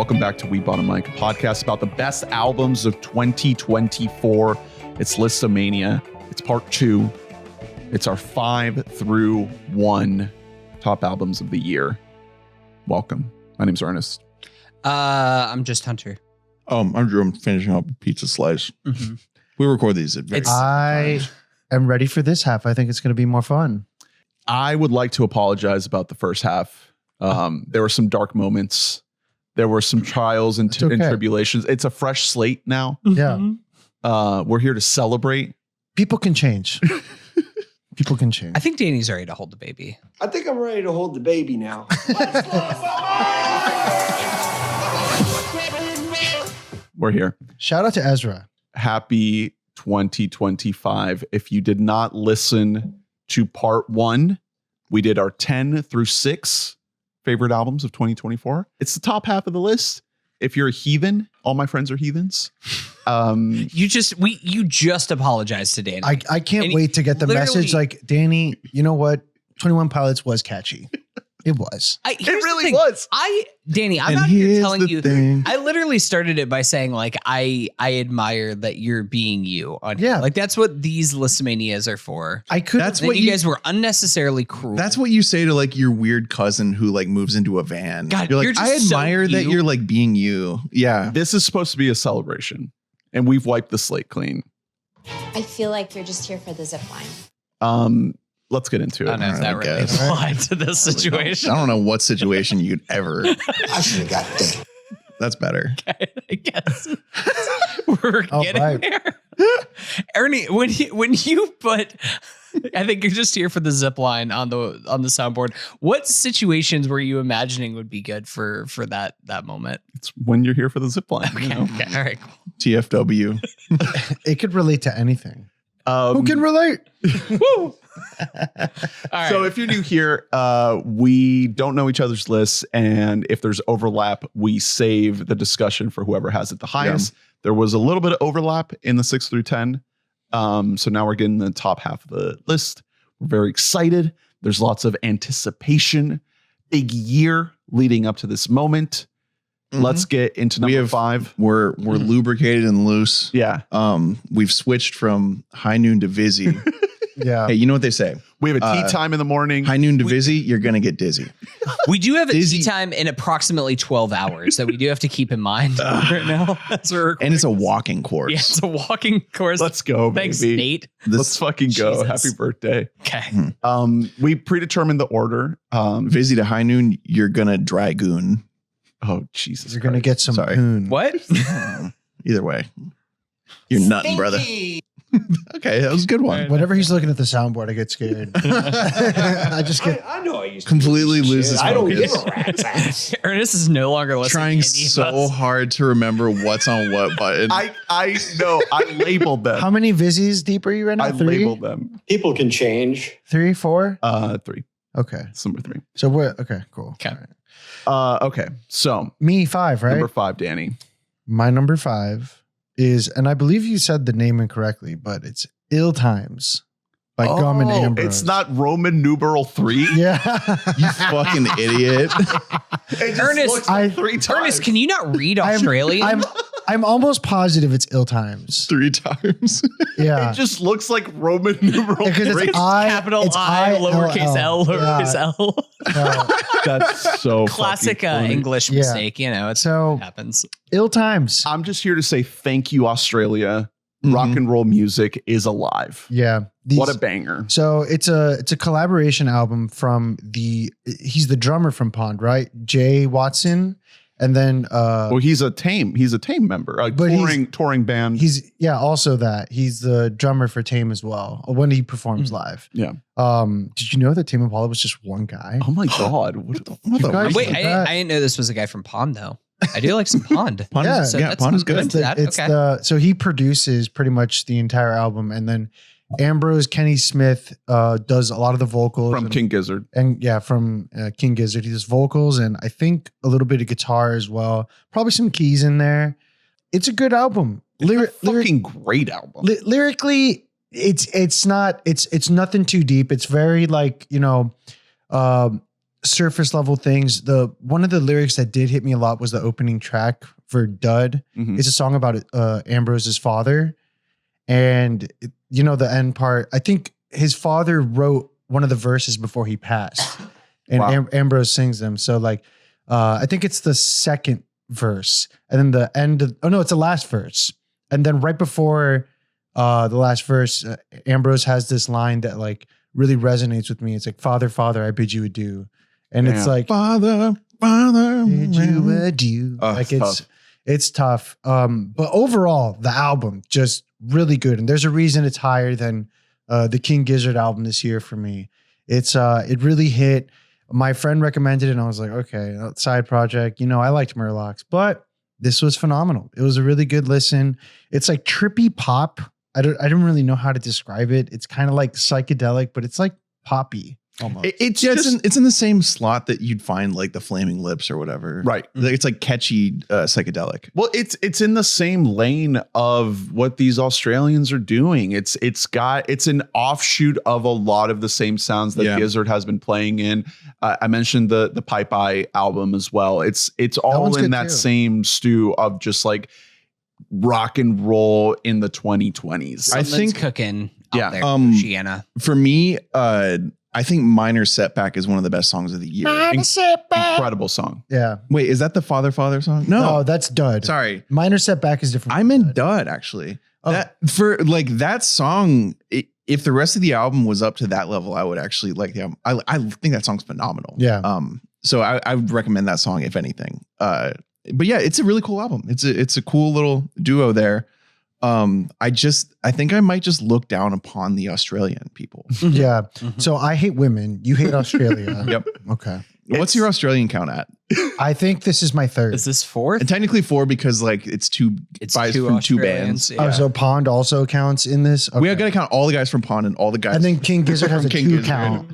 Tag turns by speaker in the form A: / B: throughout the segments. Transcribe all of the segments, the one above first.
A: Welcome back to We Bought a Mic, a podcast about the best albums of 2024. It's Listomania. It's part 2. It's our 5 through 1 top albums of the year. Welcome. My name's Ernest.
B: I'm just Hunter.
C: I'm Drew. I'm finishing up Pizza Slice.
B: Mm-hmm.
C: We record these at very
D: I am ready for this half. I think it's going to be more fun.
A: I would like to apologize about the first half. There were some dark moments. There were some trials and tribulations. It's a fresh slate now.
D: Yeah.
A: We're here to celebrate.
D: People can change. People can change.
B: I think Danny's ready to hold the baby.
E: I think I'm ready to hold the baby now.
A: We're here.
D: Shout out to Ezra.
A: Happy 2025. If you did not listen to part 1, we did our 10 through 6 favorite albums of 2024. It's the top half of the list. If you're a heathen, all my friends are heathens.
B: You just apologized to Danny.
D: I can't wait to get the message like, Danny, you know what? 21 Pilots was catchy. It was.
A: It really was.
B: Danny, I'm out here telling you. I literally started it by saying like I admire that you're being you.
D: Yeah,
B: like that's what these Listomanias are for.
C: That's what
B: you guys were unnecessarily cruel.
C: That's what you say to like your weird cousin who like moves into a van.
B: God,
C: you're like, I admire that you're like being you. Yeah,
A: this is supposed to be a celebration, and we've wiped the slate clean.
F: I feel like you're just here for the zip line.
A: Let's get into it.
B: I don't know if that really applied to this situation.
C: I don't know what situation you'd ever.
E: I should have got that.
C: That's better.
B: Okay, I guess we're getting there. Ernie, when you put, I think you're just here for the zip line on the soundboard. What situations were you imagining would be good for that moment?
A: It's when you're here for the zip line.
B: Okay,
A: you know?
B: okay. All right, cool.
C: TFW.
D: It could relate to anything. Who can relate?
B: Woo! All right.
A: So if you're new here, we don't know each other's lists, and if there's overlap, we save the discussion for whoever has it the highest. Yeah. There was a little bit of overlap in the 6 through 10. So now we're getting the top half of the list. We're very excited. There's lots of anticipation. Big year leading up to this moment. Mm-hmm. Let's get into number 5.
C: We're lubricated and loose.
A: Yeah.
C: We've switched from high noon to Vizzy.
D: Yeah.
C: Hey, you know what they say?
A: We have a tea time in the morning.
C: High noon to Vizzy, you're going to get dizzy.
B: We do have a tea time in approximately 12 hours that we do have to keep in mind right now. That's
C: and it's a walking course.
B: Yeah, it's a walking course.
A: Let's go,
B: Thanks,
A: baby.
B: Nate.
A: Let's fucking go.
B: Jesus.
A: Happy birthday.
B: Okay.
A: We predetermined the order.
C: Vizzy to high noon, you're going to dragoon.
A: Oh, Jesus.
D: You're going to get some poon.
B: What?
C: Either way. You're nutting, brother. Okay, that was a good one.
D: Whenever he's looking at the soundboard, I get scared. I just get.
E: I know I used to
C: completely lose his
E: I don't
C: focus.
E: give a rat's ass.
B: Ernest is no longer listening.
C: Trying so hard to remember what's on what button.
A: I know. I labeled them.
D: How many Vizzies deep are you right now?
A: I
D: 3?
A: labeled them.
E: People can change.
D: 3, 4?
A: 3.
D: Okay.
A: It's number 3.
D: So we're okay. Cool.
B: Okay.
A: Okay. So
D: me 5, right?
A: Number 5, Danny.
D: My number 5 is, and I believe you said the name incorrectly, but it's Ill Times by Gum and Ambrose.
A: It's not Roman numeral 3.
D: Yeah.
C: You fucking idiot.
B: Ernest,
A: like 3 times.
B: Ernest, can you not read Australian?
D: I'm almost positive it's Ill Times.
C: 3 times.
D: Yeah.
A: It just looks like Roman numeral 3.
D: It's
B: capital I, lowercase L, lowercase L.
A: That's so
B: classic English mistake. You know, it happens.
D: Ill Times.
A: I'm just here to say thank you, Australia. Rock and roll music is alive.
D: Yeah.
A: What a banger.
D: So it's a collaboration album from he's the drummer from Pond, right? Jay Watson. And then
A: he's a Tame member, a touring band.
D: He's also that. He's the drummer for Tame as well when he performs live.
A: Yeah.
D: Did you know that Tame Impala was just one guy?
A: Oh my God. What the
B: Wait, I didn't know this was a guy from Pond though. I do like some Pond.
C: Pond is good.
D: So he produces pretty much the entire album, and then Ambrose, Kenny Smith does a lot of the vocals
A: from King Gizzard,
D: from King Gizzard. He does vocals and I think a little bit of guitar as well. Probably some keys in there. It's a good album.
A: Fucking great album.
D: Lyrically, it's nothing too deep. It's very like surface level things. One of the lyrics that did hit me a lot was the opening track for Dud.
A: Mhm.
D: It's a song about Ambrose's father. And the end part, I think his father wrote one of the verses before he passed. And
A: Wow.
D: Ambrose sings them. So like, I think it's the second verse. And then the end it's the last verse. And then right before the last verse, Ambrose has this line that like really resonates with me. It's like, Father, Father, I bid you adieu. And it's like,
C: Father,
D: bid you adieu.
A: Oh,
D: Like
A: it's
D: it's tough. But overall, the album just really good. And there's a reason it's higher than the King Gizzard album this year for me. It really hit. My friend recommended it and I was like, okay, side project. I liked Murlocs, but this was phenomenal. It was a really good listen. It's like trippy pop. I don't really know how to describe it. It's kind of like psychedelic, but it's like poppy almost.
C: It's in the same slot that you'd find like the Flaming Lips or whatever.
A: Right.
C: Like, it's like catchy psychedelic.
A: Well, it's in the same lane of what these Australians are doing. It's an offshoot of a lot of the same sounds that Gizzard has been playing in. I mentioned the Pipe Eye album as well. It's all in that same stew of just like rock and roll in the 2020s.
B: I think cooking out there, Shiana.
C: For me, I think Minor Setback is one of the best songs of the year.
A: Incredible song.
D: Yeah.
C: Wait, is that the Father Father song? No,
D: that's Dud.
C: Sorry.
D: Minor Setback is different.
C: I meant Dud actually.
D: Oh.
C: That song, if the rest of the album was up to that level, I would actually like the album. I think that song's phenomenal.
D: Yeah.
C: So I would recommend that song if anything. But yeah, it's a really cool album. It's a cool little duo there. I think I might just look down upon the Australian people.
D: Yeah. So I hate women. You hate Australia.
C: Yep.
D: Okay.
C: What's your Australian count at?
D: I think this is my third.
B: Is this fourth?
C: And technically 4 because like it's two guys from two bands.
B: Yeah.
D: Oh, so Pond also counts in this? Okay.
C: We got to count all the guys from Pond and all the guys.
D: And then King Gizzard has a
C: King
D: 2
C: Gizzard.
D: count.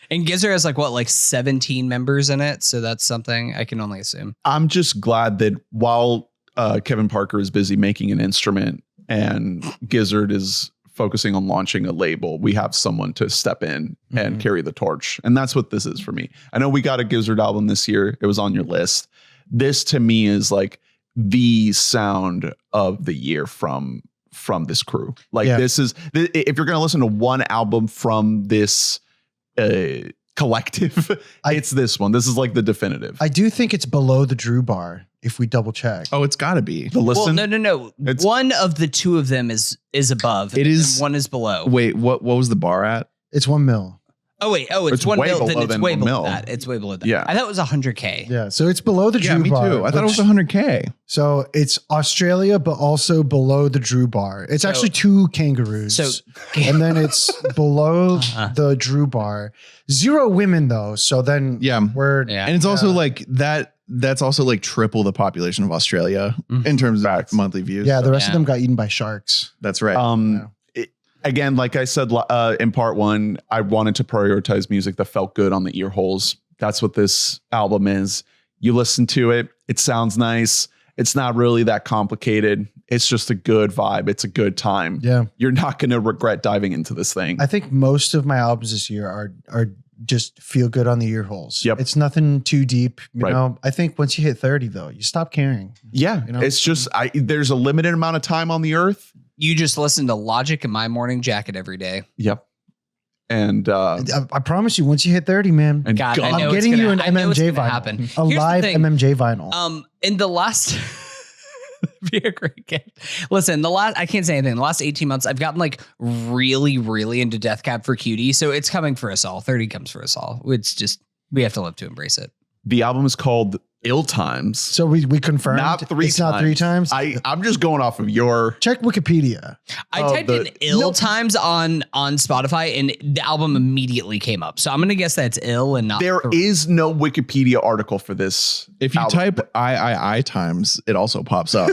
B: And Gizzard has like 17 members in it. So that's something I can only assume.
A: I'm just glad that while Kevin Parker is busy making an instrument and Gizzard is focusing on launching a label, we have someone to step in and carry the torch. And that's what this is for me. I know we got a Gizzard album this year. It was on your list. This to me is like the sound of the year from this crew. Like this is, if you're going to listen to one album from this collective, it's this one. This is like the definitive.
D: I do think it's below the Drew bar if we double check.
C: Oh, it's got to be.
A: The listen.
B: Well, no. One of the two of them is above.
C: It is.
B: And one is below.
C: Wait, what was the bar at?
D: It's 1 mil.
B: Oh, wait. Oh, it's 1
A: way
B: mil. Then
A: below
B: it's
A: than
B: way
A: 1
B: below
A: mil.
B: that. It's way below that.
A: Yeah.
B: I thought it was 100K.
D: Yeah. So it's below the
C: Yeah,
D: Drew
C: me
D: bar.
C: too. I thought it was 100K.
D: So it's Australia, but also below the Drew bar. It's actually 2 kangaroos.
B: So-
D: and then it's below the Drew bar. 0 women though. So then we're
B: Yeah.
C: And it's also like that. That's also like triple the population of Australia in terms of monthly views.
D: the rest of
B: Yeah.
D: them got eaten by sharks.
C: That's right.
A: Again, like I said in part 1, I wanted to prioritize music that felt good on the ear holes. That's what this album is. You listen to it, it sounds nice. It's not really that complicated. It's just a good vibe. It's a good time.
D: Yeah.
A: You're not going to regret diving into this thing.
D: I think most of my albums this year are just feel good on the ear holes.
A: Yep.
D: It's nothing too deep. You
A: Right.
D: know, I think once you hit 30 though, you stop caring.
A: Yeah.
D: You know?
A: It's just, there's a limited amount of time on the earth.
B: You just listen to Logic in My Morning Jacket every day.
A: Yep. And
D: I promise you, once you hit 30, man,
A: and
B: God, I know
D: I'm
B: it's
D: getting
B: gonna-
D: you an
B: I know it's
D: MMJ
B: gonna
D: vinyl.
B: happen.
D: A
B: Here's the
D: live
B: thing.
D: MMJ vinyl.
B: In the last be a great kid. Listen, I can't say anything. The last 18 months, I've gotten like really, really into Death Cab for Cutie. So it's coming for us all. 30 comes for us all. It's just, we have to live to embrace it.
A: the album is called Ill Times.
D: So we confirmed
A: Not 3
D: it's
A: times.
D: not 3 times.
A: I'm just going off of your.
D: Check Wikipedia.
B: I typed in Ill Times on Spotify and the album immediately came up. So I'm going to guess that's Ill and not.
A: There is no Wikipedia article for this.
C: If you
A: album.
C: type I times, it also pops up.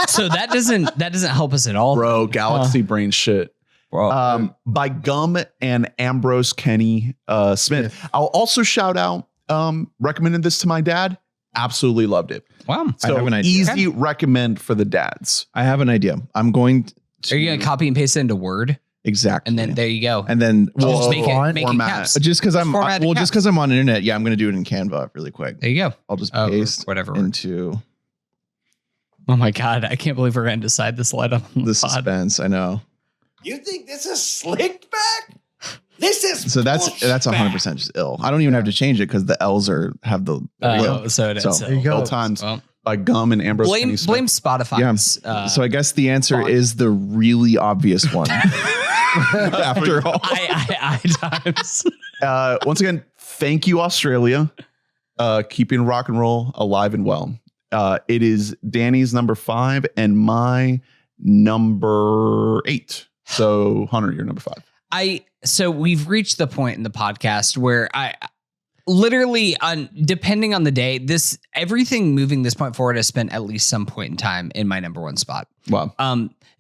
B: So that doesn't help us at all.
A: Bro, Galaxy Brain shit.
B: Bro.
A: By Gum and Ambrose Kenny Smith. I'll also shout out, recommended this to my dad. Absolutely loved it.
B: Wow.
A: So
C: I have an idea.
A: easy recommend for the dads.
C: I have an idea. I'm going to.
B: Are you going to copy and paste it into Word?
C: Exactly.
B: And then there you go.
C: And then
B: Just make it
A: format.
B: caps.
C: just because I'm
B: Format
C: well,
B: the
C: just because I'm on the internet, I'm going to do it in Canva really quick.
B: There you go.
C: I'll just paste
B: whatever.
C: into
B: Oh my God. I can't believe we're going to decide this light on
C: the
B: pod.
C: suspense. I know.
E: You think this is slicked back? This is
C: So that's
E: pushback.
C: 100% just ill. I don't even have to change it because the L's have the
B: So it is.
C: So,
B: So
D: there you go.
A: All times
B: Well,
A: by Gum and Ambrose.
B: blame Spotify's.
C: so I guess the answer
B: font.
C: is the really obvious one. After all,
B: I times.
A: Once again, thank you, Australia, keeping rock and roll alive and well. It is Danny's number 5 and my number 8. So Hunter, you're number 5.
B: So we've reached the point in the podcast where I literally depending on the day, everything moving this point forward has spent at least some point in time in my number 1 spot.
A: Wow.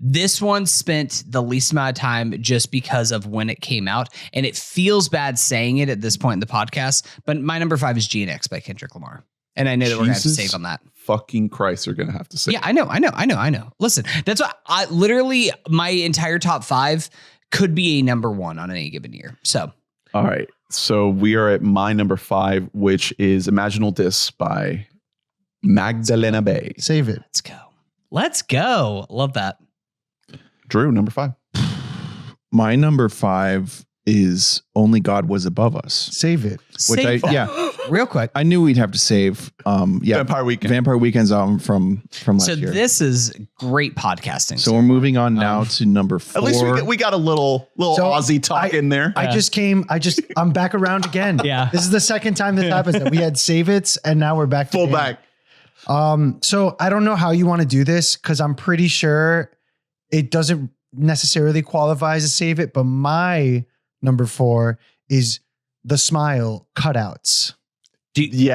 B: This one spent the least amount of time just because of when it came out. And it feels bad saying it at this point in the podcast, but my number 5 is GNX by Kendrick Lamar. And I know that we're going to have to
A: Jesus
B: save on that.
A: Fucking Christ, you're going to have to say.
B: Yeah, I know. Listen, that's what literally my entire top 5 could be a number 1 on any given year. So,
A: All right. So we are at my number 5, which is Imaginal Dis by Magdalena Bay.
D: Save it.
B: let's go. Love that.
A: Drew, number 5.
C: my number 5 is Only God Was Above Us.
D: Save it.
C: Which
B: Save
C: I
B: that. Real quick.
C: I knew we'd have to save.
A: Vampire Weekend.
C: Vampire Weekend's album from last
B: So
C: year.
B: this is great podcasting.
C: So we're moving on now to number 4.
A: At least we got a little
D: So
A: Aussie talk in there.
D: I'm back around again.
B: Yeah.
D: This is the second time this happens that we had save it's and now we're back to
A: Full
D: Dan.
A: back.
D: So I don't know how you want to do this because I'm pretty sure it doesn't necessarily qualify as a save it, but my number 4 is The Smile Cutouts.
B: Do you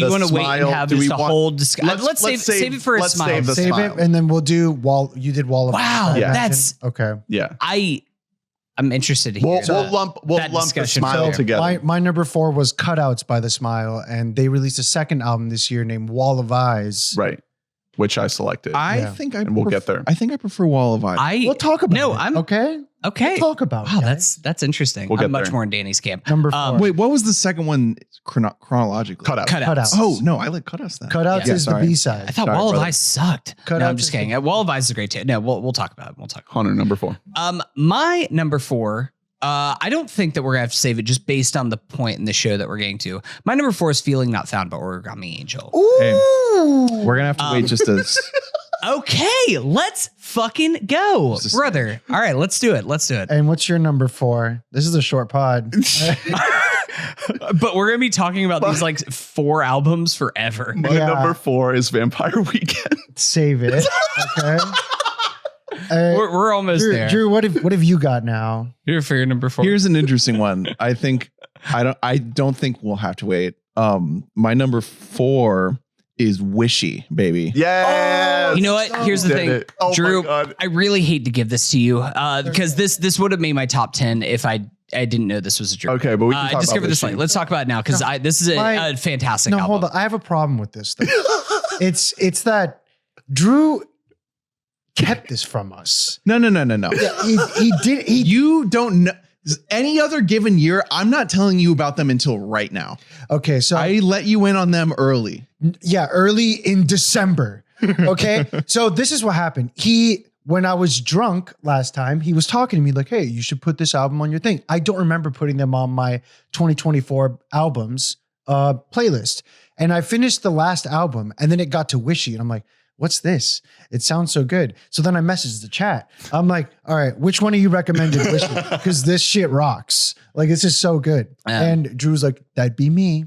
B: want to wait and have this a whole discussion? Let's save it for a
A: let's
B: smile.
A: save the
D: Save
A: smile.
D: it, and then we'll do you did Wall of
B: Wow,
D: I
A: Yeah.
D: imagine.
B: that's-
D: okay.
A: Yeah.
B: I'm interested to hear.
A: We'll lump
B: that
A: the
B: discussion
A: smile
B: together.
A: together.
D: My number 4 was Cutouts by The Smile, and they released a second album this year named Wall of Eyes.
A: Right. Which I selected.
C: I think
A: And we'll get there.
C: I think I prefer Wall of Eyes.
D: We'll talk about it.
B: I'm
D: okay.
B: okay.
D: We'll talk about
B: Wow,
D: it. guys.
B: that's interesting.
A: We'll get
B: I'm much
A: there.
B: more in Danny's camp.
D: Number 4.
C: Wait, what was the second one chronologically?
A: Cut out.
B: Cutouts.
C: Oh, no, I like Cutouts then.
D: Cutouts
B: Yeah,
D: is
C: sorry.
D: the B-side.
B: I thought
C: Sorry,
B: Wall of
C: brother.
B: Eyes sucked. No,
D: Cutouts
B: I'm just
D: is
B: kidding. Wall of Eyes is a great too. No, we'll talk about it. We'll talk.
A: Hunter, number 4.
B: My number 4. I don't think that we're gonna have to save it just based on the point in the show that we're getting to. My number 4 is Feeling Not Found by Origami Angel.
C: Hey,
D: Ooh.
C: we're going to have to wait just a...
B: Okay, let's fucking go,
C: Just a
B: brother. All right, let's do it.
D: And what's your number 4? This is a short pod.
B: But we're gonna be talking about these like 4 albums forever.
A: My
D: Yeah.
A: number 4 is Vampire Weekend.
D: Save it. Okay.
B: We're almost
D: Drew,
B: there.
D: Drew, what have you got now?
B: You're for your number 4.
C: Here's an interesting one. I don't think we'll have to wait. My number 4 is Wishy, baby.
A: Yes.
B: You know what? Here's the
A: Did
B: thing,
A: it. Oh my
B: Drew.
A: God.
B: I really hate to give this to you because this would have made my top 10 if I didn't know this was a Drew.
A: Okay, but we can talk
B: discovered
A: about
B: this
A: Wishy.
B: late. Let's talk about it now because this is a fantastic
D: No,
B: album.
D: hold on. I have a problem with this. Though. it's that Drew kept this from us.
C: No.
D: He did.
C: You don't know. Any other given year, I'm not telling you about them until right now.
D: Okay, so
C: I let you in on them early.
D: yeah, early in December. Okay, so this is what happened. When I was drunk last time, he was talking to me like, "Hey, you should put this album on your thing." I don't remember putting them on my 2024 albums playlist, and I finished the last album, and then it got to Wishy, and I'm like, "What's this? It sounds so good." So then I messaged the chat. I'm like, "All right, which one of you recommended Wishy? Because this shit rocks. Like, this is so good." And Drew's like, "That'd be me."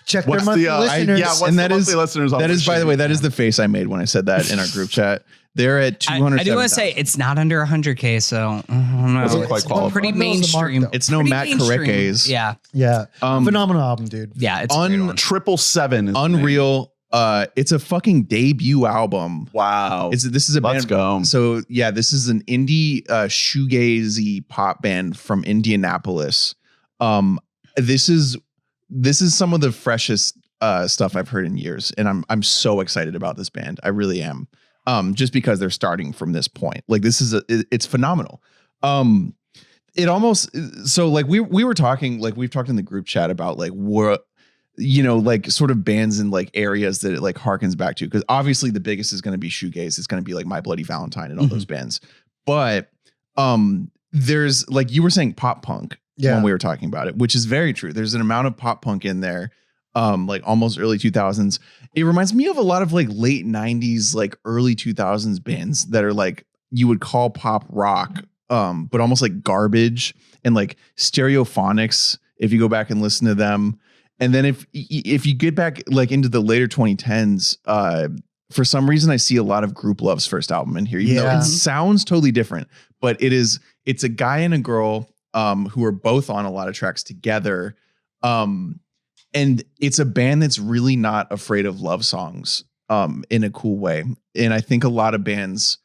D: Check their
A: What's
D: monthly
A: the
D: listeners.
A: what's
C: And
A: the
C: that is-
A: monthly listeners on
C: That is, by
A: Wishy?
C: the way, that is the face I made when I said that in our group chat. They're at 200.
B: I do want to say it's not under 100K, so no,
A: Doesn't quite
B: it's
A: qualify.
B: pretty
D: One knows the mark,
B: mainstream.
D: though.
C: It's no
B: Pretty
C: Matt
B: mainstream.
C: Carreques.
B: Yeah,
D: Yeah, phenomenal album, dude.
B: yeah, it's a great one.
A: 777 is the name.
C: Unreal. It's a fucking debut album.
A: Wow.
C: This is a
A: Let's
C: band.
A: go.
C: So yeah, this is an indie shoegazy pop band from Indianapolis. This is some of the freshest stuff I've heard in years, and I'm so excited about this band. I really am. Just because they're starting from this point, like it's phenomenal. It almost, so like we were talking, like we've talked in the group chat about like what, like sort of bands in like areas that it like harkens back to. Cause obviously the biggest is going to be shoegaze. It's going to be like My Bloody Valentine and all those bands. But there's like you were saying pop punk when we were talking about it, which is very true. There's an amount of pop punk in there, like almost early 2000s. It reminds me of a lot of like late 90s, like early 2000s bands that are like you would call pop rock, but almost like garbage, and like Stereophonics, if you go back and listen to them. And then if you get back like into the later 2010s, for some reason I see a lot of Group Love's first album in here, even though it sounds totally different, but it's a guy and a girl who are both on a lot of tracks together. And it's a band that's really not afraid of love songs in a cool way. And I think a lot of bands,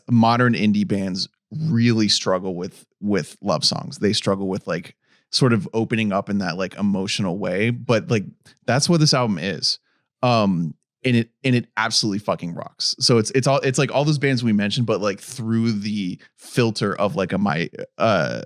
C: modern indie bands, really struggle with love songs. They struggle with like sort of opening up in that like emotional way, but like that's what this album is. And it absolutely fucking rocks. So it's like all those bands we mentioned, but like through the filter of like like a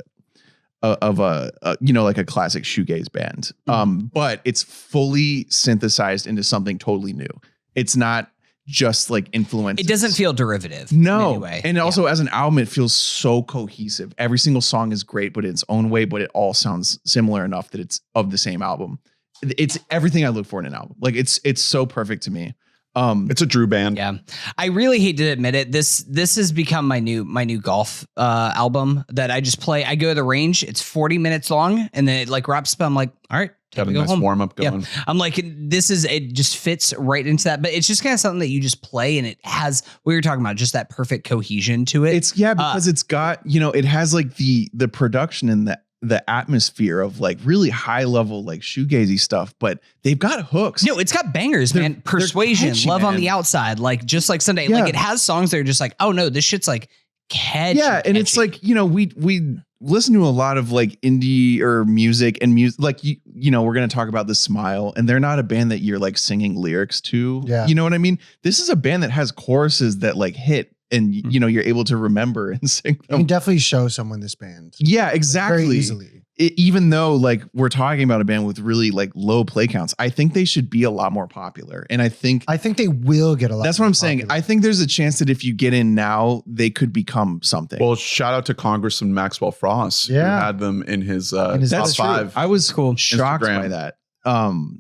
C: classic shoegaze band. But it's fully synthesized into something totally new. It's not just like influences.
B: It doesn't feel derivative.
C: No.
B: In any way.
C: And also as an album, it feels so cohesive. Every single song is great, but in its own way, but it all sounds similar enough that it's of the same album. It's everything I look for in an album. Like it's so perfect to me.
A: It's a Drew band.
B: Yeah. I really hate to admit it. This has become my new golf album that I just play. I go to the range. It's 40 minutes long, and then it like wraps up. I'm like, all right,
A: Got a
B: go
A: nice
B: home.
A: warm up going.
B: Yeah. I'm like, it just fits right into that. But it's just kind of something that you just play, and it has what you're talking about, just that perfect cohesion to it.
C: It's because it's got, it has like the production and the atmosphere of like really high level like shoegazy stuff, but they've got hooks.
B: No, it's got bangers, man. Persuasion,
C: catchy,
B: Love
C: man.
B: on the Outside, like just like Sunday.
C: Yeah.
B: Like it has songs that are just like, oh no, this shit's like catchy.
C: Yeah, and it's like, we listen to a lot of like indie or music like we're going to talk about The Smile, and they're not a band that you're like singing lyrics to.
D: Yeah.
C: You know what I mean? This is a band that has choruses that like hit, and you're able to remember and sing
D: You
C: them.
D: can definitely show someone this band.
C: Yeah, exactly.
D: Very easily.
C: Even though like we're talking about a band with really like low play counts, I think they should be a lot more popular. And I think
D: they will get a lot.
C: that's what I'm saying.
D: popular.
C: I think there's a chance that if you get in now, they could become something.
A: Well, shout out to Congressman Maxwell Frost, who had them in his top
C: That's true.
A: 5.
C: I was shocked
A: Instagram.
C: by that.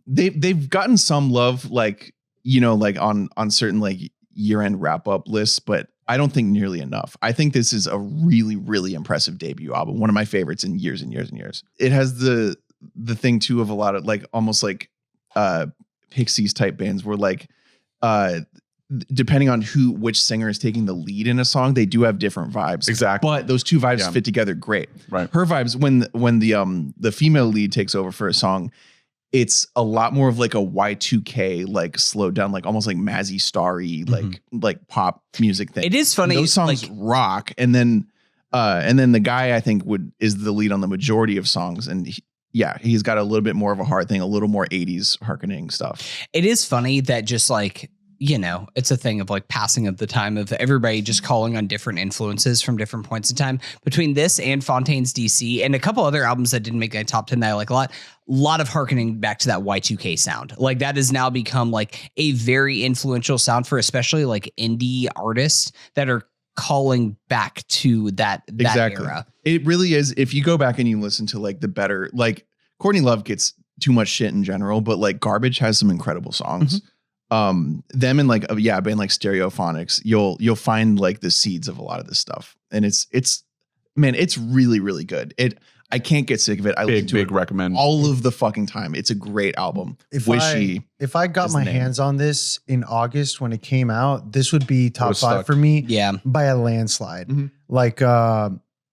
C: They've gotten some love, like like on certain like year-end wrap-up lists, but I don't think nearly enough. I think this is a really, really impressive debut album. One of my favorites in years and years and years. It has the thing too of a lot of like almost like Pixies type bands where like depending on which singer is taking the lead in a song, they do have different vibes.
A: Exactly.
C: But those two vibes fit together great.
A: Right.
C: Her vibes when the female lead takes over for a song, it's a lot more of like a Y2K, like slowed down, like almost like Mazzy Starry, like pop music thing.
B: It is funny.
C: And those songs rock. And then the guy I think is the lead on the majority of songs. And he's got a little bit more of a hard thing, a little more 80s harkening stuff.
B: It is funny that just like, it's a thing of like passing of the time of everybody just calling on different influences from different points in time. Between this and Fontaine's DC and a couple other albums that didn't make my top 10 that I like a lot of harkening back to that Y2K sound. Like that has now become like a very influential sound for especially like indie artists that are calling back to that era.
C: It really is. If you go back and you listen to like the better, like Courtney Love gets too much shit in general, but like Garbage has some incredible songs. Them and like a band like Stereophonics, you'll find like the seeds of a lot of this stuff, and it's really, really good. I can't get sick of it. I listen to it
A: recommend
C: all of the fucking time. It's a great album. Wishy.
D: If I got my hands on this in August when it came out, this would be top 5 for me.
B: Yeah,
D: by a landslide. Like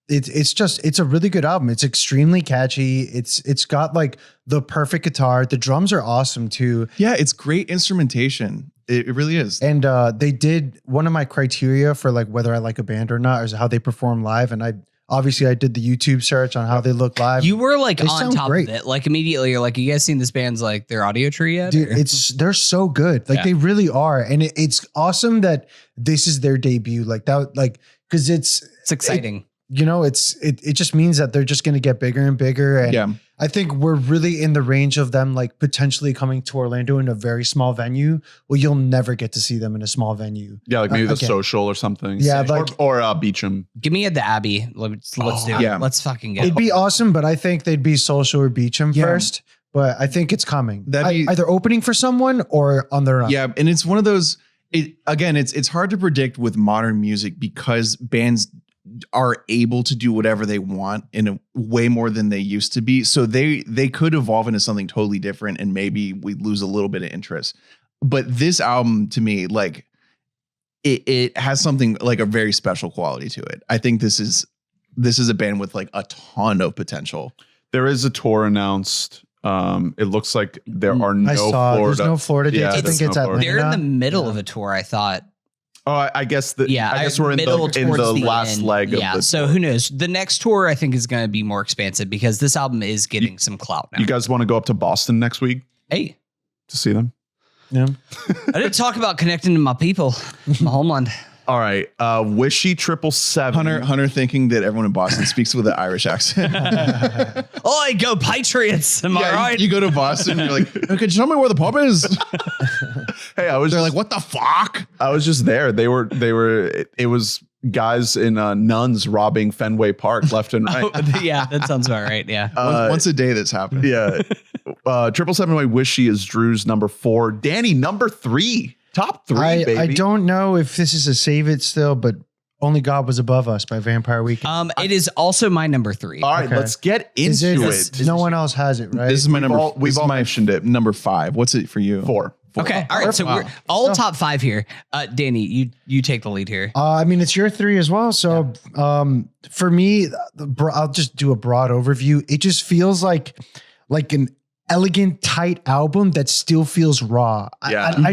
D: it's a really good album. It's extremely catchy. It's got like the perfect guitar. The drums are awesome too.
C: Yeah, it's great instrumentation. It really is.
D: And they did one of my criteria for like whether I like a band or not is how they perform live. And I did the YouTube search on how they look live.
B: You were like on top of it, like immediately. You're like, you guys seen this band's like their audio tree yet?
D: Dude, they're so good. Like they really are. And it's awesome that this is their debut. Like that, like, cause it's
B: exciting.
D: it just means that they're just going to get bigger and bigger. And I think we're really in the range of them like potentially coming to Orlando in a very small venue. Well, you'll never get to see them in a small venue.
A: Yeah, like maybe the Social or something.
D: Yeah, like,
A: or Beecham.
B: Give me the Abbey. Let's do it.
C: Yeah.
B: Let's fucking get
D: It'd be awesome, but I think they'd be Social or Beecham first. But I think it's coming. Either opening for someone or on their own.
C: Yeah, and it's one of those. It's hard to predict with modern music because bands are able to do whatever they want in a way more than they used to be. So they could evolve into something totally different, and maybe we lose a little bit of interest. But this album, to me, like it has something like a very special quality to it. I think this is a band with like a ton of potential.
A: There is a tour announced. It looks like there are no Florida.
D: There's no Florida dates. I think it's Atlanta.
B: They're in the middle of a tour, I thought.
A: Oh, I guess I guess we're in the last leg of the
B: so
A: tour.
B: Who knows? The next tour I think is going to be more expansive because this album is getting some clout now.
A: You guys want to go up to Boston next week?
B: Hey,
A: to see them?
D: Yeah.
B: I didn't talk about connecting to my people, my homeland.
A: All right, Wishy 777.
C: Hunter thinking that everyone in Boston speaks with an Irish accent.
B: Oi, go Patriots! Am I right?
C: You go to Boston, and you're like, "Could you tell me where the pub is?"
A: Hey,
C: They're like, "What the fuck?"
A: I was just there. They were. It was guys in nuns robbing Fenway Park left and right.
B: Yeah, that sounds about right. Yeah,
C: once a day that's happening.
A: Yeah, 777 Wishy is Drew's number 4. Danny number 3. Top 3, baby.
D: I don't know if this is a save it still, but Only God Was Above Us by Vampire Weekend.
B: It is also my number 3.
A: All right, let's get into it.
D: No one else has it, right?
C: This is my number.
A: We've all mentioned it.
C: Number 5. What's it for you?
A: 4.
B: Okay, all right. So we're all top 5 here. Danny, you take the lead here.
D: I mean, it's your 3 as well. So for me, I'll just do a broad overview. It just feels like an elegant, tight album that still feels raw.
A: Yeah.
D: I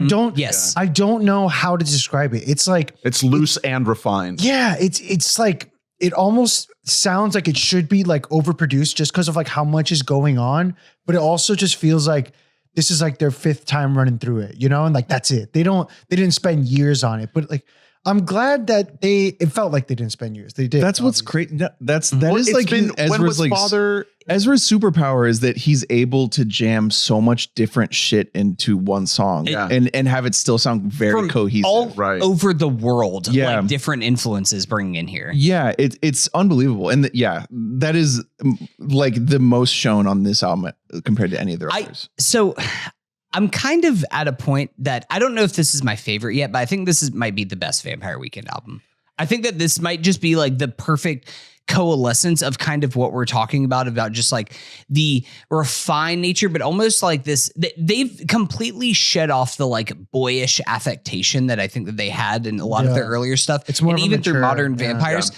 D: don't know how to describe it. It's like
A: it's loose and refined.
D: Yeah, it's like it almost sounds like it should be like overproduced just because of like how much is going on, but it also just feels like this is like their 5th time running through it, and like that's it. They didn't spend years on it, but like I'm glad that it felt like they didn't spend years. They did.
C: That's what's great. Ezra's
A: father.
C: Ezra's superpower is that he's able to jam so much different shit into one song and have it still sound very cohesive.
B: All over the world,
C: Yeah.
B: like different influences bringing in here.
C: Yeah, it's unbelievable. And that is like the most shown on this album compared to any of their others.
B: So I'm kind of at a point that I don't know if this is my favorite yet, but I think might be the best Vampire Weekend album. I think that this might just be like the perfect coalescence of kind of what we're talking about just like the refined nature, but almost like this, they've completely shed off the like boyish affectation that I think that they had in a lot of their earlier stuff.
D: It's more
B: and even through Modern Vampires.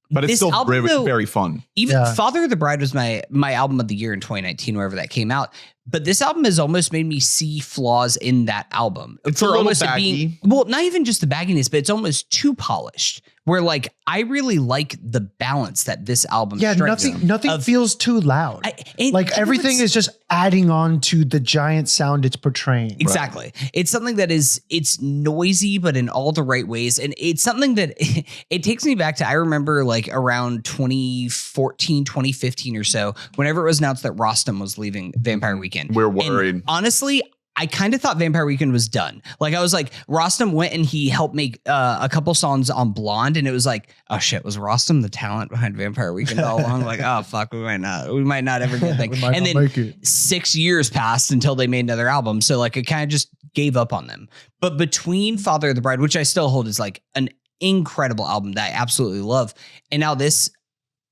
A: But it's still
B: album,
A: very fun.
B: Even Father of the Bride was my album of the year in 2019, wherever that came out. But this album has almost made me see flaws in that album.
A: It's a little baggy.
B: Not even just the bagginess, but it's almost too polished. Where like I really like the balance that this album strikes.
D: Nothing feels too loud. Everything is just adding on to the giant sound it's portraying.
B: Exactly. Right. It's something that it's noisy, but in all the right ways. And it's something that it takes me back to, I remember like around 2014, 2015 or so, whenever it was announced that Rostam was leaving Vampire Weekend.
A: We're worried.
B: And honestly, I kind of thought Vampire Weekend was done. Like I was like, Rostam went and he helped make a couple songs on Blonde, and it was like, oh shit, was Rostam the talent behind Vampire Weekend all along? Like, oh fuck, we might not ever get that. And then 6 years passed until they made another album. So like, it kind of just gave up on them. But between Father of the Bride, which I still hold is like an incredible album that I absolutely love, and now this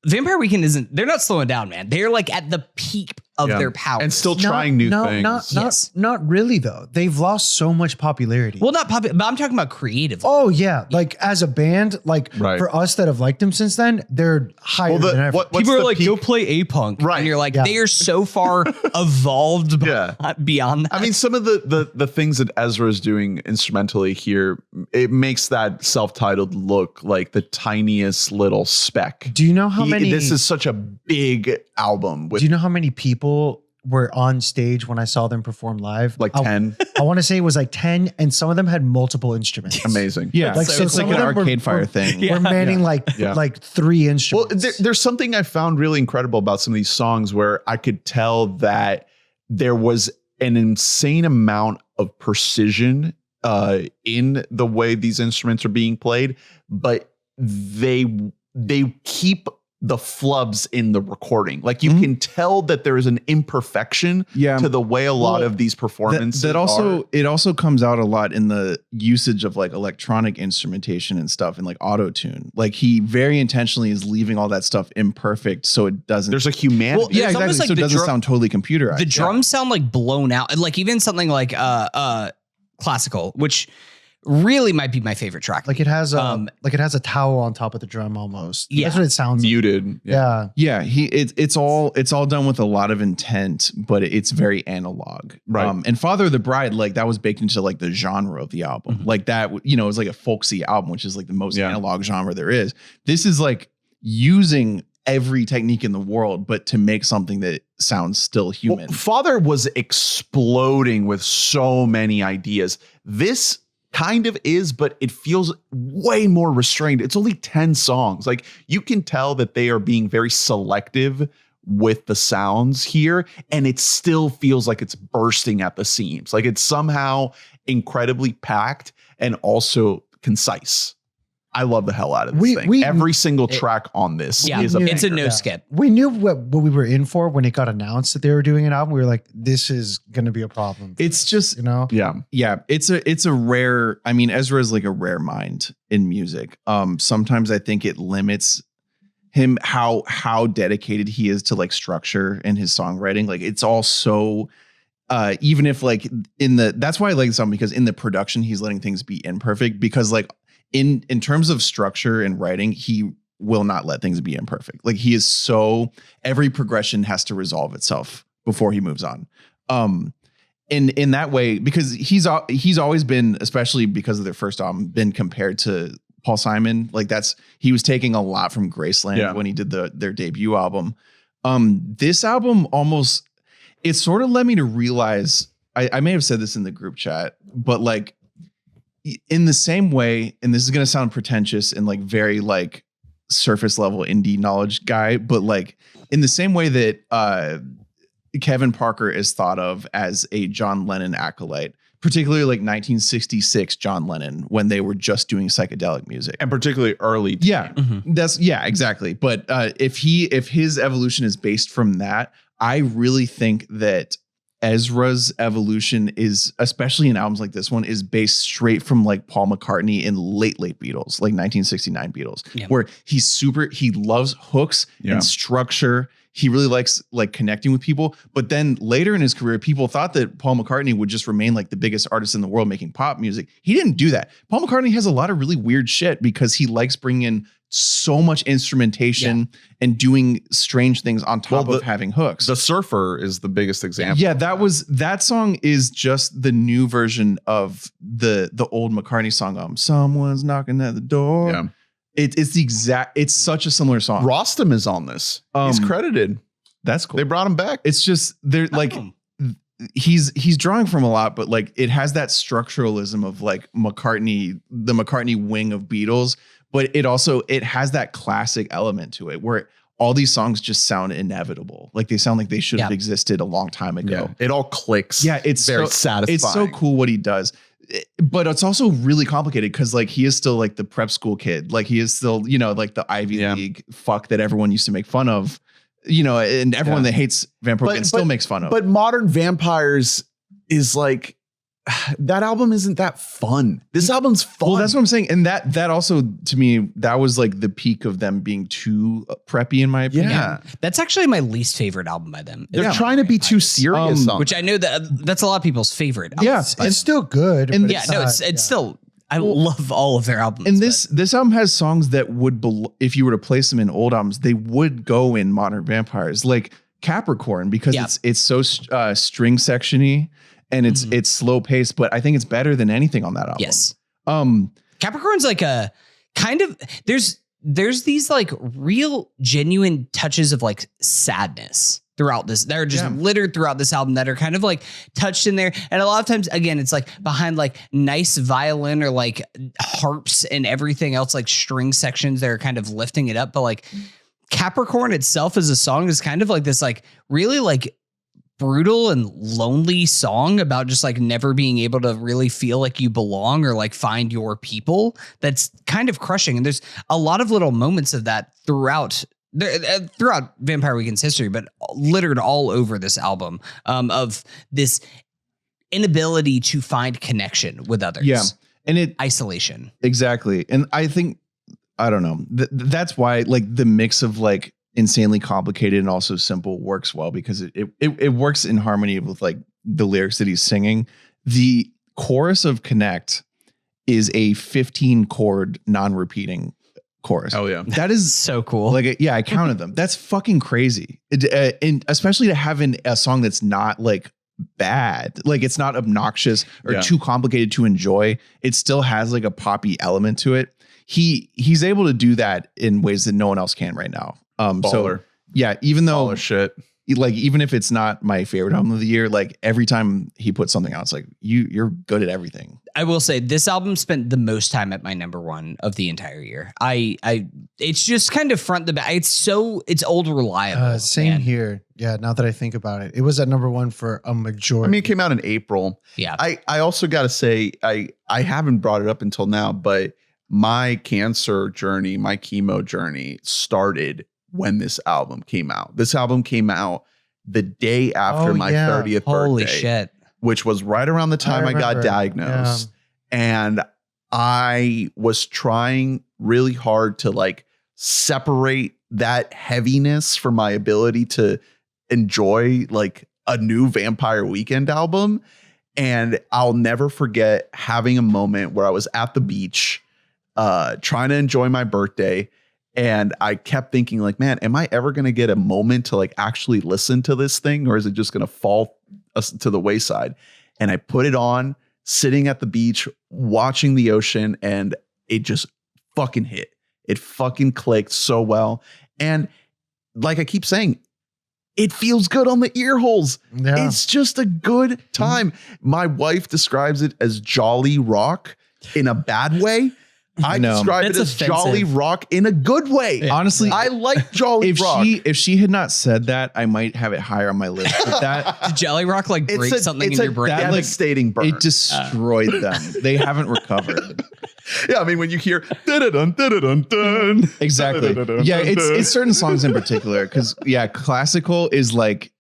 B: Vampire Weekend they're not slowing down, man. They're like at the peak of their power
A: and still trying new things.
D: Not really though. They've lost so much popularity.
B: Well, not popular, but I'm talking about creative.
D: Oh yeah, like as a band, like for us that have liked them since then, they're higher than ever.
B: People are like, go play A-Punk, right? And you're like, they are so far evolved beyond that.
A: I mean, some of the things that Ezra is doing instrumentally here, it makes that self-titled look like the tiniest little speck.
D: Do you know how many?
A: This is such a big album.
D: Do you know how many people were on stage when I saw them perform live.
A: Like 10.
D: I want to say it was like 10, and some of them had multiple instruments.
A: Amazing.
C: Yeah,
D: Like,
C: so
D: so
C: it's like
D: some
C: an
D: of them
C: Arcade Fire
D: were
C: thing.
D: We're manning like 3
A: Well,
D: instruments.
A: there's something I found really incredible about some of these songs where I could tell that there was an insane amount of precision in the way these instruments are being played, but they keep the flubs in the recording. Like you can tell that there is an imperfection to the way a lot of these performances
C: that also
A: are.
C: it also comes out a lot in the usage of like electronic instrumentation and stuff and like auto tune. Like he very intentionally is leaving all that stuff imperfect so it doesn't.
A: There's a humanity.
B: Well,
C: yeah,
B: it's
C: exactly.
B: almost like
C: So it
B: the
C: doesn't
B: drum-
C: sound totally computerized.
B: The drums sound like blown out. Like even something like classical, which really might be my favorite track.
D: like it has a towel on top of the drum almost.
B: Yeah.
D: That's what it sounds like.
A: Muted.
D: Yeah.
C: Yeah, it's all done with a lot of intent, but it's very analog.
A: Right.
C: And Father of the Bride, like that was baked into like the genre of the album. Like that, it was like a folksy album, which is like the most analog genre there is. This is like using every technique in the world, but to make something that sounds still human.
A: Well, Father was exploding with so many ideas. This kind of is, but it feels way more restrained. It's only 10 songs. Like you can tell that they are being very selective with the sounds here, and it still feels like it's bursting at the seams. Like it's somehow incredibly packed and also concise. I love the hell out of this thing. Every single track on this is
B: it's a
A: banger.
B: no skip.
D: We knew what we were in for when it got announced that they were doing an album. We were like, this is going to be a problem.
C: It's just,
A: yeah.
C: It's a rare, I mean, Ezra is like a rare mind in music. Sometimes I think it limits him how dedicated he is to like structure in his songwriting. Like it's all so even if like that's why I like the song, because in the production he's letting things be imperfect, because like in terms of structure and writing, he will not let things be imperfect. Like he is every progression has to resolve itself before he moves on. In that way, because he's always been, especially because of their first album, been compared to Paul Simon. Like he was taking a lot from Graceland when he did their debut album. This album it sort of led me to realize, I may have said this in the group chat, but like in the same way, and this is going to sound pretentious and like very like surface level indie knowledge guy, but like in the same way that Kevin Parker is thought of as a John Lennon acolyte, particularly like 1966 John Lennon, when they were just doing psychedelic music,
A: and particularly early.
C: Yeah, exactly. But if his evolution is based from that, I really think that Ezra's evolution is, especially in albums like this one, is based straight from like Paul McCartney in late Beatles, like 1969 Beatles, where he loves hooks and structure. He really likes like connecting with people. But then later in his career, people thought that Paul McCartney would just remain like the biggest artist in the world making pop music. He didn't do that. Paul McCartney has a lot of really weird shit because he likes bringing in so much instrumentation and doing strange things on top of having hooks.
A: The Surfer is the biggest example.
C: Yeah, that song is just the new version of the old McCartney song. Someone's knocking at the door.
A: Yeah.
C: It's such a similar song.
A: Rostam is on this. He's credited.
C: That's cool.
A: They brought him back.
C: It's just they're like he's drawing from a lot, but like it has that structuralism of like the McCartney wing of Beatles, but it has that classic element to it where all these songs just sound inevitable. Like they sound like they should have existed a long time ago.
A: Yeah. It all clicks.
C: Yeah, it's
A: very satisfying.
C: It's so cool what he does. But it's also really complicated because like he is still like the prep school kid. Like he is still, like the Ivy League fuck that everyone used to make fun of, and everyone that hates Vampire still makes fun of.
A: But Modern Vampires is like, that album isn't that fun. This album's fun.
C: Well, that's what I'm saying. And that also, to me, that was like the peak of them being too preppy, in my opinion.
A: Yeah.
B: That's actually my least favorite album by them.
A: They're trying to be too serious.
B: Which I know that's a lot of people's favorite.
C: Yeah.
D: It's still good.
C: And
D: but
B: it's still, I love all of their albums.
C: And this album has songs that would, if you were to place them in old albums, they would go in Modern Vampires, like Capricorn, because it's so string section-y. And it's slow paced, but I think it's better than anything on that album.
B: Yes. Capricorn's like a kind of there's these like real genuine touches of like sadness throughout this. They're just littered throughout this album that are kind of like touched in there. And a lot of times, again, it's like behind like nice violin or like harps and everything else, like string sections that are kind of lifting it up. But like Capricorn itself as a song is kind of like this, like really like brutal and lonely song about just like never being able to really feel like you belong or like find your people. That's kind of crushing. And there's a lot of little moments of that throughout Vampire Weekend's history, but littered all over this album, of this inability to find connection with others.
C: Yeah. And
B: isolation.
C: Exactly. And I think, I don't know, that's why like the mix of like insanely complicated and also simple works well, because it works in harmony with like the lyrics that he's singing. The chorus of Connect is a 15 chord non-repeating chorus.
A: Oh yeah.
C: That is
B: so cool.
C: Like, I counted them. That's fucking crazy. And especially to have a song that's not like bad, like it's not obnoxious or too complicated to enjoy. It still has like a poppy element to it. He's able to do that in ways that no one else can right now.
A: Baller.
C: So yeah, even though
A: Baller shit.
C: Like, even if it's not my favorite album of the year, like every time he puts something out, it's like you're good at everything.
B: I will say this album spent the most time at my number one of the entire year. It's just kind of front the back. It's old reliable.
D: Same here. Yeah. Now that I think about it, it was at number one for a majority.
A: I mean, it came out in April.
B: Yeah.
A: I also got to say, I haven't brought it up until now, but my cancer journey, my chemo journey started when this album came out. This album came out the day after my 30th birthday.
B: Holy shit.
A: Which was right around the time I got diagnosed. Yeah. And I was trying really hard to like separate that heaviness from my ability to enjoy like a new Vampire Weekend album. And I'll never forget having a moment where I was at the beach trying to enjoy my birthday. And I kept thinking like, man, am I ever going to get a moment to like actually listen to this thing? Or is it just going to fall to the wayside? And I put it on, sitting at the beach, watching the ocean, and it just fucking hit. It fucking clicked so well. And like I keep saying, it feels good on the ear holes. Yeah. It's just a good time. My wife describes it as jolly rock in a bad way. I describe it as jolly rock in a good way.
C: Yeah. Honestly,
A: I like jolly rock.
C: If she had not said that, I might have it higher on my list. But that
B: did Jolly Rock like break something in your brain?
A: That devastating burn.
C: It destroyed them. They haven't recovered.
A: Yeah, I mean when you hear dun dun dun,
C: exactly. Yeah, it's certain songs in particular because classical is like.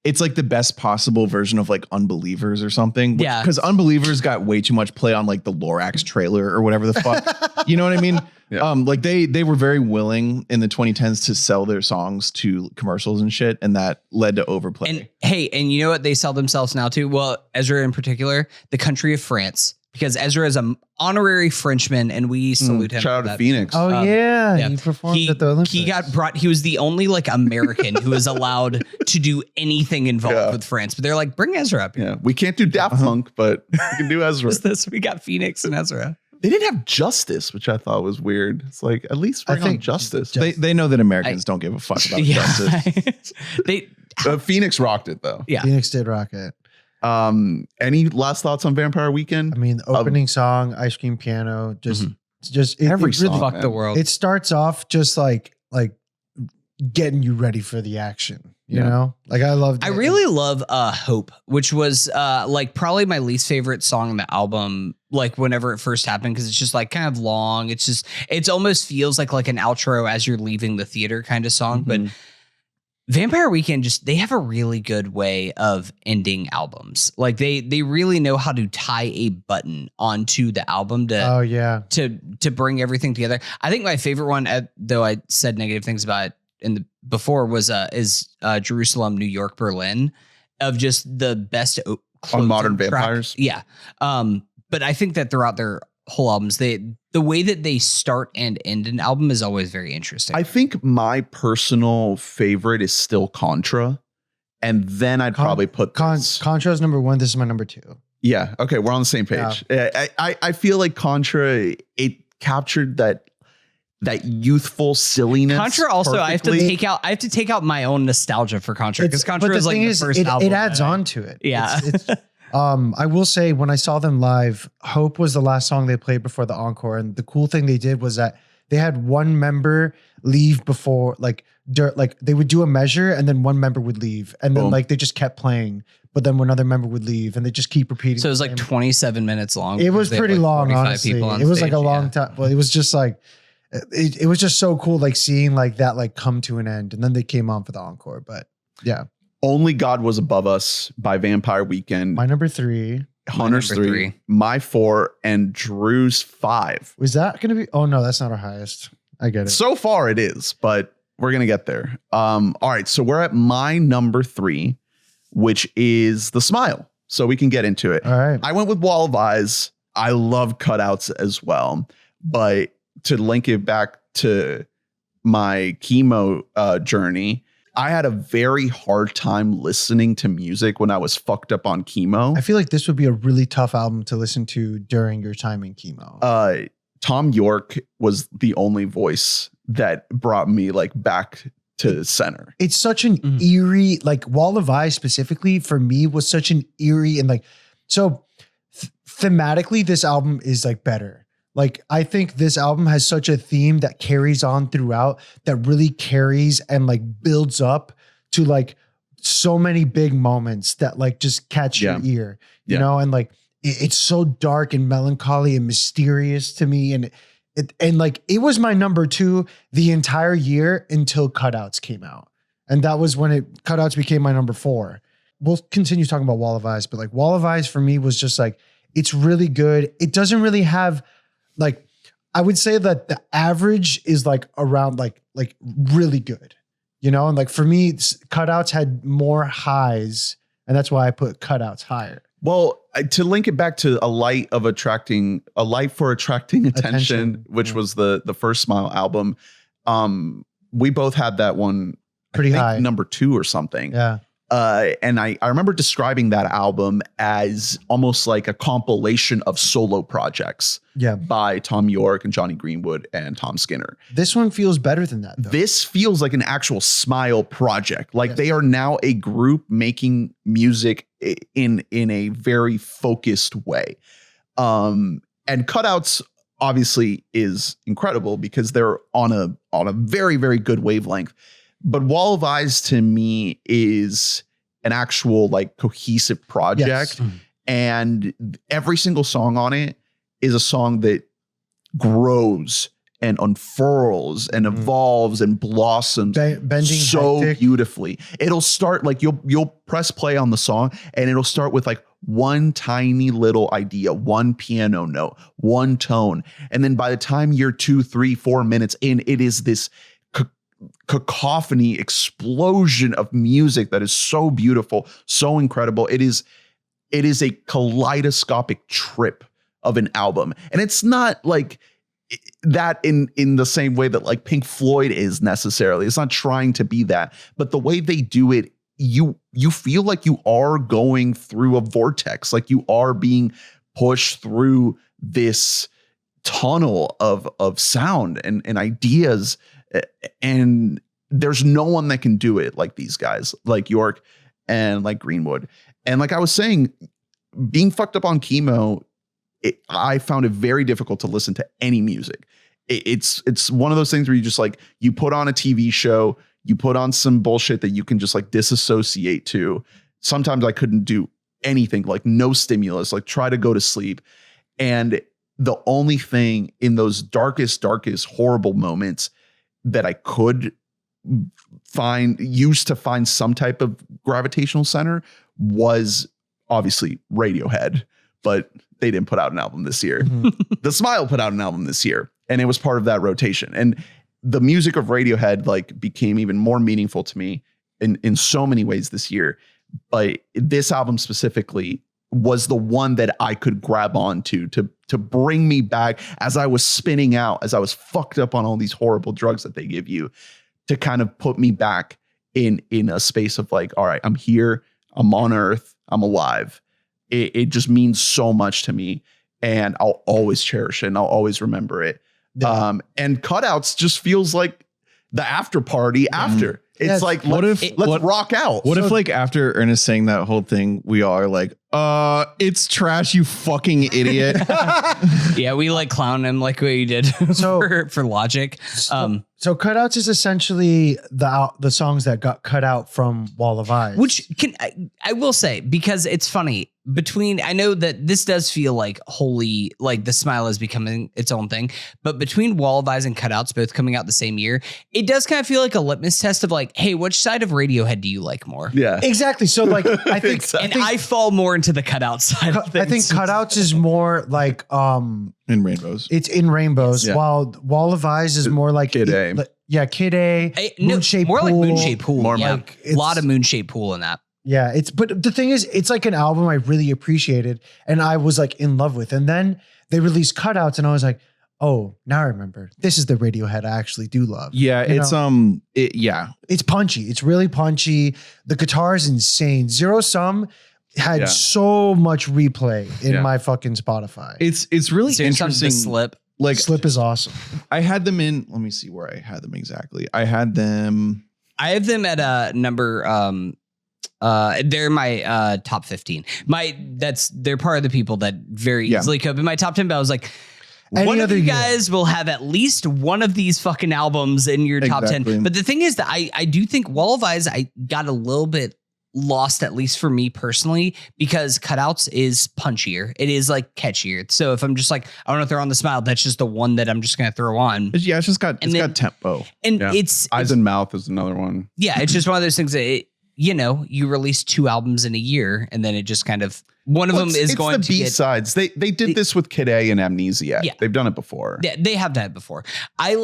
C: It's like the best possible version of like Unbelievers or something.
B: Yeah.
C: Because Unbelievers got way too much play on like the Lorax trailer or whatever the fuck. You know what I mean? Yeah. Like they were very willing in the 2010s to sell their songs to commercials and shit. And that led to overplay.
B: And hey, and you know what they sell themselves now to? Well, Ezra in particular, the country of France. Because Ezra is an honorary Frenchman, and we salute him.
A: Shout out to Phoenix.
D: Oh yeah, he performed at the Olympics.
B: He got brought. He was the only like American who was allowed to do anything involved with France. But they're like, bring Ezra up here.
A: Yeah, we can't do Daft Punk, but we can do Ezra.
B: What's this? We got Phoenix and Ezra.
A: They didn't have Justice, which I thought was weird. It's like at least bring on Justice.
C: They know that Americans don't give a fuck about Justice.
A: Phoenix rocked it though.
B: Yeah,
D: Phoenix did rock it.
A: Any last thoughts on Vampire Weekend?
D: I mean, the opening song, Ice Cream Piano, just
A: every
D: it
A: song,
D: really
B: fuck the world.
D: It starts off just like getting you ready for the action. You know, like I loved it.
B: I really love Hope, which was like probably my least favorite song on the album. Like whenever it first happened, because it's just like kind of long. It's almost feels like an outro as you're leaving the theater kind of song, but. Vampire Weekend they have a really good way of ending albums. Like they really know how to tie a button onto the album to bring everything together. I think my favorite one, though I said negative things about it before, is Jerusalem, New York, Berlin, of just the best
A: on Modern Vampires.
B: Yeah. But I think that throughout their whole albums, the way that they start and end an album is always very interesting.
A: I think my personal favorite is still Contra. And then I'd probably put
D: Contra is number one. This is my number two.
A: Yeah. Okay. We're on the same page. Yeah. I feel like Contra, it captured that youthful silliness.
B: Contra also, I have to
A: perfectly.
B: take out my own nostalgia for Contra because Contra is like the first album.
D: It adds on to it.
B: Yeah.
D: I will say when I saw them live, Hope was the last song they played before the encore. And the cool thing they did was that they had one member leave before, like they would do a measure and then one member would leave. And then like they just kept playing, but then another member would leave and they just keep repeating.
B: So it was like 27 minutes long.
D: It was pretty long, honestly. It was like a long time. Well, it was just like, it was just so cool, like seeing like that like come to an end. And then they came on for the encore. But yeah.
A: Only God Was Above Us by Vampire Weekend.
D: My number 3.
A: Hunter's 3. My 4. And Drew's 5.
D: Was that going to be? Oh, no, that's not our highest. I get it.
A: So far it is, but we're going to get there. All right. So we're at my number 3, which is The Smile. So we can get into it.
D: All right.
A: I went with Wall of Eyes. I love Cutouts as well. But to link it back to my chemo journey, I had a very hard time listening to music when I was fucked up on chemo.
D: I feel like this would be a really tough album to listen to during your time in chemo.
A: Tom York was the only voice that brought me like back to center.
D: It's such an eerie, like Wall of Eyes specifically for me was such an eerie and like, so thematically this album is like better. Like, I think this album has such a theme that carries on throughout that really carries and like builds up to like so many big moments that like just catch your ear, you know? And like, it's so dark and melancholy and mysterious to me. And it was my number 2 the entire year until Cutouts came out. And that was when Cutouts became my number 4. We'll continue talking about Wall of Eyes, but like Wall of Eyes for me was just like, it's really good. It doesn't really have, like, I would say that the average is like around like really good, you know? And like for me, Cutouts had more highs and that's why I put Cutouts higher.
A: Well, to link it back to a light for attracting attention, which was the first Smile album. We both had that one
D: pretty high,
A: number 2 or something.
D: Yeah.
A: And I remember describing that album as almost like a compilation of solo projects by Tom York and Johnny Greenwood and Tom Skinner.
D: This one feels better than that, though.
A: This feels like an actual Smile project. Like they are now a group making music in a very focused way. And Cutouts obviously is incredible because they're on a very, very good wavelength. But Wall of Eyes to me is an actual like cohesive project. Yes. And every single song on it is a song that grows and unfurls and evolves and blossoms
D: bending
A: so
D: hectic.
A: Beautifully. It'll start like you'll press play on the song and it'll start with like one tiny little idea, one piano note, one tone. And then by the time you're 2, 3, 4 minutes in, it is this cacophony explosion of music that is so beautiful, so incredible. It is a kaleidoscopic trip of an album. And it's not like that in the same way that like Pink Floyd is necessarily. It's not trying to be that, but the way they do it, you feel like you are going through a vortex, like you are being pushed through this tunnel of sound and ideas. And there's no one that can do it like these guys, like York and like Greenwood. And like I was saying, being fucked up on chemo, I found it very difficult to listen to any music. It's one of those things where you just like, you put on a TV show, you put on some bullshit that you can just like disassociate to. Sometimes I couldn't do anything, like no stimulus, like try to go to sleep. And the only thing in those darkest, horrible moments that I could use to find some type of gravitational center was obviously Radiohead, but they didn't put out an album this year. The Smile put out an album this year, and it was part of that rotation. And the music of Radiohead like became even more meaningful to me in so many ways this year. But this album specifically was the one that I could grab onto to bring me back as I was spinning out, as I was fucked up on all these horrible drugs that they give you, to kind of put me back in a space of like, all right, I'm here, I'm on Earth, I'm alive. It just means so much to me, and I'll always cherish it and I'll always remember it.
D: Yeah.
A: And Cutouts just feels like the after party after. It's
D: Yes.
A: like, let's rock out.
C: What if like after Ernest saying that whole thing, we all are like, it's trash, you fucking idiot.
B: Yeah, we like clown him like what you did for Logic.
D: So Cutouts is essentially the songs that got cut out from Wall of Eyes.
B: Which I will say, because it's funny, I know that this does feel like wholly, like the Smile is becoming its own thing, but between Wall of Eyes and Cutouts both coming out the same year, it does kind of feel like a litmus test of like, hey, which side of Radiohead do you like more?
A: Yeah.
D: Exactly. So like, I think,
B: I fall more into the Cutout side of things.
D: I think Cutouts is more like,
C: In Rainbows.
D: it's in Rainbows,
A: Yeah.
D: while Wall of Eyes is more like
A: Kid A.
D: Yeah, Kid A. Moonshaped
B: more like
D: Pool.
B: Moonshaped Pool.
D: More
B: Yeah,
D: like
B: a lot of Moonshaped Pool in that.
D: Yeah, but the thing is, it's like an album I really appreciated and I was like in love with. And then they released Cutouts and I was like, oh, now I remember. This is the Radiohead I actually do love.
C: Yeah,
D: You
C: it's
D: know? It's punchy. It's really punchy. The guitar is insane. Zero Sum had so much replay in my fucking Spotify.
C: It's really
B: So
C: interesting.
B: Slip.
C: Like
D: Slip is awesome.
C: I had them in, let me see where I had them exactly. I have them
B: at a number they're my top 15. They're part of the people that very easily cope in my top 10, but I was like, one of you guys will have at least one of these fucking albums in your top 10. But the thing is that I do think Wall of Eyes, I got a little bit lost, at least for me personally, because Cutouts is punchier. It is like catchier. So if I'm just like, I want to throw on the Smile, that's just the one that I'm just going to throw on.
C: Yeah, it's got tempo.
B: And it's
A: Eyes and Mouth is another one.
B: Yeah, it's just one of those things that, you release 2 albums in a year and then it just kind of, one of them is going to
A: be B-sides. They did this with Kid A and Amnesiac.
B: Yeah.
A: They've done it before.
B: Yeah, they have done it before. I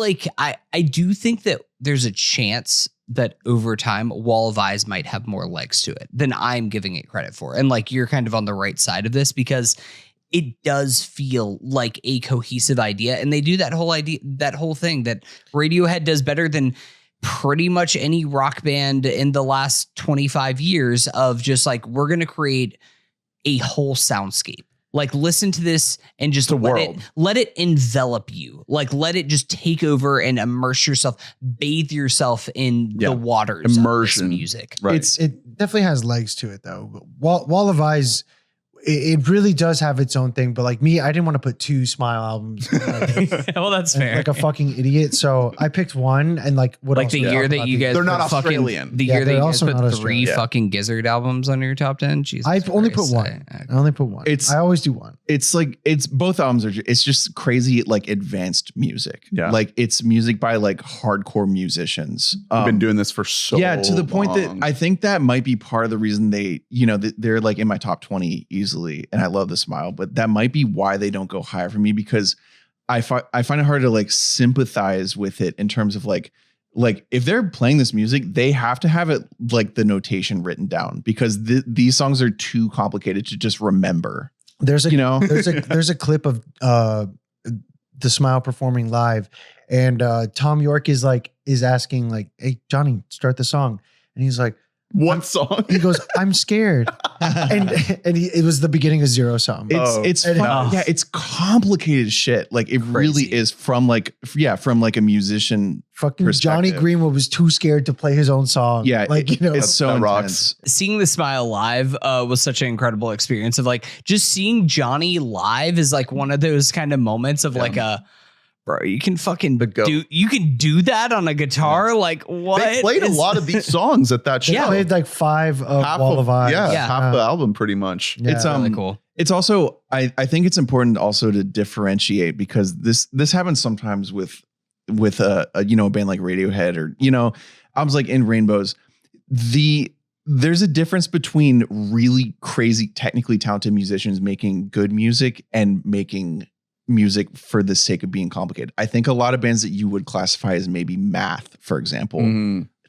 B: do think that there's a chance that over time Wall of Eyes might have more legs to it than I'm giving it credit for. And like, you're kind of on the right side of this because it does feel like a cohesive idea. And they do that whole thing that Radiohead does better than pretty much any rock band in the last 25 years of just like, we're going to create a whole soundscape. Like, listen to this and just let it envelop you. Like, let it just take over and immerse yourself, bathe yourself in the waters
A: immersion
B: of this music.
A: Right.
D: It definitely has legs to it though. Wall of Eyes, it really does have its own thing. But like me, I didn't want to put 2 Smile albums.
B: Well, that's fair.
D: Like a fucking idiot. So I picked one and like what
B: like
D: else
B: the year that you guys
A: they're not
B: put
A: Australian.
B: The year that you guys
D: also
B: put
D: not
B: 3
D: Australian.
B: fucking Gizzard albums on your top 10. Jesus
D: I've only put
B: Christ.
D: one. I only put one. I always do one.
C: It's like, both albums it's just crazy, like advanced music.
A: Yeah.
C: Like it's music by like hardcore musicians.
A: I've been doing this for so
C: to the point that
A: long.
C: I think that might be part of the reason they, they're like in my top 20 easily. And I love the Smile, but that might be why they don't go higher for me, because I find it hard to like sympathize with it in terms of like if they're playing this music, they have to have it like the notation written down, because these songs are too complicated to just remember.
D: There's a clip of the Smile performing live, and Tom York is asking like, "Hey Johnny, start the song," and he's like,
A: "What song?"
D: He goes, "I'm scared," and it was the beginning of Zero Sum.
C: It's fun. Yeah, it's complicated shit. Like it really is from like a musician.
D: Fucking Johnny Greenwood was too scared to play his own song.
C: Yeah,
D: it's
C: so intense.
B: Seeing the Smile live was such an incredible experience. Of like, just seeing Johnny live is like one of those kind of moments of like bro, you can fucking do that on a guitar. Like, what?
A: They played a lot of these songs at that show.
D: Yeah, played like 5 of Wall of Eyes.
A: Half the album pretty much.
D: Yeah.
C: It's
B: really cool.
C: It's also I think it's important also to differentiate, because this happens sometimes with a band like Radiohead or albums like In Rainbows. There's a difference between really crazy, technically talented musicians making good music and making music for the sake of being complicated. I think a lot of bands that you would classify as maybe math, for example,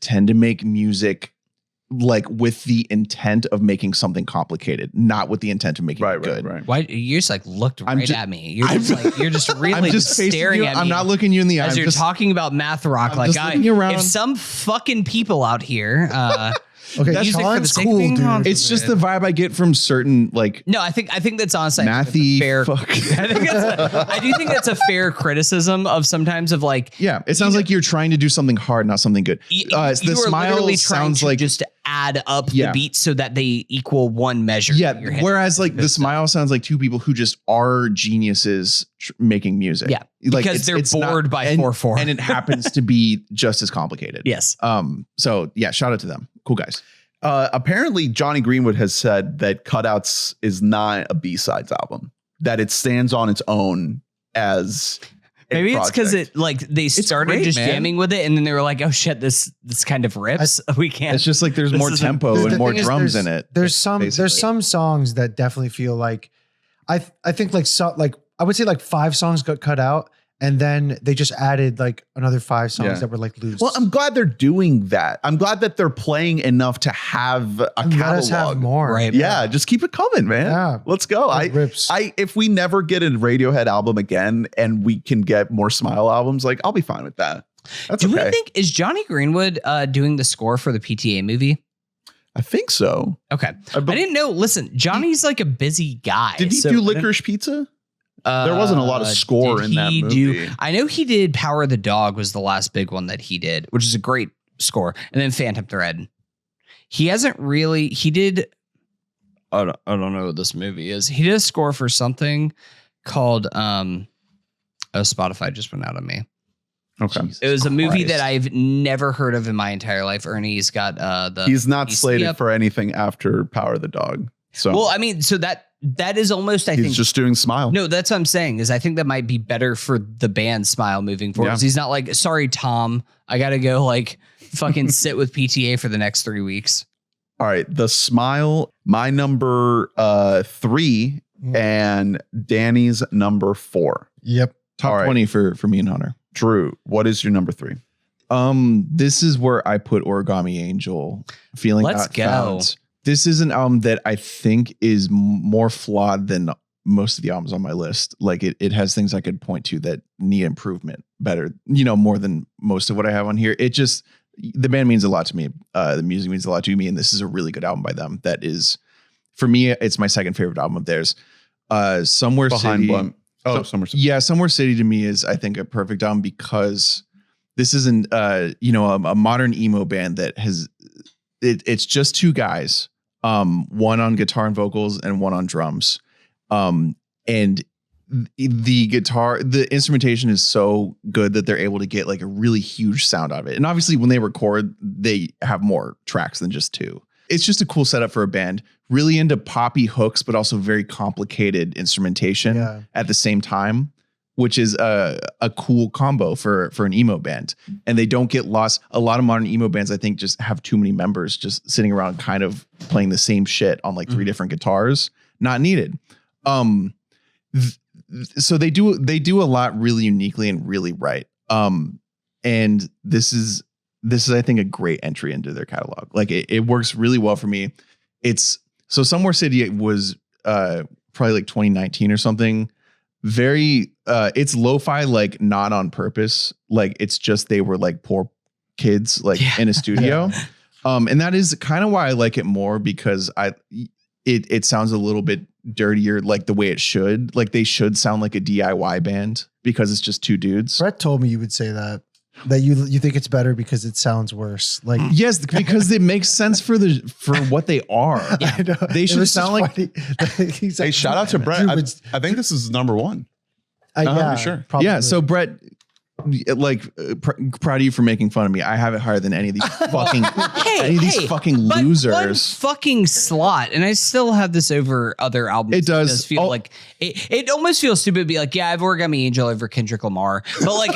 C: tend to make music like with the intent of making something complicated, not with the intent of making it good.
A: Right.
B: Why you just like looked at me? You're just really
C: I'm just
B: staring at me.
C: I'm not looking you in the eye.
B: As you're talking about math rock.
C: I'm just looking around.
B: If some fucking people out here
D: Okay,
B: Music for the
D: Sean's
B: sake of
D: cool,
B: being
D: dude.
B: controversial.
C: It's just the vibe I get from certain like
B: No, I think that's honestly
C: mathy
B: fair.
C: fuck.
B: I do think that's a fair criticism of sometimes of like
C: Yeah, it sounds like you're trying to do something hard, not something good.
B: you
C: The
B: are
C: smile
B: literally trying
C: sounds
B: to
C: like
B: just add up
C: Yeah.
B: the beats so that they equal one measure.
C: yeah.
B: in your head.
C: Whereas like the smile sounds like two people who just are geniuses making music.
B: Yeah,
C: like
B: because they're bored by
C: and,
B: 4/4.
C: and it happens to be just as complicated.
B: Yes.
C: So yeah, shout out to them. Cool guys.
A: Apparently, Johnny Greenwood has said that Cutouts is not a B-sides album, that it stands on its own as a
B: Maybe it's because
A: project.
B: it like they started
C: great,
B: just
C: man.
B: jamming with it, and then they were like, "Oh shit, this kind of rips. We can't."
C: It's just like there's
B: This
C: more
B: isn't-
C: tempo
D: The
C: and more
D: thing is,
C: drums in it.
D: There's some
C: basically.
D: songs that definitely feel like I think like I would say like 5 songs got cut out, and then they just added like another 5 songs
A: Yeah.
D: that were like loose.
A: Well, I'm glad they're doing that. I'm glad that they're playing enough to have a
D: And let us have
A: catalog.
D: more.
B: Right.
A: Yeah, just keep it coming, man.
D: Yeah.
A: Let's go.
D: It rips.
A: If we never get a Radiohead album again and we can get more Smile albums, like I'll be fine with that. That's
B: Do
A: okay.
B: we think is Johnny Greenwood doing the score for the PTA movie?
A: I think so.
B: Okay, I didn't know. Listen, Johnny's like a busy guy.
A: Did he
B: so-
A: do Licorice Pizza? There wasn't a lot of score
B: did
A: in that
B: he
A: movie.
B: I know he did Power of the Dog was the last big one that he did, which is a great score, and then Phantom Thread. He hasn't really. He did. I don't know what this movie is. He did a score for something called. Spotify just went out on me.
A: Okay.
B: It was a movie
C: Christ.
B: that I've never heard of in my entire life. Ernie's got the.
A: He's not
B: he's-
A: slated
B: yep.
A: for anything after Power of the Dog. So
B: Well, I mean, so that is almost. I
A: he's
B: think
A: just doing Smile.
B: No, that's what I'm saying is I think that might be better for the band Smile moving forward.
A: Yeah.
B: 'Cause he's not like, sorry, Tom, I got to go like fucking sit with PTA for the next 3 weeks.
A: All right. The Smile, my number 3 and Danny's number 4.
D: Yep.
C: Top
A: All right.
C: 20 for me and Hunter.
A: Drew, what is your number 3?
C: This is where I put Origami Angel. Feeling
B: Let's
C: Not
B: go.
C: Found. This is an album that I think is more flawed than most of the albums on my list. Like it has things I could point to that need improvement better, more than most of what I have on here. It just, the band means a lot to me. The music means a lot to me. And this is a really good album by them. That is, for me, it's my second favorite album of theirs. Somewhere
A: Behind
C: City.
A: Blunt. Oh,
C: So-
A: Summer City.
C: Yeah, Somewhere City to me is, I think, a perfect album because this isn't, a modern emo band that has, it's just 2 guys, one on guitar and vocals and one on drums. And the guitar, the instrumentation is so good that they're able to get like a really huge sound out of it. And obviously when they record, they have more tracks than just 2. It's just a cool setup for a band, really into poppy hooks, but also very complicated instrumentation
D: Yeah.
C: at the same time, which is a cool combo for an emo band. And they don't get lost. A lot of modern emo bands, I think, just have too many members just sitting around kind of playing the same shit on like 3 different guitars. Not needed. So they do a lot really uniquely and really right. And this is I think a great entry into their catalog. Like it works really well for me. So Somewhere City was probably like 2019 or something. Very it's lo-fi, like not on purpose. Like it's just they were like poor kids like in a studio. And that is kind of why I like it more, because it sounds a little bit dirtier, like the way it should. Like they should sound like a DIY band because it's just 2 dudes.
D: Brett told me you would say that you think it's better because it sounds worse. Like
C: Yes, because it makes sense for what they are.
D: I know.
C: They
D: It
C: should
D: was
C: sound like
D: funny. He's
A: Hey,
D: like,
A: shout out to Brett.
D: Dude,
A: I think this is number 1.
D: yeah,
A: sure.
D: probably.
C: Yeah. So Brett, like proud of you for making fun of me. I have it higher than any of these fucking fucking
B: but
C: losers.
B: one fucking slot, and I still have this over other albums.
C: It does.
B: feel like it almost feels stupid to be like, yeah, I have Origami Angel over Kendrick Lamar, but like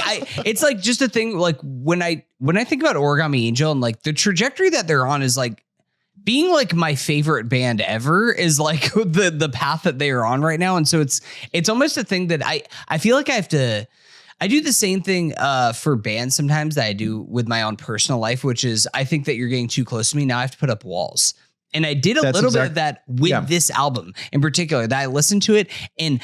B: it's like just a thing. Like when I think about Origami Angel and like the trajectory that they're on is like being like my favorite band ever is like the path that they are on right now, and so it's almost a thing that I feel like I do the same thing for bands sometimes that I do with my own personal life, which is I think that you're getting too close to me. Now I have to put up walls. And I did a little bit of that with this album in particular, that I listened to it. And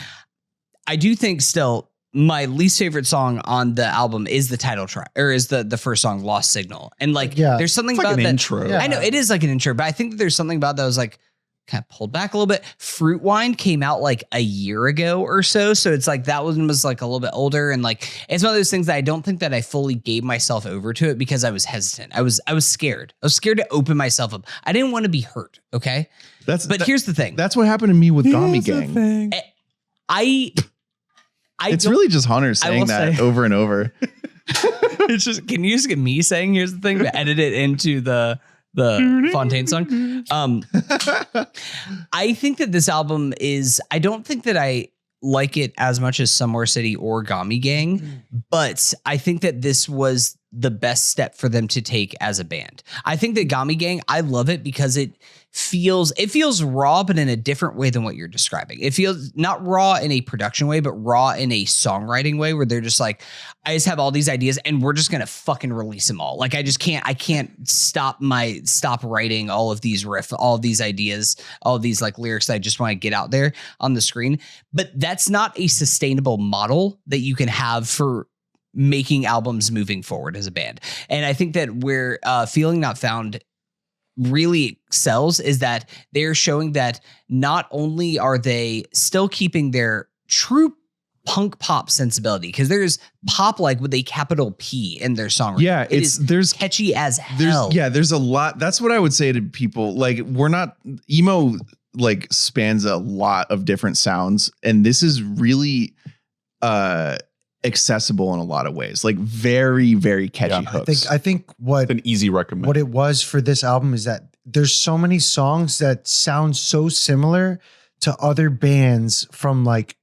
B: I do think still my least favorite song on the album is the title track, or is the first song, Lost Signal. And like, there's something
A: it's like
B: about
A: an
B: that
A: intro.
B: I know it is like an intro, but I think that there's something about that was like kind of pulled back a little bit. Fruit Wine came out like a year ago or so. So it's like that one was like a little bit older. And like, it's one of those things that I don't think that I fully gave myself over to it because I was hesitant. I was scared. I was scared to open myself up. I didn't want to be hurt. Okay. Here's the thing.
C: That's what happened to me with Gami Gang. It's really just Hunter saying that over and over.
B: It's just, can you just get me saying here's the thing, but edit it into the Fontaine song? I think that this album I don't think that I like it as much as Somewhere City or Gami Gang, but I think that this was the best step for them to take as a band. I think that Gami Gang, I love it because it feels raw, but in a different way than what you're describing. It feels not raw in a production way, but raw in a songwriting way where they're just like, I just have all these ideas and we're just going to fucking release them all. Like, I can't stop writing all of these riffs, all of these ideas, all of these like lyrics that I just want to get out there on the screen. But that's not a sustainable model that you can have for making albums moving forward as a band. And I think that where Feeling Not Found really excels is that they're showing that not only are they still keeping their true punk pop sensibility, because there's pop like with a capital P in their songwriting.
C: Yeah, there's
B: catchy as hell.
C: There's a lot. That's what I would say to people. Like, we're not emo like spans a lot of different sounds, and this is really accessible in a lot of ways, like very, very catchy hooks.
D: I think what
A: an easy recommend.
D: What it was for this album is that there's so many songs that sound so similar to other bands from like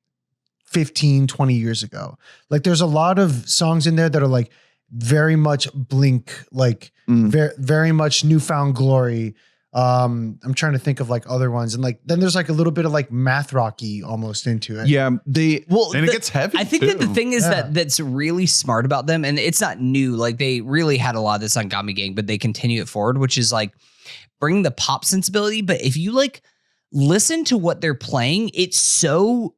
D: 15, 20 years ago. Like, there's a lot of songs in there that are like very much Blink, like very much Newfound Glory. I'm trying to think of like other ones, and like then there's like a little bit of like math rocky almost into it.
C: Yeah,
A: and it gets heavy.
B: I think that the thing is that's really smart about them, and it's not new. Like, they really had a lot of this on Gami Gang, but they continue it forward, which is like bring the pop sensibility. But if you like listen to what they're playing, it's so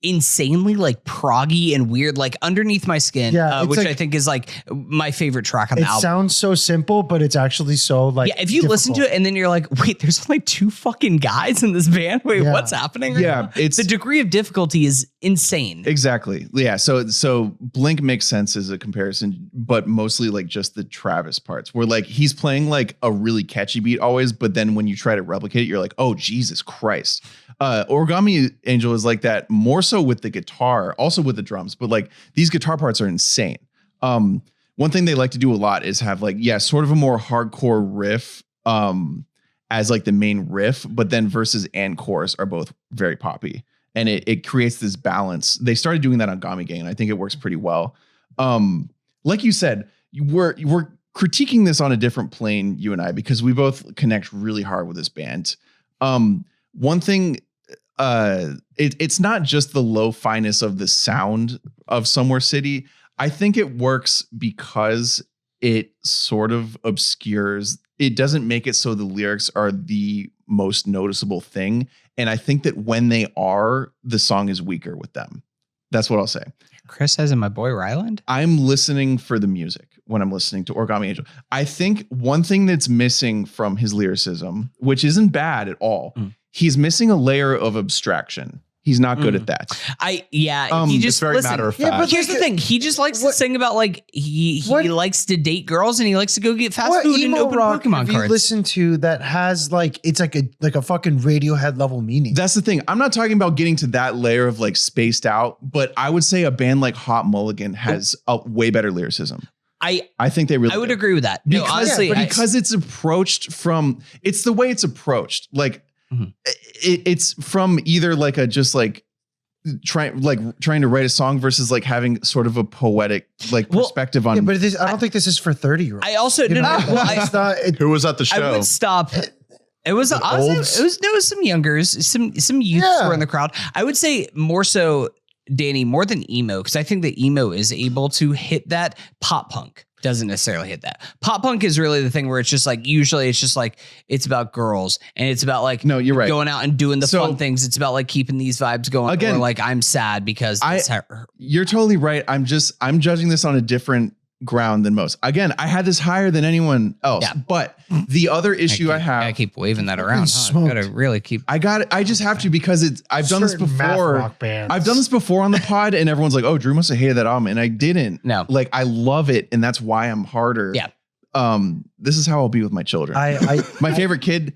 B: insanely like proggy and weird, like Underneath My Skin, which like, I think is like my favorite track on the album.
D: It sounds so simple, but it's actually so like,
B: yeah, if you listen to it and then you're like, wait, there's only 2 fucking guys in this band. Wait, what's happening right now?
C: It's
B: the degree of difficulty is insane.
C: Exactly. Yeah. So Blink makes sense as a comparison, but mostly like just the Travis parts where like he's playing like a really catchy beat always, but then when you try to replicate it, you're like, oh, Jesus Christ. Origami Angel is like that, more so with the guitar, also with the drums, but like these guitar parts are insane. One thing they like to do a lot is have like, sort of a more hardcore riff as like the main riff, but then verses and chorus are both very poppy. And it creates this balance. They started doing that on Gami Gang, and I think it works pretty well. Like you said, we're critiquing this on a different plane, you and I, because we both connect really hard with this band. One thing, it's not just the low fineness of the sound of Somewhere City. I think it works because it sort of obscures. It doesn't make it so the lyrics are the most noticeable thing. And I think that when they are, the song is weaker with them. That's what I'll say.
B: Chris says in My Boy Ryland.
C: I'm listening for the music when I'm listening to Origami Angel. I think one thing that's missing from his lyricism, which isn't bad at all, he's missing a layer of abstraction. He's not good at that.
B: He just
A: it's very matter of fact.
B: But here's the thing: he just likes to sing about like he likes to date girls and he likes to go get fast food and open Pokemon cards.
D: You listen to that has like it's like a fucking Radiohead level meaning.
C: That's the thing. I'm not talking about getting to that layer of like spaced out, but I would say a band like Hot Mulligan has a way better lyricism. I think they really.
B: I would agree with that. No, honestly,
C: because it's approached from it's the way it's approached like. It's from either like a just like trying to write a song versus like having sort of a poetic like perspective on.
D: Yeah, but I don't think this is for 30-year-olds.
B: I also
A: who was at the show?
B: I would stop. It was some youngers, some youths were in the crowd. I would say more so, Danny, more than emo, because I think that emo is able to hit that pop punk. doesn't necessarily hit that. Pop punk is really the thing where it's just like, usually it's just like, it's about girls and it's about like,
C: No, you're right.
B: going out and doing the fun things. It's about like keeping these vibes going.
C: Again,
B: or like, I'm sad because
C: you're totally right. I'm judging this on a different ground than most. Again, I had this higher than anyone else, but the other issue I
B: keep waving that around. Huh? Gotta really keep.
C: I just have to, because I've done this before. I've done this before on the pod, and everyone's like, "Oh, Drew must have hated that album," and I didn't.
B: No,
C: like I love it, and that's why I'm harder.
B: Yeah.
C: This is how I'll be with my children. My favorite kid.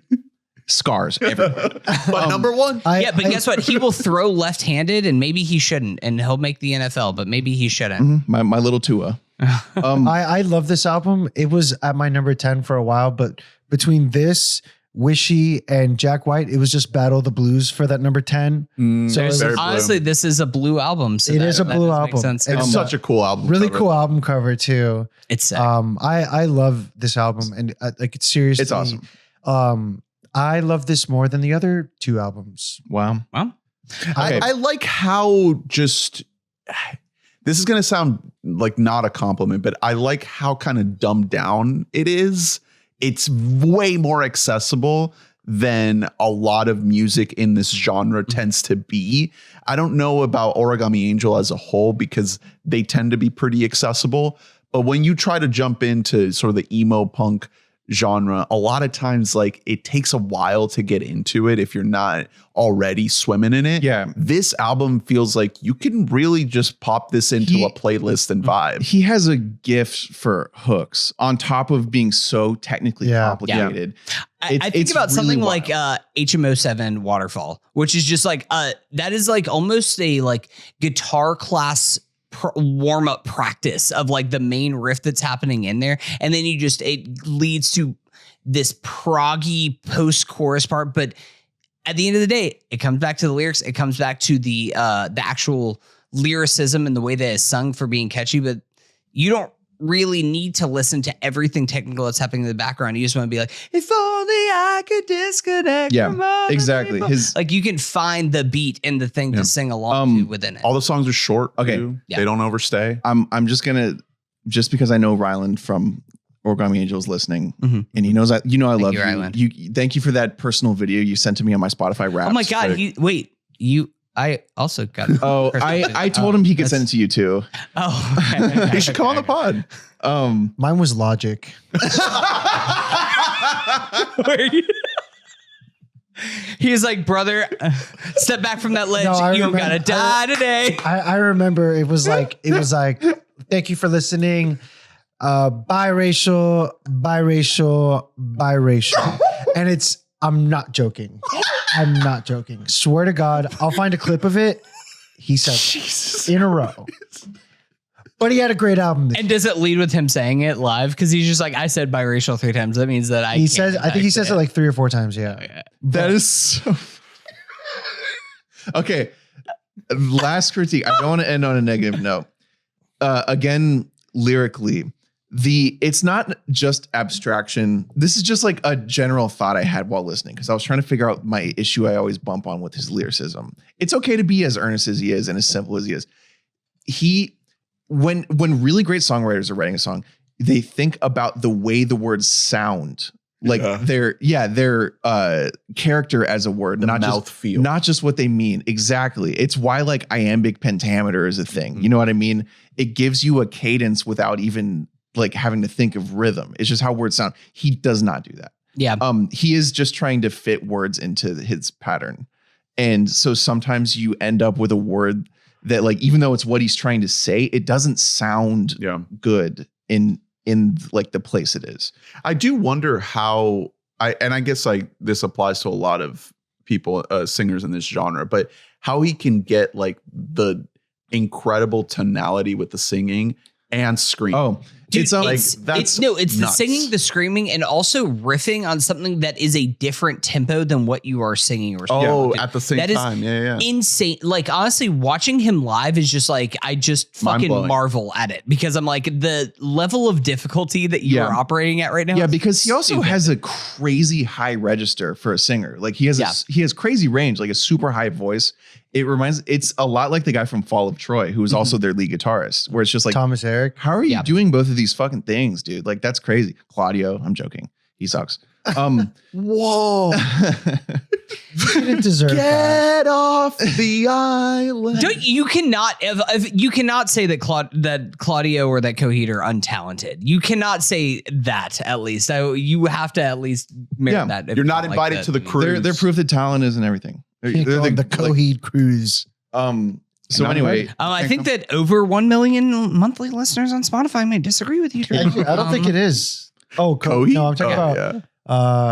C: Scars everywhere.
A: But number one.
B: But guess what? He will throw left-handed, and maybe he shouldn't, and he'll make the NFL, but maybe he shouldn't.
C: My little Tua.
D: I love this album. It was at my number 10 for a while, but between this, Wishy, and Jack White, it was just Battle of the Blues for that number 10.
B: Honestly, this is a blue album. So
D: it is a blue album.
A: It's such a cool album.
D: Really cool album cover too.
B: It's sick.
D: I love this album, and like it's seriously,
C: it's awesome.
D: I love this more than the other two albums.
C: Wow.
B: Well,
C: okay.
A: I like how just, this is going to sound like not a compliment, but I like how kind of dumbed down it is. It's way more accessible than a lot of music in this genre tends to be. I don't know about Origami Angel as a whole because they tend to be pretty accessible. But when you try to jump into sort of the emo punk genre, a lot of times like it takes a while to get into it if you're not already swimming in it.
C: Yeah.
A: This album feels like you can really just pop this into a playlist and vibe.
C: He has a gift for hooks on top of being so technically complicated.
B: Yeah. I think about something like HM07 Waterfall, which is just like that is like almost a like guitar class warm up practice of like the main riff that's happening in there, and then it leads to this proggy post chorus part. But at the end of the day, it comes back to the lyrics. It comes back to the actual lyricism and the way that it's sung for being catchy. But you don't really need to listen to everything technical that's happening in the background. You just want to be like, if only I could disconnect.
C: Yeah, exactly.
B: Like you can find the beat and the thing to sing along to within it.
A: All the songs are short.
C: Okay.
A: They don't overstay.
C: I'm just because I know Ryland from Origami Angel's listening, and he knows I love you.
B: Ryland.
C: Thank you for that personal video you sent to me on my Spotify Wraps.
B: Oh my God. I also got it.
C: Oh, I told him he could send it to you too.
B: Oh, okay.
A: You should come on the pod.
D: Mine was Logic.
B: He's like, brother, step back from that ledge.
D: No,
B: you gotta die today.
D: I remember it was like, thank you for listening. Biracial. And I'm not joking. Swear to God, I'll find a clip of it. He said in a row. But he had a great album.
B: And does it lead with him saying it live? Because he's just like, I said biracial 3 times. That means that I think
D: he says it like 3 or 4 times. Yeah.
B: Okay.
C: That is so. Okay. Last critique. I don't want to end on a negative note. Again, lyrically, it's not just abstraction. This is just like a general thought I had while listening, because I was trying to figure out my issue I always bump on with his lyricism. It's okay to be as earnest as he is and as simple as he is. When really great songwriters are writing a song, they think about the way the words sound, like their character as a word,
A: not
C: just what they mean. Exactly. It's why like iambic pentameter is a thing. You know what I mean? It gives you a cadence without even like having to think of rhythm. It's just how words sound. He does not do that.
B: Yeah.
C: He is just trying to fit words into his pattern. And so sometimes you end up with a word that like, even though it's what he's trying to say, it doesn't sound good in like the place it is.
A: I do wonder how I guess like this applies to a lot of people, singers in this genre, but how he can get like the incredible tonality with the singing and screaming.
C: Oh,
B: dude,
A: it's
B: it's nuts. The singing, the screaming, and also riffing on something that is a different tempo than what you are singing or
A: at the same time. Yeah.
B: Insane. Like honestly, watching him live is just like, I just fucking marvel at it, because I'm like, the level of difficulty that you are operating at right now.
C: Yeah, because he also has a crazy high register for a singer. Like he has crazy range, like a super high voice. It's a lot like the guy from Fall of Troy, who is also their lead guitarist, where it's just like,
D: Thomas Eric.
C: How are you doing both of these these fucking things, dude. Like that's crazy. Claudio, I'm joking. He sucks.
A: Whoa.
D: He didn't deserve that.
A: Get off the island.
B: You cannot say that Claudio or that Coheed are untalented. You cannot say that, at least. You have to at least merit that.
A: You're not invited to the cruise.
C: They're proof that talent is and everything. They're
D: the Coheed cruise.
C: So anyway,
B: I think that over 1 million monthly listeners on Spotify may disagree with you.
D: Actually, I don't think it is. Oh,
A: Coheed?
D: No, I'm talking about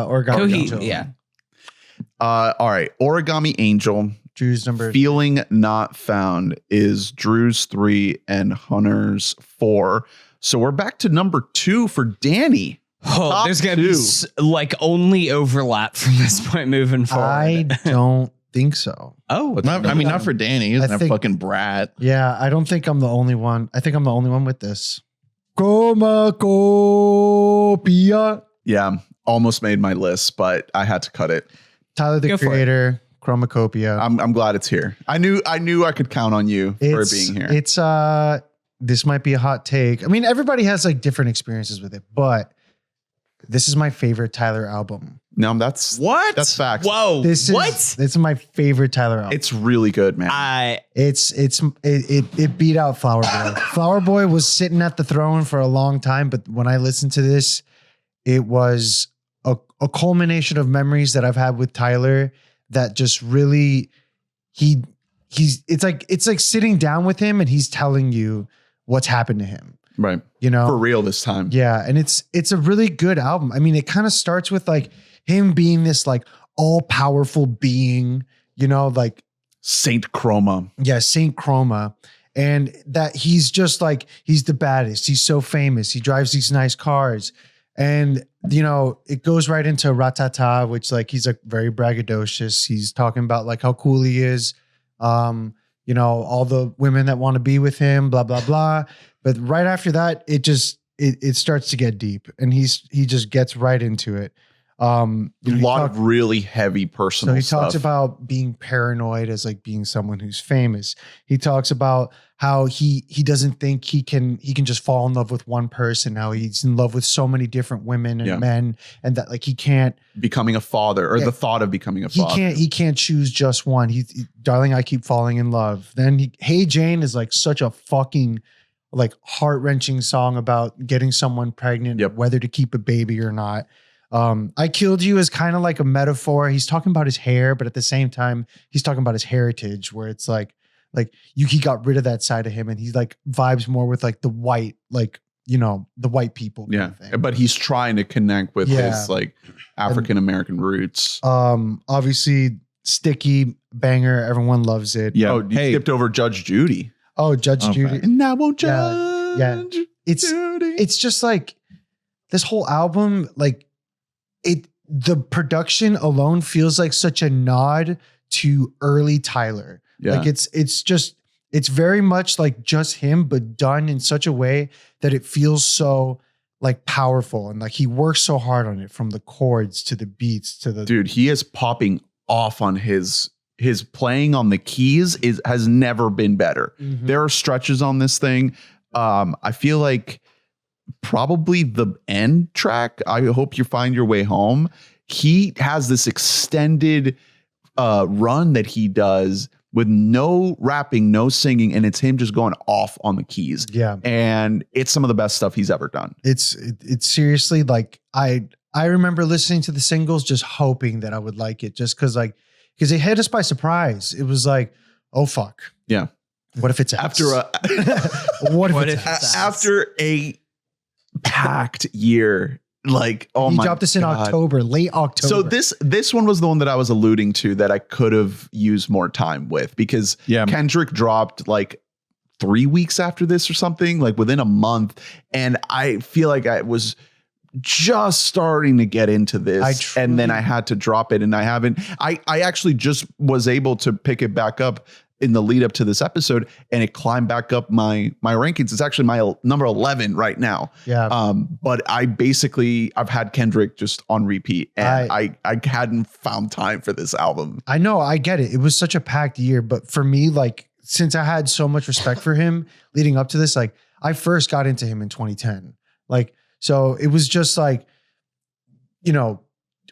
D: Origami.
B: Coheed, yeah.
A: All right. Origami Angel.
D: Drew's number.
A: Feeling Not Found is Drew's 3 and Hunter's 4. So we're back to number 2 for Danny.
B: Oh, there's going to be like only overlap from this point moving forward.
D: I don't think so.
B: Oh,
C: not for Danny. He doesn't have
D: think-
C: fucking Brat.
D: Yeah, I don't think I'm the only one. I think I'm the only one with this. Chromakopia.
A: Yeah. Almost made my list, but I had to cut it.
D: Tyler, the
B: Go for
D: Creator, Chromakopia.
A: I'm glad it's here. I knew I could count on you for it being here.
D: It's this might be a hot take. I mean, everybody has like different experiences with it, but this is my favorite Tyler album.
A: No, that's facts.
B: Whoa.
D: This is my favorite Tyler album.
A: It's really good, man.
D: It beat out Flower Boy. Flower Boy was sitting at the throne for a long time, but when I listened to this, it was a culmination of memories that I've had with Tyler that just really it's like sitting down with him and he's telling you what's happened to him.
A: Right.
D: You know,
A: for real this time.
D: Yeah. And it's a really good album. I mean, it kind of starts with like him being this like all powerful being, you know, like
A: Saint Chroma.
D: Yeah, Saint Chroma. And that he's just like, he's the baddest. He's so famous. He drives these nice cars. And, you know, it goes right into Ratata, which like, he's like very braggadocious. He's talking about like how cool he is. You know, all the women that want to be with him, blah, blah, blah. But right after that, it starts to get deep and he just gets right into it.
A: A lot of really heavy personal stuff.
D: So he talks about being paranoid as like being someone who's famous. He talks about how he doesn't think he can just fall in love with one person. How he's in love with so many different women and men, and that like he can't
A: becoming a father or the thought of becoming a father.
D: He can't choose just one. Darling, I keep falling in love. Then Hey Jane is like such a fucking like heart-wrenching song about getting someone pregnant, whether to keep a baby or not. I Killed You is kind of like a metaphor. He's talking about his hair, but at the same time, he's talking about his heritage, where it's like he got rid of that side of him, and he like vibes more with like the white, like, you know, the white people.
A: Yeah, but he's trying to connect with his like African American roots.
D: Obviously, Sticky, banger. Everyone loves it.
A: Yeah. Oh, you skipped over Judge Judy.
D: Oh, Judge Judy,
A: and I won't judge.
D: Yeah, it's just like this whole album, like. The production alone feels like such a nod to early Tyler.
A: Yeah.
D: Like it's very much like just him, but done in such a way that it feels so like powerful. And like he works so hard on it, from the chords to the beats to the
A: dude, he is popping off on his playing on the keys has never been better. Mm-hmm. There are stretches on this thing. I feel like probably the end track, I Hope You Find Your Way Home, he has this extended run that he does with no rapping, no singing, and it's him just going off on the keys. Yeah. And it's some of the best stuff he's ever done.
D: It's seriously like I remember listening to the singles just hoping that I would like it, just because it hit us by surprise. It was like, oh fuck.
A: Yeah.
D: What if it's
A: after after a packed year, like, oh my god, he dropped
D: this in October, late October.
A: So this one was the one that I was alluding to that I could have used more time with, because Kendrick dropped like 3 weeks after this or something, like within a month, and I feel like I was just starting to get into this, and then I had to drop it, and I actually just was able to pick it back up in the lead up to this episode, and it climbed back up my rankings. It's actually my number 11 right now.
D: Yeah.
A: But I've had Kendrick just on repeat, and I hadn't found time for this album.
D: I know, I get it. It was such a packed year, but for me, like, since I had so much respect for him leading up to this, like I first got into him in 2010. Like, so it was just like, you know,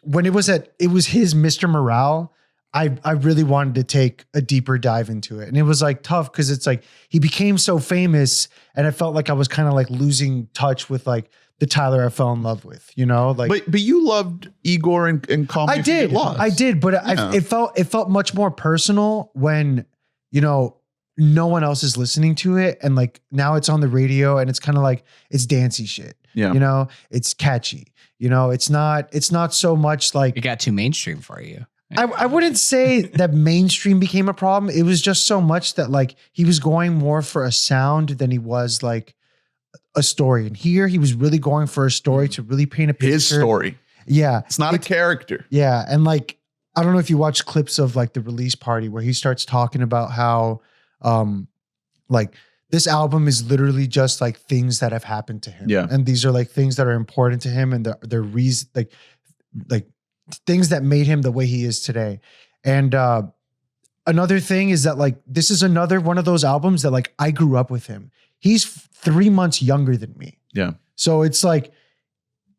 D: when it was his Mr. Morale, I really wanted to take a deeper dive into it. And it was like tough because it's like he became so famous and I felt like I was kind of like losing touch with like the Tyler I fell in love with, you know? Like,
A: but you loved Igor and Call Me
D: I
A: If You Get
D: did.
A: Lost.
D: I did, but it felt much more personal when, you know, no one else is listening to it. And like now it's on the radio and it's kind of like it's dancey shit.
A: Yeah.
D: You know, it's catchy. You know, it's not so much like
B: It got too mainstream for you.
D: I wouldn't say that mainstream became a problem. It was just so much that like he was going more for a sound than he was like a story. And here he was really going for a story to really paint a picture.
A: His story.
D: Yeah.
A: It's not a character.
D: Yeah. And like, I don't know if you watch clips of like the release party where he starts talking about how like this album is literally just like things that have happened to him.
A: Yeah.
D: And these are like things that are important to him and they're reason like things that made him the way he is today. And another thing is that like this is another one of those albums that like I grew up with him. He's 3 months younger than me.
A: Yeah.
D: So it's like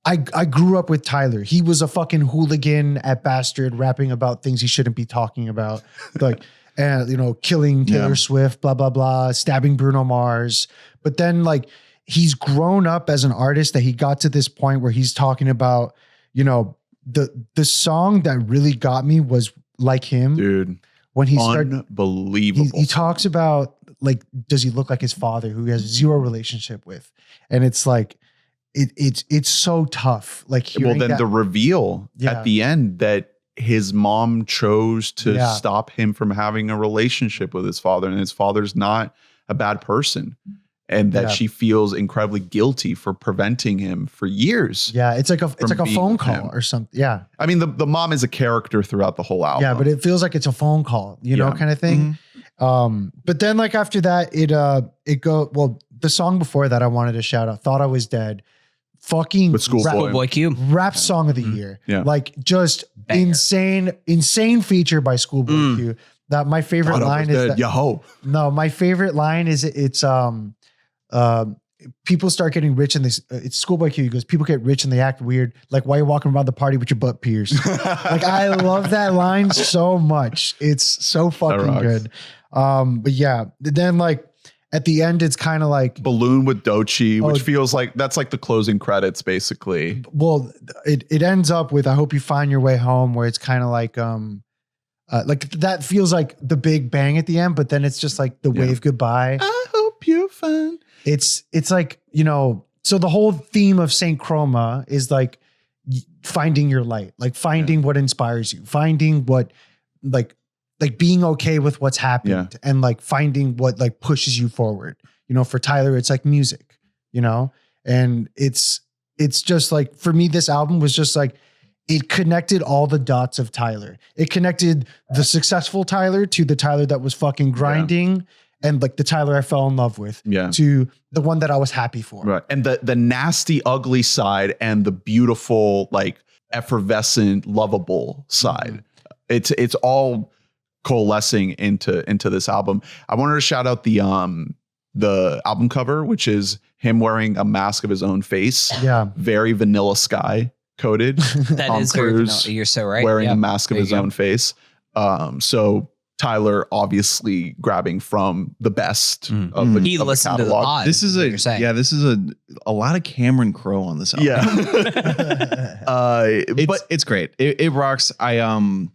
D: I grew up with Tyler. He was a fucking hooligan at Bastard rapping about things he shouldn't be talking about. Like and you know, killing Taylor Swift, blah, blah, blah, stabbing Bruno Mars. But then like he's grown up as an artist that he got to this point where he's talking about, you know, the song that really got me was Like Him.
A: Dude.
D: When he started,
A: unbelievable.
D: he talks about like, does he look like his father who he has zero relationship with? And it's like, it's so tough. Like,
A: well, then the reveal at the end that his mom chose to stop him from having a relationship with his father, and his father's not a bad person, and that she feels incredibly guilty for preventing him for years.
D: Yeah, it's like a phone call or something. Yeah,
A: I mean the mom is a character throughout the whole album.
D: Yeah, but it feels like it's a phone call, you know, kind of thing.
A: Mm-hmm.
D: But then like after that, the song before that I wanted to shout out, Thought I Was Dead. Fucking
A: with Schoolboy
B: Q.
D: Rap song of the year.
A: Yeah.
D: Like just insane feature by Schoolboy Q. That my favorite line is that, no, my favorite line is it's people start getting rich and it's Schoolboy Q. He goes, people get rich and they act weird. Like, why are you walking around the party with your butt pierced? Like, I love that line so much. It's so fucking good. But yeah, then like at the end, it's kind of like
A: Balloon with Doechii, which feels like that's like the closing credits, basically.
D: Well, it ends up with I Hope You Find Your Way Home, where it's kind of like that feels like the big bang at the end, but then it's just like the wave goodbye.
A: I hope you find.
D: It's like, you know, so the whole theme of Saint Chroma is like finding your light, like finding what inspires you, finding what like being okay with what's happened and like finding what like pushes you forward. You know, for Tyler, it's like music, you know, and it's just like, for me, this album was just like, it connected all the dots of Tyler. It connected the successful Tyler to the Tyler that was fucking grinding and like the Tyler I fell in love with to the one that I was happy for.
A: Right. And the nasty, ugly side and the beautiful, like effervescent, lovable side. It's all coalescing into this album. I wanted to shout out the album cover, which is him wearing a mask of his own face.
D: Yeah.
A: Very Vanilla Sky coded.
B: That
A: Tom
B: is very
A: Cruise
B: vanilla. You're so right.
A: wearing a mask of his own face. So Tyler obviously grabbing from the best of the
B: He listened to the
A: catalog.
B: pod.
C: This is a lot of Cameron Crowe on this album.
A: Yeah.
C: But it's great. It rocks. I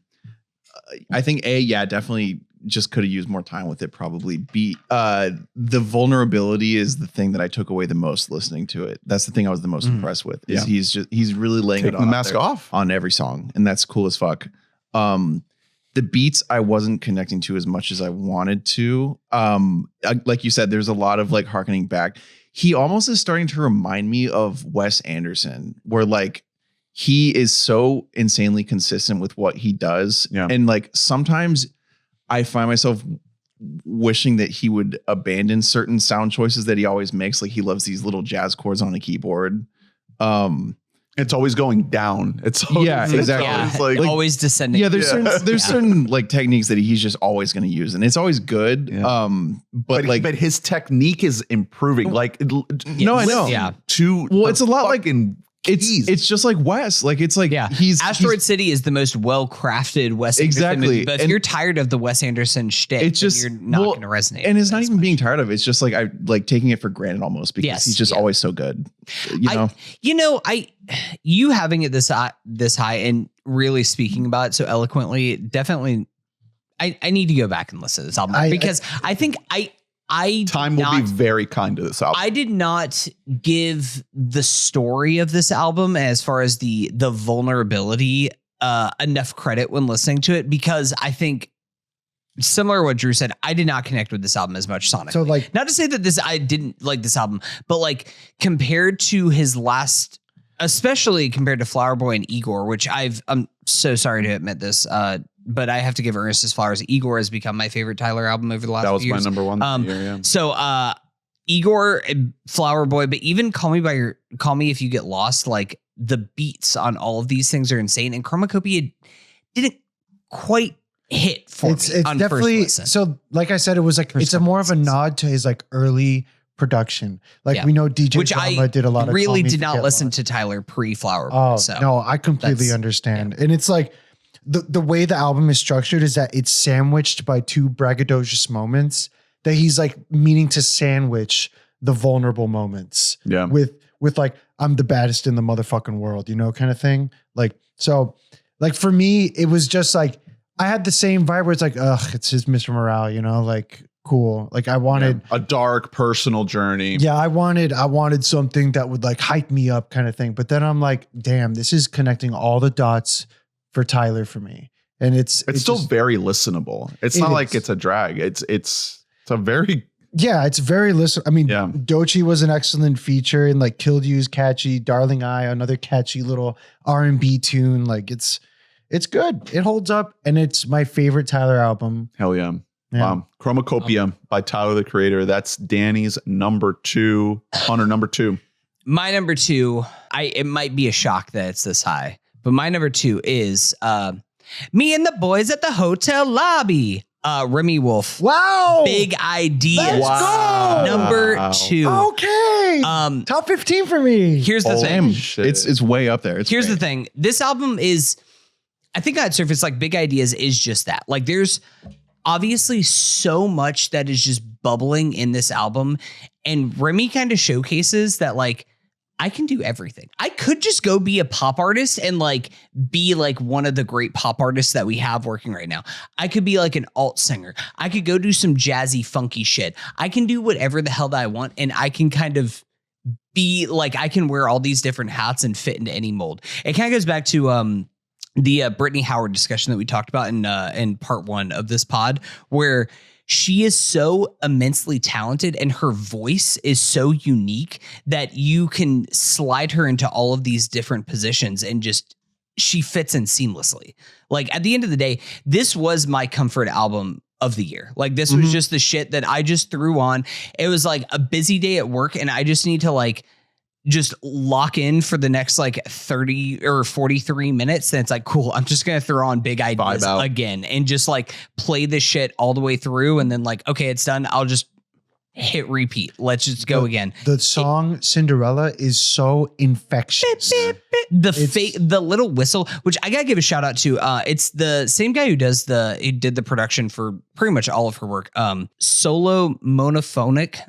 C: think definitely just could have used more time with it. Probably B, the vulnerability is the thing that I took away the most listening to it. That's the thing I was the most impressed with. Is he's really laying
A: taking
C: it on
A: the mask off
C: on every song, and that's cool as fuck. The beats I wasn't connecting to as much as I wanted to. Like you said, there's a lot of like harkening back. He almost is starting to remind me of Wes Anderson, where like he is so insanely consistent with what he does. Yeah. And like sometimes I find myself wishing that he would abandon certain sound choices that he always makes. Like he loves these little jazz chords on a keyboard.
A: It's always going down. It's always,
C: exactly.
B: Like always descending.
C: Yeah, there's certain like techniques that he's just always going to use, and it's always good.
A: Yeah. But his technique is improving. Like
C: I know.
A: To to
C: it's a lot like
A: keys.
C: it's just like Wes. Like it's like
B: Asteroid City is the most well-crafted Wes Anderson movie. But if you're tired of the Wes Anderson shtick,
C: it's just
B: you're not going to resonate.
C: And it's not even being tired of it. It's just like I like taking it for granted almost because he's just always so good.
B: You having it this high and really speaking about it so eloquently, definitely I need to go back and listen to this album because I think
A: time will be very kind to this album.
B: I did not give the story of this album as far as the vulnerability enough credit when listening to it because I think similar to what Drew said, I did not connect with this album as much sonically. So like, not to say that I didn't like this album, but like compared to his last, especially compared to Flower Boy and Igor, which I'm so sorry to admit this, but I have to give Ernest his flowers. Igor has become my favorite Tyler album over the last few years.
A: That was my number one.
B: So Igor, Flower Boy, but even Call Me If You Get Lost, like the beats on all of these things are insane. And Chromakopia didn't quite hit for me on
D: definitely,
B: first listen.
D: So like I said, it was like, it's a more of a nod to his like early production. Like we know DJ Drama did a lot of
B: really did not listen to Tyler pre-Flower Boy.
D: Oh,
B: so
D: no, I completely understand. And it's like, the way the album is structured is that it's sandwiched by two braggadocious moments that he's like meaning to sandwich the vulnerable moments with like, I'm the baddest in the motherfucking world, kind of thing. Like, so like for me, it was just like, I had the same vibe where it's like, it's his Mr. Morale, like cool. Like I wanted
A: a dark personal journey.
D: Yeah. I wanted something that would like hype me up kind of thing. But then I'm like, damn, this is connecting all the dots for Tyler for me. And it's
A: still very listenable. It's not like it's a drag. It's a very
D: it's very listen. I mean, Doechii was an excellent feature and like Killed You's catchy, Darling I, another catchy little R&B tune. Like it's good. It holds up and it's my favorite Tyler album.
A: Hell yeah. Chromakopia by Tyler the Creator. That's Danny's number 2. Hunter, number 2.
B: My number 2, it might be a shock that it's this high. But my number 2 is Me and the Boys at the Hotel Lobby. Remi Wolf.
D: Wow.
B: Big Ideas.
D: Let's go.
B: Number 2.
D: Okay. Top 15 for me.
B: Here's the thing.
C: It's way up there.
B: Here's the thing. This album is, I think on surface, like Big Ideas is just that. Like there's obviously so much that is just bubbling in this album. And Remi kind of showcases that like, I can do everything. I could just go be a pop artist and like be like one of the great pop artists that we have working right now. I could be like an alt singer. I could go do some jazzy, funky shit. I can do whatever the hell that I want. And I can kind of be like, I can wear all these different hats and fit into any mold. It kind of goes back to the Brittany Howard discussion that we talked about in part 1 of this pod, where she is so immensely talented and her voice is so unique that you can slide her into all of these different positions and just she fits in seamlessly. Like at the end of the day, this was my comfort album of the year. Like this was just the shit that I just threw on. It was like a busy day at work and I just need to like just lock in for the next like 30 or 43 minutes. And it's like, cool, I'm just going to throw on Big Ideas again and just like play this shit all the way through. And then like, okay, it's done. I'll just hit repeat. Let's just go again.
D: The song Cinderella is so infectious.
B: The little whistle, which I gotta give a shout out to. It's the same guy who did the production for pretty much all of her work. Solo monophonic.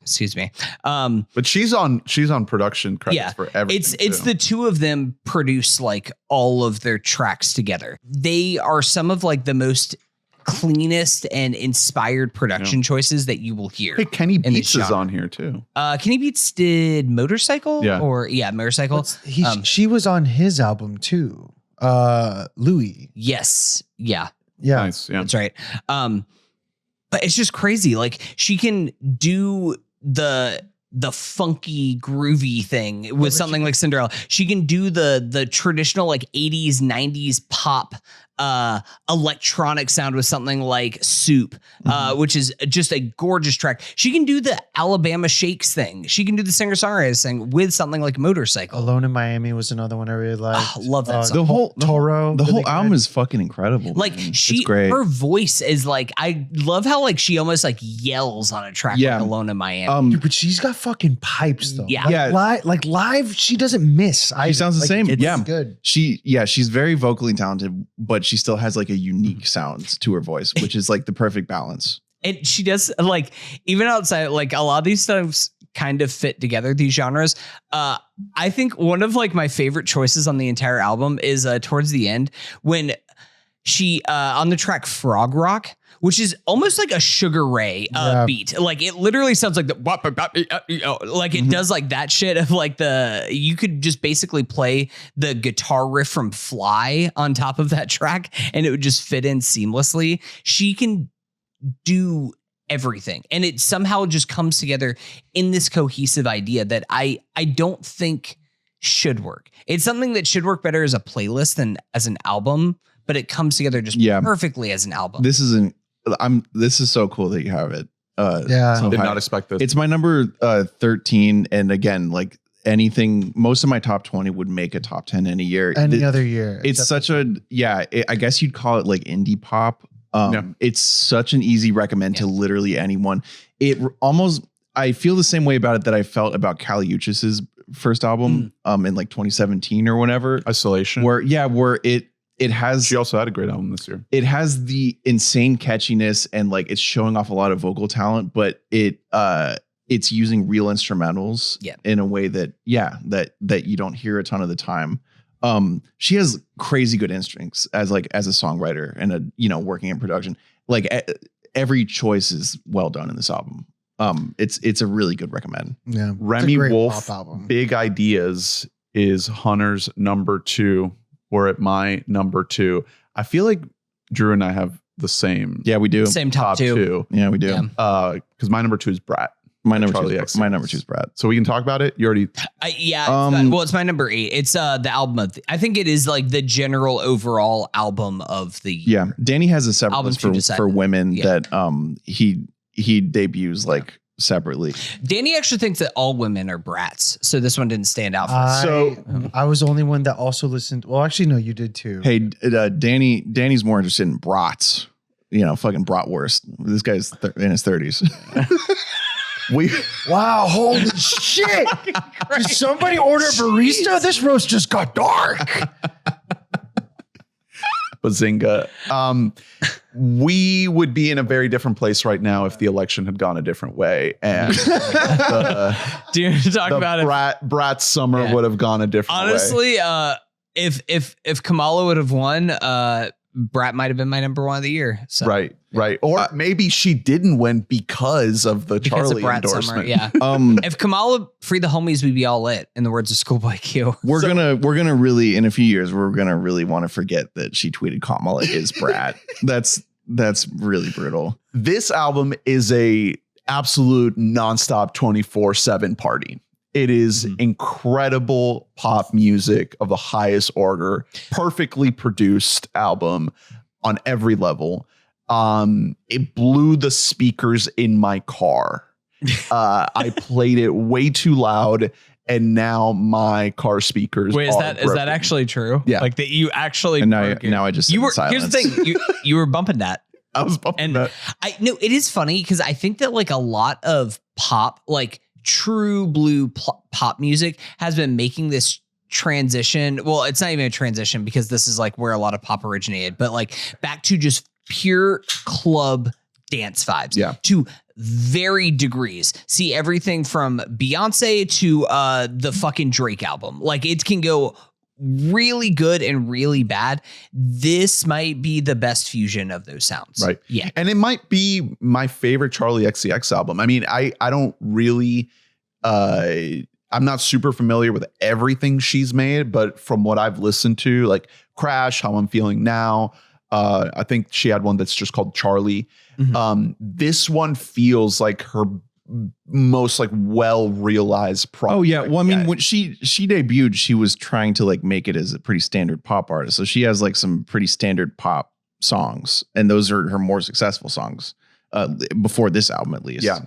B: Excuse me.
A: But she's on production credits for everything.
B: It's the two of them produce like all of their tracks together. They are some of like the most cleanest and inspired production choices that you will hear.
A: Hey, Kenny Beats is on here too.
B: Kenny Beats did Motorcycle Motorcycle.
D: She was on his album too. Louis.
B: Yes. Yeah.
A: Nice. Yeah.
B: That's right. But it's just crazy. Like she can do the funky groovy thing with something like Cinderella. She can do the traditional like 80s 90s pop electronic sound with something like Soup, which is just a gorgeous track. She can do the Alabama Shakes thing. She can do the singer-songwriter thing with something like Motorcycle.
D: Alone in Miami was another one I really liked.
B: Love that song.
C: The whole
D: Toro.
C: The whole
D: really
C: album
D: good.
C: is fucking incredible.
B: Like
C: man.
B: she,
C: It's great.
B: her voice is like, I love how like she almost like yells on a track
C: Yeah.
B: like Alone in Miami.
D: Dude, but she's got fucking pipes though.
B: Yeah.
D: Like,
C: Yeah.
D: live, she doesn't miss.
C: She sounds the same.
D: It's
C: Yeah.
D: good.
C: She's very vocally talented, but she still has like a unique sound to her voice, which is like the perfect balance.
B: And she does like, even outside, like a lot of these stuffs kind of fit together, these genres. I think one of like my favorite choices on the entire album is towards the end when she on the track Frog Rock, which is almost like a Sugar Ray beat. Like it literally sounds like like it does like that shit of like you could just basically play the guitar riff from Fly on top of that track and it would just fit in seamlessly. She can do everything and it somehow just comes together in this cohesive idea that I don't think should work. It's something that should work better as a playlist than as an album, but it comes together just perfectly as an album.
C: This is so cool that you have it.
D: Yeah.
C: so
A: Did
C: high.
A: not expect this.
C: It's my number 13, and again, like anything, most of my top 20 would make a top 10 in a year.
D: Any other year.
C: It's
D: except-
C: such a I guess you'd call it like indie pop. It's such an easy recommend to literally anyone. It almost, I feel the same way about it that I felt about Kali Uchis's first album in like 2017 or whatever.
A: Isolation.
C: Where it has,
A: She also had a great album this year.
C: it has the insane catchiness and like it's showing off a lot of vocal talent, but it's using real instrumentals in a way that you don't hear a ton of the time. She has crazy good instincts as a songwriter and working in production. Like every choice is well done in this album. It's a really good recommend.
D: Yeah.
A: Remi Wolf,
D: pop album.
A: Big Ideas is Hunter's number 2. We're at my number 2. I feel like Drew and I have the same.
C: Yeah, we do.
B: Same top two.
C: Yeah, we do.
B: Yeah.
A: Because my number 2 is Brat.
C: My number
A: Charli
C: 2
A: XCX.
C: my number 2 is Brat.
A: So we can talk about it. You already.
B: It's my number 8. It's the album of I think it is like the general overall album of the year.
C: Yeah, Danny has a separate
B: Album
C: list
B: to decide.
C: for women
B: Yeah.
C: that he debuts like separately.
B: Danny actually thinks that all women are brats, so this one didn't stand out for him.
D: I was the only one that also listened. Well, actually, no, you did too.
C: Hey, Danny's more interested in brats. Fucking bratwurst. This guy's in his 30s.
D: Wow, holy shit. Did somebody order a barista? This roast just got dark.
A: Bazinga. We would be in a very different place right now if the election had gone a different way, and
B: Dude, talk about it.
A: Brat's summer would have gone a different way.
B: Honestly, if Kamala would have won, Brat might have been my number 1 of the year. So.
A: Right. Or maybe she didn't win because of the
B: Because of
A: Charli
B: Brat
A: endorsement.
B: Summer, yeah. If Kamala freed the homies, we'd be all lit. In the words of Schoolboy Q.
C: We're gonna really, in a few years, we're gonna really want to forget that she tweeted Kamala is Brat. That's really brutal.
A: This album is a absolute nonstop 24/7 party. It is incredible pop music of the highest order, perfectly produced album on every level. It blew the speakers in my car. I played it way too loud, and now my car speakers.
B: Wait, is
A: are
B: that
A: broken.
B: actually true?
A: Yeah.
B: Like that you actually.
C: And
B: broke it.
C: now I just sit in
B: Here's
C: silence.
B: the thing. You were bumping that.
A: I was bumping
B: And
A: that.
B: I know it is funny because I think that like a lot of pop, like true blue pop music has been making this transition. Well, it's not even a transition because this is like where a lot of pop originated, but like back to just pure club dance vibes.
A: Yeah.
B: To varied degrees. See everything from Beyonce to the fucking Drake album. Like it can go really good and really bad. This might be the best fusion of those sounds.
A: Right.
B: Yeah.
A: And it might be my favorite Charli XCX album. I mean, I don't really, I'm not super familiar with everything she's made, but from what I've listened to, like Crash, How I'm Feeling Now, I think she had one that's just called Charlie. This one feels like her most like well realized project.
C: Oh yeah. Well, I mean,
A: yet.
C: when she debuted, she was trying to like make it as a pretty standard pop artist. So she has like some pretty standard pop songs, and those are her more successful songs before this album, at least. Yeah.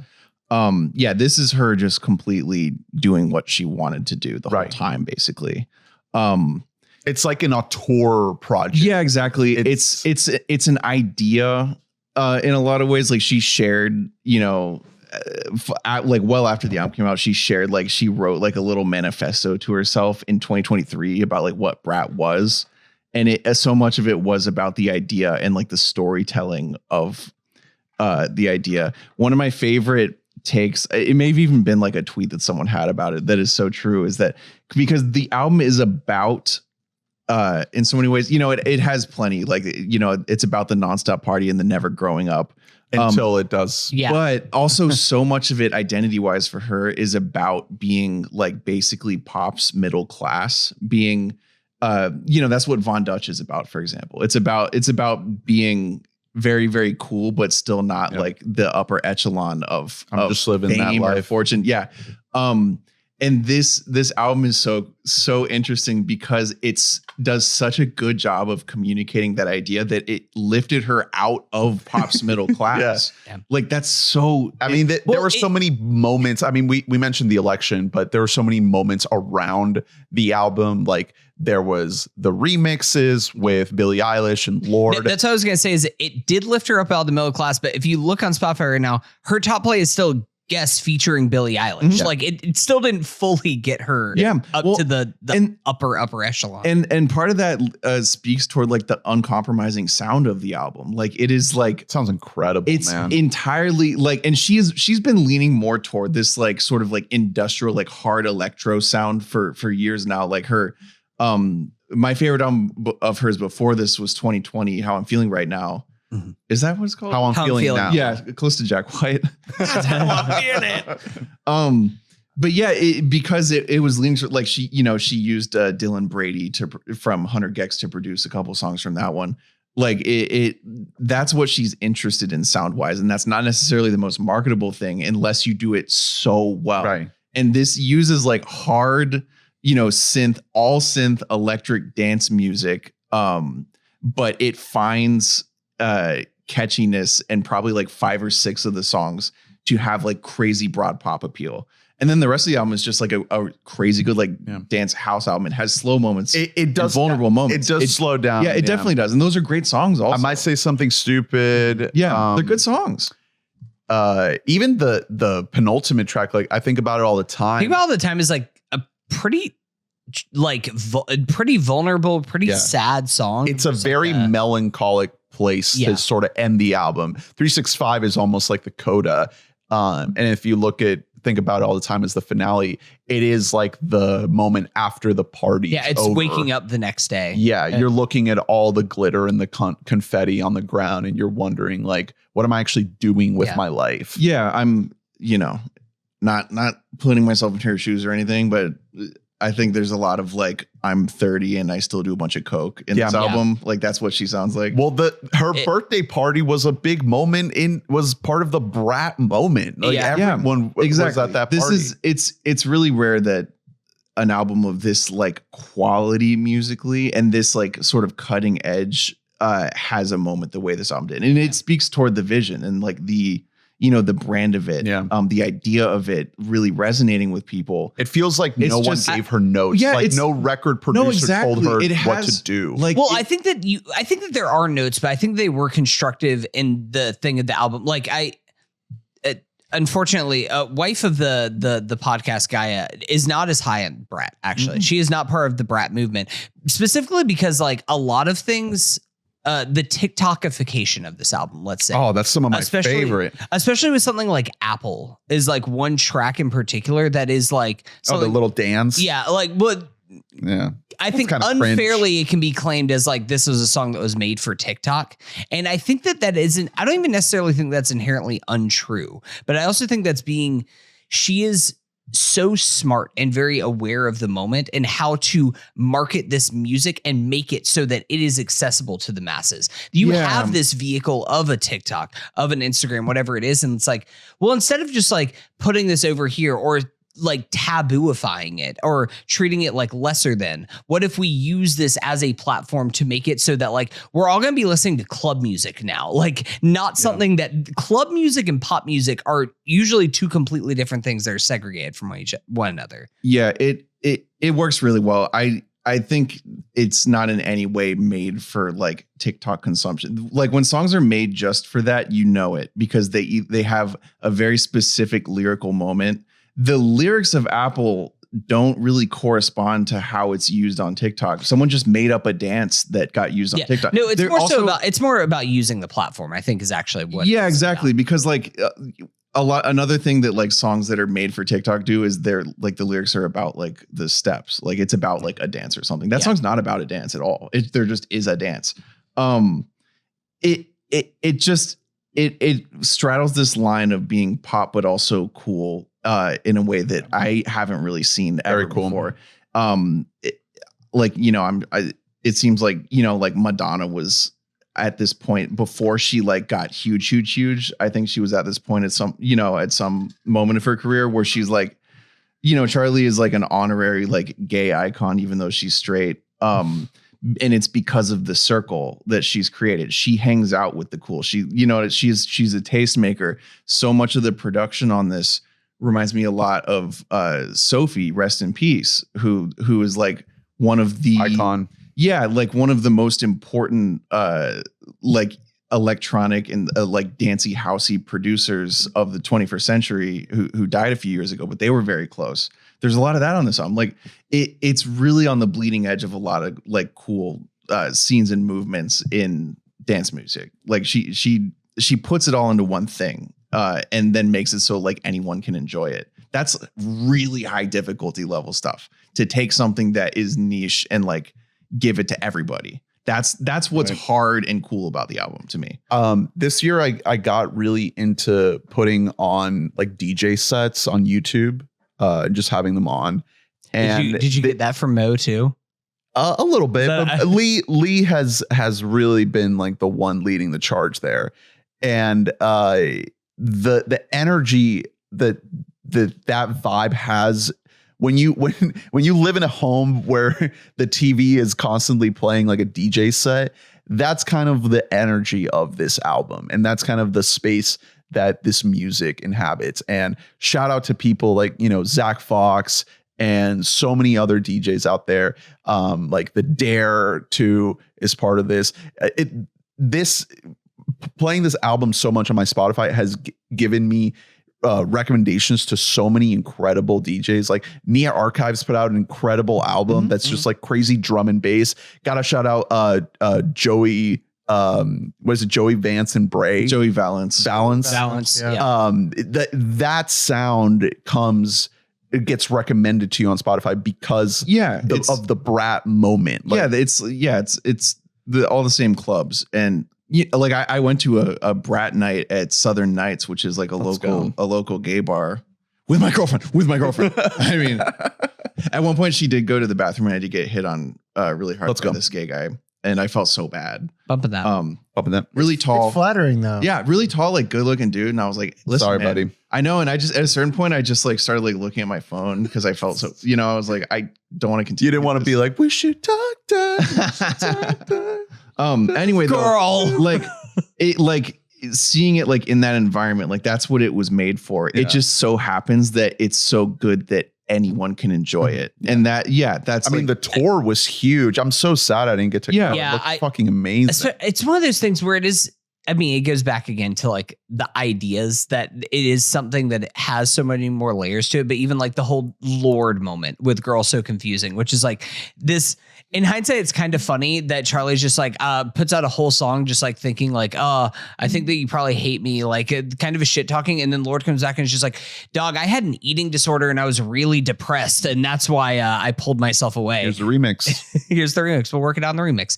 C: This is her just completely doing what she wanted to do the whole time, basically.
A: It's like an auteur project.
C: Yeah, exactly. It's an idea in a lot of ways. Like she shared, you know, like well after the album came out, she shared like she wrote like a little manifesto to herself in 2023 about like what Brat was, and so much of it was about the idea and like the storytelling of the idea. One of my favorite takes, it may have even been like a tweet that someone had about it that is so true, is that because the album is about in so many ways, you know, it has plenty, like, you know, it's about the nonstop party and the never growing up
A: until it does.
B: Yeah.
C: But also so much of it identity wise for her is about being like basically pop's middle class, being you know, that's what Von Dutch is about, for example. It's about being very, very cool, but still not like the upper echelon of
A: just living that life,
C: fortune. Yeah. And this album is so interesting because it's does such a good job of communicating that idea that it lifted her out of pop's middle class.
B: Yeah.
C: Like that's so.
A: I mean, there were so many moments. I mean, we mentioned the election, but there were so many moments around the album. Like there was the remixes with Billie Eilish and Lorde.
B: That's what I was gonna say. Is it did lift her up out of the middle class, but if you look on Spotify right now, her top play is still guest featuring Billie Eilish. Like it still didn't fully get her up to the upper echelon.
C: And part of that speaks toward like the uncompromising sound of the album. Like it is like,
A: it sounds incredible.
C: It's
A: man.
C: entirely like, and she's been leaning more toward this like sort of like industrial, like hard electro sound for years now. Like her, my favorite album of hers before this was 2020, How I'm Feeling Right Now. Mm-hmm. Is that what it's called?
A: How I'm feeling now.
C: Yeah, close to Jack White. That's how I'm feeling it. But yeah, because it was leaning like she used Dylan Brady from Hunter Gex to produce a couple songs from that one. Like that's what she's interested in sound wise, and that's not necessarily the most marketable thing unless you do it so well. Right. And this uses like hard, all synth electric dance music, but it finds catchiness and probably like 5 or 6 of the songs to have like crazy broad pop appeal. And then the rest of the album is just like a crazy good dance house album. It has slow moments. It does vulnerable moments.
A: It does slow down.
C: Yeah, it definitely does. And those are great songs also.
A: I might say something stupid.
C: Yeah, they're good songs.
A: Even the penultimate track, like I think about it all the time.
B: Think about all the time is like a pretty pretty vulnerable, pretty sad song.
A: It's a very melancholic place to sort of end the album. 365 is almost like the coda. And if you think about it all the time as the finale, it is like the moment after the party.
B: Yeah, it's over. Waking up the next day.
A: Yeah, you're looking at all the glitter and the confetti on the ground and you're wondering like, what am I actually doing with my life?
C: Yeah, I'm, not putting myself in her shoes or anything, but I think there's a lot of like, I'm 30 and I still do a bunch of coke in this album. Like that's what she sounds like.
A: Well, her birthday party was a big moment was part of the Brat moment. Like everyone was at that party.
C: It's really rare that an album of this like quality musically and this like sort of cutting edge has a moment the way this album did. And it speaks toward the vision and like the brand of it, the idea of it really resonating with people.
A: It feels like no one gave her notes.
C: Yeah,
A: like no record producer told her what to do.
B: Like, well, I think that there are notes, but I think they were constructive in the thing of the album. Like unfortunately, wife of the podcast Gaia is not as high on Brat. Actually, she is not part of the Brat movement, specifically because like a lot of things. The TikTokification of this album, let's say.
A: Oh, that's some of my favorite.
B: Especially with something like Apple is like one track in particular that is like
A: the little dance.
B: Yeah, like what?
A: Yeah,
B: I think unfairly it can be claimed as like this was a song that was made for TikTok, and I think that isn't. I don't even necessarily think that's inherently untrue, but I also think she is so smart and very aware of the moment and how to market this music and make it so that it is accessible to the masses. You have this vehicle of a TikTok, of an Instagram, whatever it is. And it's like, well, instead of just like putting this over here or like tabooifying it or treating it like lesser than, what if we use this as a platform to make it so that like we're all going to be listening to club music now, like not something that club music and pop music are usually two completely different things that are segregated from one another.
C: Yeah, it works really well. I think it's not in any way made for like TikTok consumption. Like when songs are made just for that, you know it because they have a very specific lyrical moment. The lyrics of Apple don't really correspond to how it's used on TikTok. Someone just made up a dance that got used on TikTok.
B: No, it's more about using the platform, I think is actually what.
C: Yeah, exactly. About. Because like another thing that like songs that are made for TikTok do is they're like the lyrics are about like the steps. Like it's about like a dance or something. That song's not about a dance at all. There just is a dance. It straddles this line of being pop, but also cool. In a way that I haven't really seen ever before. It seems like, like Madonna was at this point before she like got huge. I think she was at this point at some moment of her career where she's like, Charli is like an honorary like gay icon, even though she's straight. And it's because of the circle that she's created. She hangs out with the cool. She's a tastemaker. So much of the production on this reminds me a lot of Sophie, rest in peace, who is like one of the
A: icon. Yeah,
C: like one of the most important like electronic and like dancey housey producers of the 21st century who died a few years ago, but they were very close. There's a lot of that on this album. Like it's really on the bleeding edge of a lot of like cool scenes and movements in dance music. Like she puts it all into one thing. And then makes it so like anyone can enjoy it. That's really high difficulty level stuff to take something that is niche and like give it to everybody. That's what's hard and cool about the album to me.
A: This year I got really into putting on like DJ sets on YouTube, just having them on. And
B: did you get that from Mo too?
A: A little bit, but Lee has really been like the one leading the charge there. And the energy that vibe has when you live in a home where the TV is constantly playing like a DJ set, that's kind of the energy of this album. And that's kind of the space that this music inhabits. And shout out to people like, Zach Fox and so many other DJs out there. Like the Dare too is part of this. Playing this album so much on my Spotify has given me recommendations to so many incredible DJs. Like Nia Archives put out an incredible album that's just like crazy drum and bass. Gotta shout out Joey. Was it Joey Vance and Bray?
C: Joey Valance.
B: Yeah.
C: That
A: sound it gets recommended to you on Spotify because of the Brat moment. Like,
C: it's all the same clubs. And like I went to a Brat night at Southern Nights, which is like a local gay bar with my girlfriend. I mean, at one point she did go to the bathroom and I did get hit on really hard by this gay guy. And I felt so bad.
B: Bumping that.
C: Really tall.
D: It's flattering though.
C: Yeah, really tall, like good looking dude. And I was like, listen,
A: sorry,
C: man,
A: buddy.
C: I know. And I just, at a certain point, I just like started like looking at my phone because I felt so, I was like, I don't want to continue.
A: You didn't want to be like, we should talk.
C: Anyway,
B: girl,
C: though, like seeing it like in that environment, like that's what it was made for. Yeah. It just so happens that it's so good that anyone can enjoy it. And that's
A: I mean, the tour was huge. I'm so sad I didn't get to go. It looked fucking amazing.
B: It's one of those things where it is, I mean, it goes back again to like the ideas that it is something that has so many more layers to it, but even like the whole Lord moment with Girl So Confusing, which is like this, in hindsight, it's kind of funny that Charlie's just like puts out a whole song just like thinking like, oh, I think that you probably hate me, like kind of a shit talking. And then Lord comes back and it's just like, dog, I had an eating disorder and I was really depressed. And that's why I pulled myself away.
A: Here's the remix.
B: Here's the remix. We'll work it out in the remix.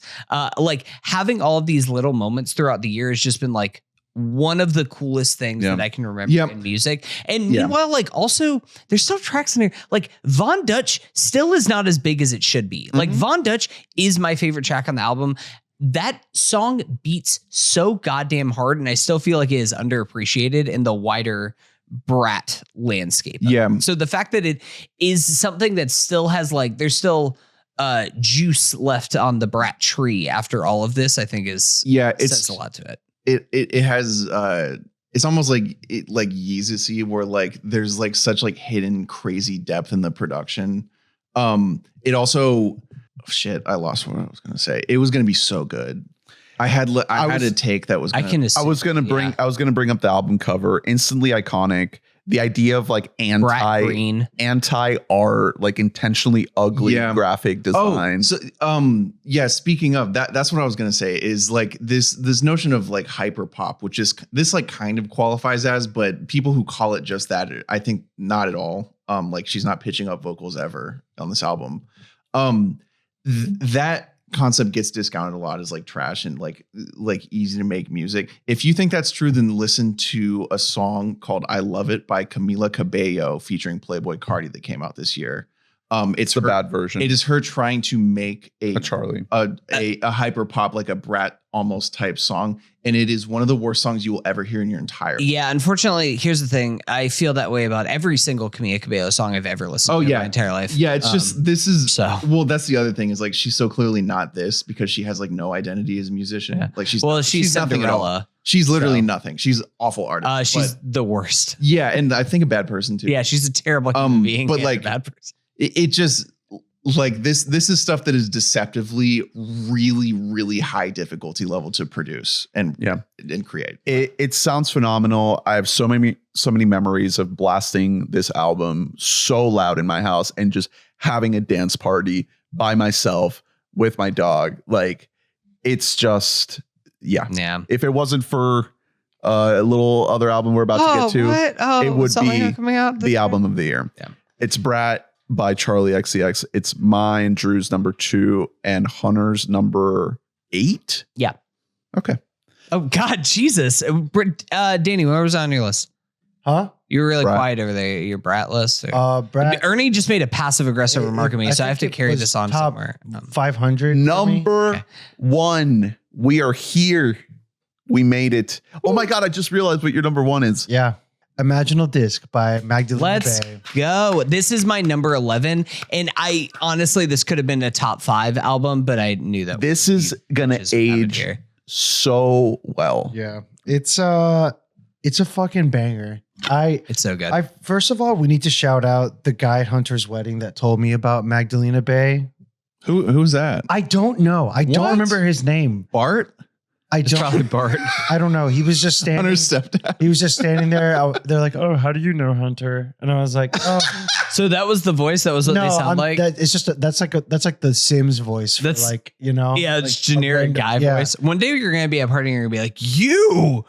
B: Like having all of these little moments throughout the year has just been like, one of the coolest things that I can remember in music. And meanwhile, like also there's still tracks in there. Like Von Dutch still is not as big as it should be. Like Von Dutch is my favorite track on the album. That song beats so goddamn hard, and I still feel like it is underappreciated in the wider Brat landscape.
C: Yeah.
B: So the fact that it is something that still has like there's still juice left on the Brat tree after all of this, I think is says a lot to it.
C: It has it's almost like Yeezus-y, where like there's like such like hidden crazy depth in the production. It also I lost what I was gonna say. It was gonna be so good. I had a take that was
A: I was gonna bring up the album cover, instantly iconic. The idea of like anti art, like intentionally ugly graphic design.
C: Speaking of that's what I was gonna say is like this notion of like hyper pop, which is this like kind of qualifies as, but people who call it just that, I think not at all. Like she's not pitching up vocals ever on this album. That concept gets discounted a lot as like trash and like easy to make music. If you think that's true, then listen to a song called "I Love It" by Camila Cabello featuring Playboi Carti that came out this year. It's
A: the bad version.
C: It is her trying to make a
A: Charli,
C: a hyper pop, like a Brat almost type song, and it is one of the worst songs you will ever hear in your entire life.
B: Yeah, unfortunately, here's the thing. I feel that way about every single Camila Cabello song I've ever listened to in my entire life.
C: Yeah, it's just well, that's the other thing is like she's so clearly not this because she has like no identity as a musician. Yeah. Like she's nothing at all. She's literally nothing. She's awful artist.
B: She's the worst.
C: Yeah, and I think a bad person too.
B: Yeah, she's a terrible human being.
C: But like
B: a bad person.
C: It just like this is stuff that is deceptively really, really high difficulty level to produce and create.
A: It sounds phenomenal. I have so many memories of blasting this album so loud in my house and just having a dance party by myself with my dog. Like it's just if it wasn't for a little other album we're about to get to, it would be coming out the album of the year. Yeah. It's Brat by Charli XCX. It's mine, Drew's number 2, and Hunter's number 8.
B: Yeah.
A: Okay.
B: Oh God, Jesus, Danny, what was on your list?
D: Huh?
B: You were really quiet over there. Your Brat list.
D: Brat.
B: Ernie just made a passive aggressive remark at me, so I have to carry this on somewhere.
D: 500.
A: Number 1. We are here. We made it. Oh my God! I just realized what your number 1 is.
D: Yeah. Imaginal Disc by Magdalena Bay.
B: Let's go. This is my number 11. And I honestly, this could have been a top 5 album, but I knew that
A: this is going to age so well.
D: Yeah. It's a fucking banger.
B: It's so good.
D: First of all, we need to shout out the guy at Hunter's wedding that told me about Magdalena Bay.
C: Who's that?
D: I don't know. I don't remember his name.
C: Bart?
B: It's probably Bart.
D: I don't know. He was just standing.
C: Hunter's stepdad.
D: He was just standing there. They're like, "Oh, how do you know Hunter?" And I was like, "Oh."
B: So that was the voice. That was what they sound like.
D: It's just that's like the Sims voice. That's like
B: Yeah, it's generic guy voice. One day you're gonna be at a party and you're gonna be like, "You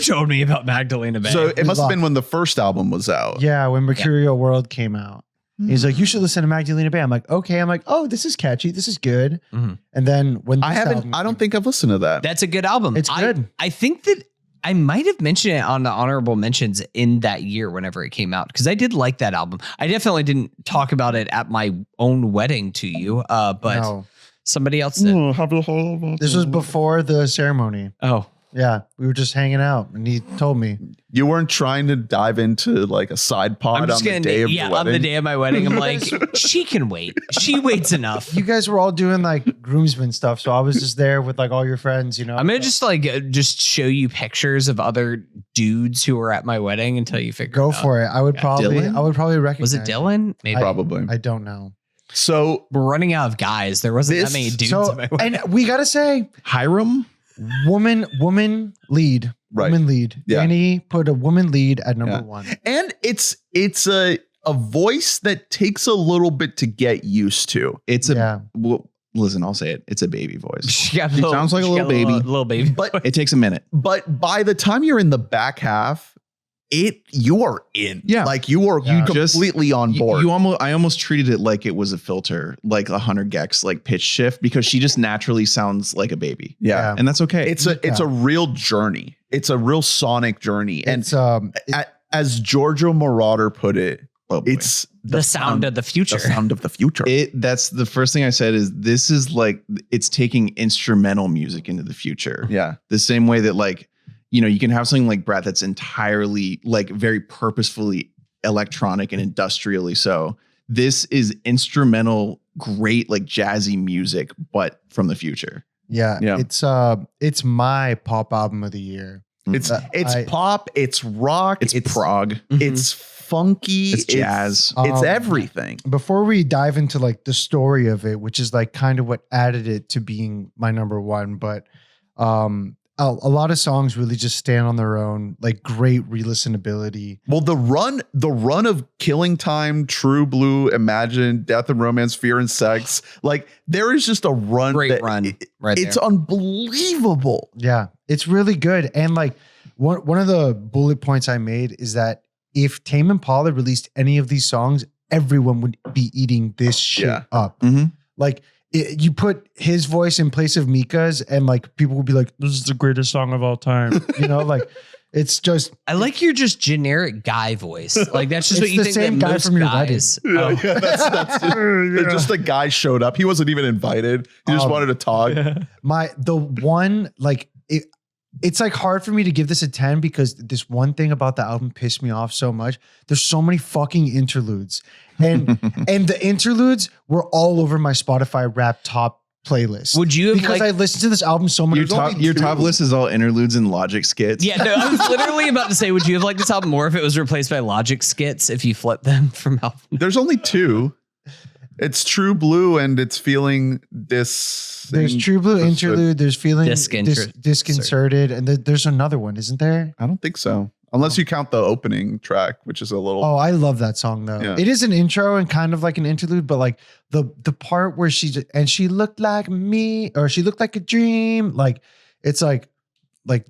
B: told me about Magdalena Bay."
A: So it must have been when the first album was out.
D: Yeah, when Mercurial World came out. He's like, you should listen to Magdalena Bay. I'm like, okay. I'm like, oh, this is catchy. This is good. Mm-hmm. And then when
A: I don't think I've listened to that.
B: That's a good album.
D: It's good.
B: I think that I might have mentioned it on the honorable mentions in that year whenever it came out because I did like that album. I definitely didn't talk about it at my own wedding to you, but somebody else did.
D: This was before the ceremony.
B: Oh.
D: Yeah, we were just hanging out, and he told me.
A: You weren't trying to dive into like a side pod on the day of your wedding?
B: On the day of my wedding, I'm like, she can wait. She waits enough.
D: You guys were all doing like groomsmen stuff, so I was just there with like all your friends, you know?
B: I'm going to just show you pictures of other dudes who were at my wedding until you figure
D: Go for it. I would probably recognize.
B: Was it Dylan?
A: Maybe. Probably.
D: I don't know.
A: So
B: we're running out of guys. There wasn't that many dudes at my wedding.
D: And we got to say,
C: Hiram?
D: Woman lead.
A: Right.
D: Woman lead. Yeah. Danny put a woman lead at number 1.
A: And it's a voice that takes a little bit to get used to.
C: It's listen, I'll say it. It's a baby voice. She sounds like a little baby.
B: Little baby.
C: But it takes a minute.
A: But by the time you're in the back half, you are in.
C: Yeah.
A: Like you are completely on board.
C: I almost treated it like it was a filter, like a Hunter Gex, like pitch shift, because she just naturally sounds like a baby.
A: Yeah.
C: And that's okay.
A: It's a real journey. It's a real sonic journey. And as Giorgio Moroder put it, it's
B: the sound of the future.
A: The sound of the future.
C: That's the first thing I said is this is like, it's taking instrumental music into the future.
A: Yeah.
C: The same way that like, you know, you can have something like Brat that's entirely like very purposefully electronic and industrially so. This is instrumental, great, like jazzy music, but from the future.
D: Yeah. It's my pop album of the year.
A: It's pop, it's rock,
C: it's prog,
A: it's funky,
C: it's jazz,
A: it's everything.
D: Before we dive into like the story of it, which is like kind of what added it to being my number one, but a lot of songs really just stand on their own, like great re-listenability.
A: Well, the run of Killing Time, True Blue, Imagine, Death and Romance, Fear and Sex, like there is just a run.
B: Great run, right?
A: It's unbelievable.
D: Yeah, it's really good. And like one of the bullet points I made is that if Tame Impala released any of these songs, everyone would be eating this shit up. Like. You put his voice in place of Mika's and like people will be like, this is the greatest song of all time. You know, like it's just.
B: I like your just generic guy voice. Like that's just what you
D: the
B: think
D: same
B: that
D: guy
B: most
D: from your
B: guys.
A: That's just the guy showed up. He wasn't even invited. He just wanted to talk.
D: It's like hard for me to give this a 10 because this one thing about the album pissed me off so much. There's so many fucking interludes. And the interludes were all over my Spotify rap top playlist.
B: Would you have
D: because I listened to this album so much.
C: Your top list is all interludes and Logic skits.
B: Yeah, no, I was literally about to say, would you have liked this album more if it was replaced by Logic skits if you flipped them from album?
A: There's only two. It's True Blue and it's Feeling This.
D: There's True Blue interlude. There's Feeling Disconcerted. And there's another one, isn't there?
A: I don't think so. Unless you count the opening track, which is a little.
D: Oh, I love that song though. Yeah. It is an intro and kind of like an interlude, but like the part where she looked like me or she looked like a dream. Like it's like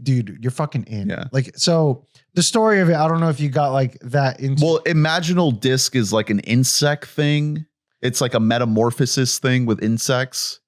D: dude, you're fucking in.
A: Yeah.
D: Like so the story of it, I don't know if you got like that into.
A: Well, Imaginal Disc is like an insect thing. It's like a metamorphosis thing with insects.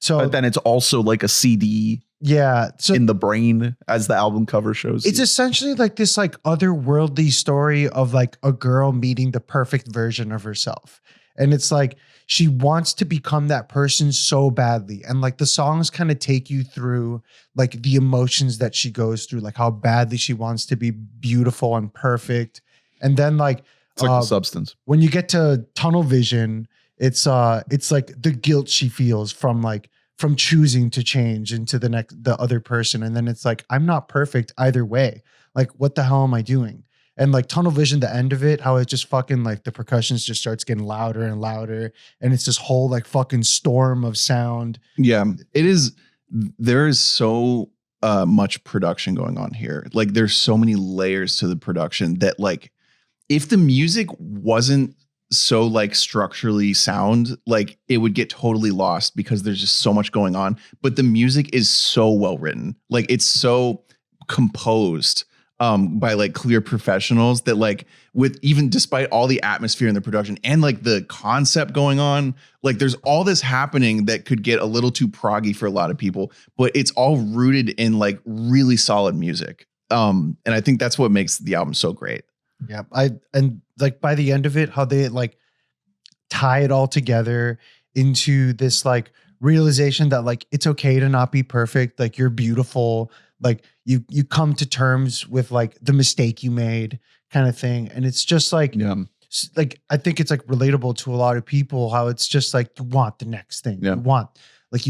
A: So but then it's also like a CD.
D: Yeah. So
A: in the brain, as the album cover shows.
D: It's essentially like this like otherworldly story of like a girl meeting the perfect version of herself. And it's like she wants to become that person so badly. And like the songs kind of take you through like the emotions that she goes through, like how badly she wants to be beautiful and perfect. And then like
A: it's like the substance.
D: When you get to Tunnel Vision, it's like the guilt she feels from choosing to change into the other person. And then it's like, I'm not perfect either way. Like, what the hell am I doing? And like Tunnel Vision, the end of it, how it just fucking like the percussions just starts getting louder and louder. And it's this whole like fucking storm of sound.
C: Yeah, it is. There is so much production going on here. Like there's so many layers to the production that like, if the music wasn't so like structurally sound, like it would get totally lost because there's just so much going on. But the music is so well written, like it's so composed by like clear professionals that like with even despite all the atmosphere in the production and like the concept going on, like there's all this happening that could get a little too proggy for a lot of people, but it's all rooted in like really solid music. And I think that's what makes the album so great.
D: Yeah. And like by the end of it, how they like tie it all together into this like realization that like, it's okay to not be perfect. Like you're beautiful. Like you come to terms with like the mistake you made kind of thing. And it's just like, like, I think it's like relatable to a lot of people, how it's just like, you want the next thing. You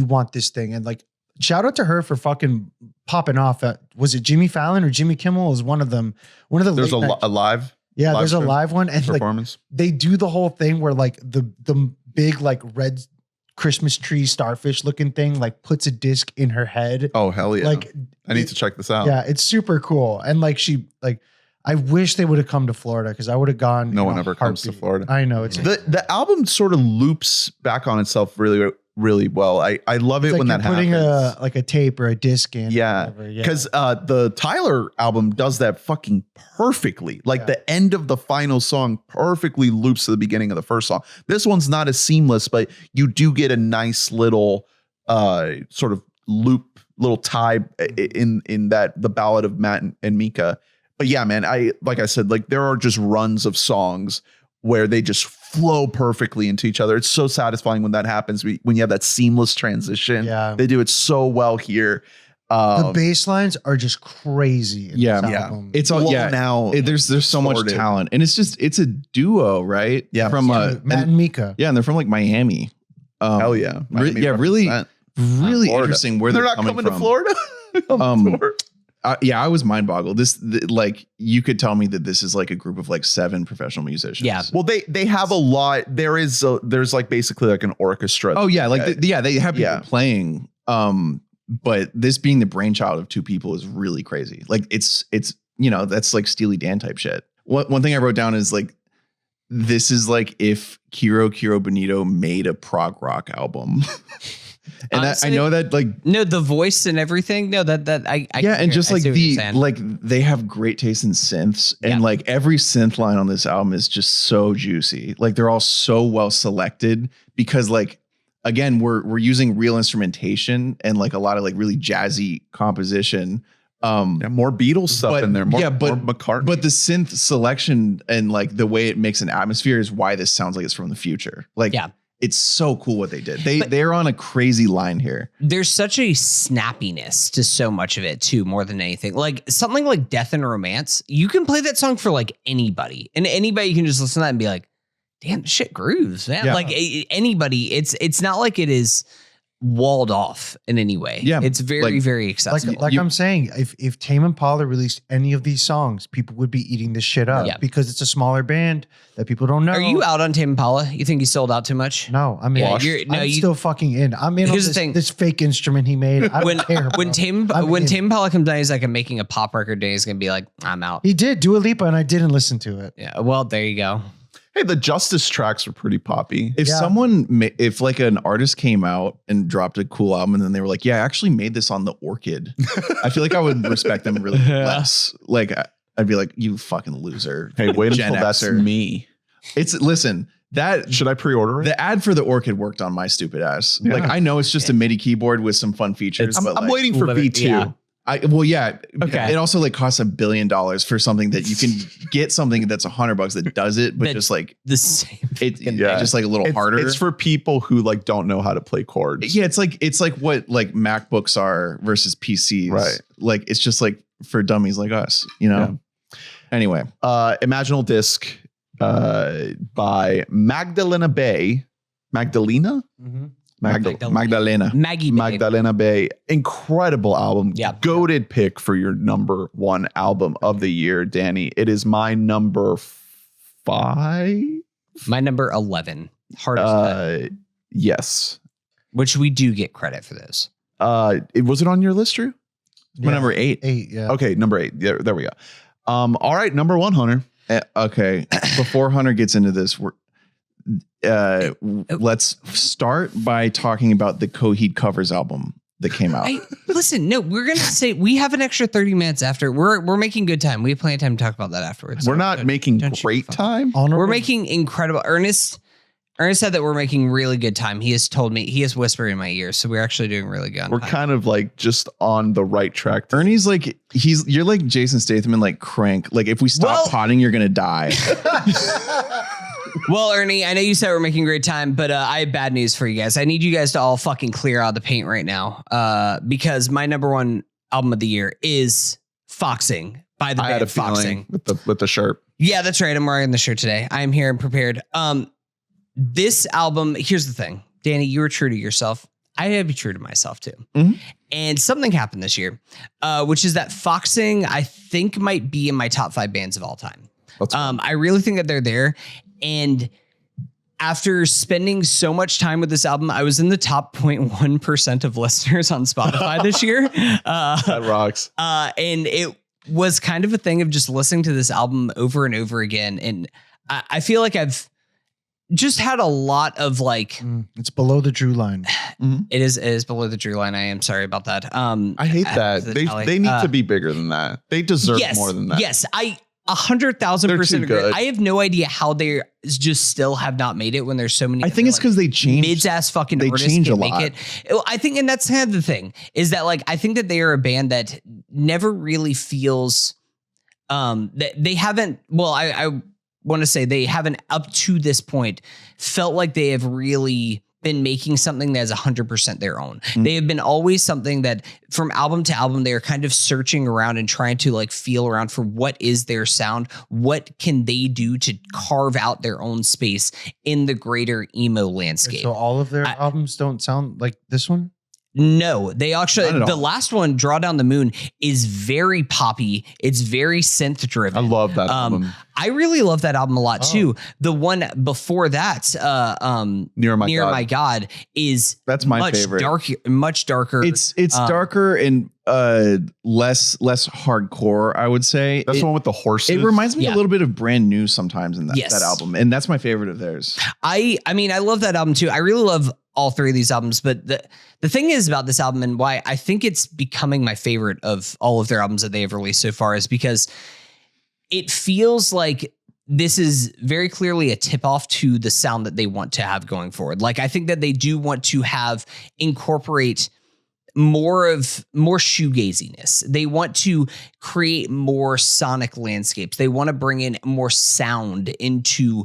D: want this thing. And like, shout out to her for fucking popping off at, was it Jimmy Fallon or Jimmy Kimmel? Is one of them. One of the
A: there's a live.
D: Yeah, there's a live one and
A: performance.
D: Like they do the whole thing where like the big like red Christmas tree starfish looking thing like puts a disc in her head.
A: Oh hell yeah!
D: Like
A: I need to check this out.
D: Yeah, it's super cool. And like she like, I wish they would have come to Florida because I would have gone.
A: No one ever comes to Florida.
D: I know it's
A: the album sort of loops back on itself really really well. I love it
D: It's
A: when
D: like
A: that
D: you're putting
A: happens.
D: a tape or a disc in.
A: Yeah, because the Tyler album does that fucking perfectly. Like the end of the final song perfectly loops to the beginning of the first song. This one's not as seamless, but you do get a nice little sort of loop, little tie in that the ballad of Matt and Mika. But yeah, man, like I said, like there are just runs of songs where they just flow perfectly into each other. It's so satisfying when that happens. When you have that seamless transition, they do it so well here.
D: The bass lines are just crazy. In this album.
C: It's all
A: now.
C: There's so much talent, and it's a duo, right?
A: Yeah,
C: from
D: Matt and Mika.
C: Yeah, and they're from like Miami.
A: Hell yeah, Miami
C: really
A: Florida.
C: interesting where they're
A: not
C: coming
A: coming
C: from.
A: to Florida.
C: I was mind boggled. Like you could tell me that this is like a group of like 7 professional musicians.
B: Yeah.
A: Well, they have a lot. There's like basically like an orchestra.
C: Oh yeah, like they have people playing. But this being the brainchild of 2 people is really crazy. Like it's that's like Steely Dan type shit. One thing I wrote down is like this is like if Kiro Bonito made a prog rock album. And honestly, I know that like
B: no, the voice and everything. No, that I
C: and just like they have great taste in synths, and like every synth line on this album is just so juicy. Like they're all so well selected because like again we're using real instrumentation and like a lot of like really jazzy composition.
A: More Beatles stuff in there. More McCartney.
C: But the synth selection and like the way it makes an atmosphere is why this sounds like it's from the future. Like it's so cool what they did. They're on a crazy line here.
B: There's such a snappiness to so much of it too, more than anything. Like something like Death and Romance, you can play that song for like anybody, and anybody can just listen to that and be like, "Damn, this shit grooves, man!" Like anybody. It's not like it is walled off in any way.
C: Yeah,
B: it's very very accessible.
D: Like I'm saying, if Tame Impala released any of these songs, people would be eating this shit up because it's a smaller band that people don't know.
B: Are you out on Tame Impala? You think he sold out too much?
D: No, I mean, I'm still fucking in. I'm in on this fake instrument he made. I don't care.
B: When Tame Impala comes down, he's like, I'm making a pop record day. He's gonna be like, I'm out.
D: He did Dua Lipa, and I didn't listen to it.
B: Yeah, well, there you go.
A: Hey, the Justice tracks are pretty poppy.
C: If if like an artist came out and dropped a cool album and then they were like, yeah, I actually made this on the Orchid, I feel like I would respect them really less. Like I'd be like, you fucking loser.
A: Hey, wait until that's me.
C: Listen, that
A: should I pre-order it?
C: The ad for the Orchid worked on my stupid ass. Yeah. Like I know it's just a MIDI keyboard with some fun features.
A: I'm waiting for V2.
C: Yeah. Okay. It also like costs $1 billion for something that you can get something that's $100 that does it, but just like
B: the same.
C: Just like a little harder.
A: It's for people who like don't know how to play chords.
C: Yeah, it's like what like MacBooks are versus PCs.
A: Right.
C: Like it's just like for dummies like us, you know. Yeah. Anyway,
A: Imaginal Disc by Magdalena Bay. Magdalena?
C: Mm-hmm. Magdalena
A: Bay. Incredible album.
B: Yeah.
A: Goated pick for your number 1 album of the year, Danny. It is my number 5.
B: My number 11. Hardest.
A: Yes.
B: Which we do get credit for this.
A: Was it on your list, Drew?
C: My number 8.
D: 8, yeah.
A: Okay, number 8. There we go. All right, number 1, Hunter.
C: Okay. Before Hunter gets into this, let's start by talking about the Coheed Covers album that came out.
B: Listen, no, we're gonna say we have an extra 30 minutes after. We're making good time. We have plenty of time to talk about that afterwards.
A: We're not making great time.
B: We're making incredible. Ernest said that we're making really good time. He has told me, he has whispered in my ear, so we're actually doing really good.
A: We're kind of like just on the right track.
C: Ernie's like you're like Jason Statham and like Crank. Like if we stop potting, you're gonna die.
B: Well, Ernie, I know you said we're making great time, but I have bad news for you guys. I need you guys to all fucking clear out the paint right now, because my number 1 album of the year is Foxing by the band Foxing
A: with the shirt.
B: Yeah, that's right. I'm wearing the shirt today. I am here and prepared. This album, here's the thing, Danny, you were true to yourself. I had to be true to myself too. Mm-hmm. And something happened this year, which is that Foxing, I think, might be in my top 5 bands of all time. I really think that they're there. And after spending so much time with this album, I was in the top 0.1% of listeners on Spotify this year.
A: That rocks.
B: And it was kind of a thing of just listening to this album over and over again. And I feel like I've just had a lot of like...
D: It's below the Drew line.
B: It is below the drew line. I am sorry about that.
A: I hate that. They need to be bigger than that. They deserve more than that.
B: Yes, I 100,000% agree.
A: good.
B: I have no idea how they just still have not made it when there's so many.
C: I think it's because they change.
B: Mids-ass fucking
C: They
B: artists
C: change a
B: can
C: lot.
B: make it. I think, and that's kind of the thing, is that like I think that they are a band that never really feels that they haven't. Well, I want to say they haven't up to this point felt like they have really been making something that is 100% their own. They have been always something that from album to album, they are kind of searching around and trying to like feel around for what is their sound, what can they do to carve out their own space in the greater emo landscape.
D: So all of their albums don't sound like this one?
B: No, they actually,
C: Not at
B: the
C: all.
B: last one, Draw Down the Moon, is very poppy. It's very synth driven.
A: I love that album.
B: I really love that album a lot too. The one before that,
A: Near My God.
B: My God, is
C: That's my
B: much
C: favorite.
B: much darker.
C: It's darker and less hardcore, I would say.
A: That's the one with the horses.
C: It reminds me
B: Yeah.
C: a little bit of Brand New sometimes in
B: Yes.
C: that album. And that's my favorite of theirs.
B: I mean, I love that album too. I really love all three of these albums, but the thing is about this album and why I think it's becoming my favorite of all of their albums that they have released so far is because it feels like this is very clearly a tip off to the sound that they want to have going forward. Like, I think that they do want to have incorporate more shoegaziness. They want to create more sonic landscapes. They want to bring in more sound into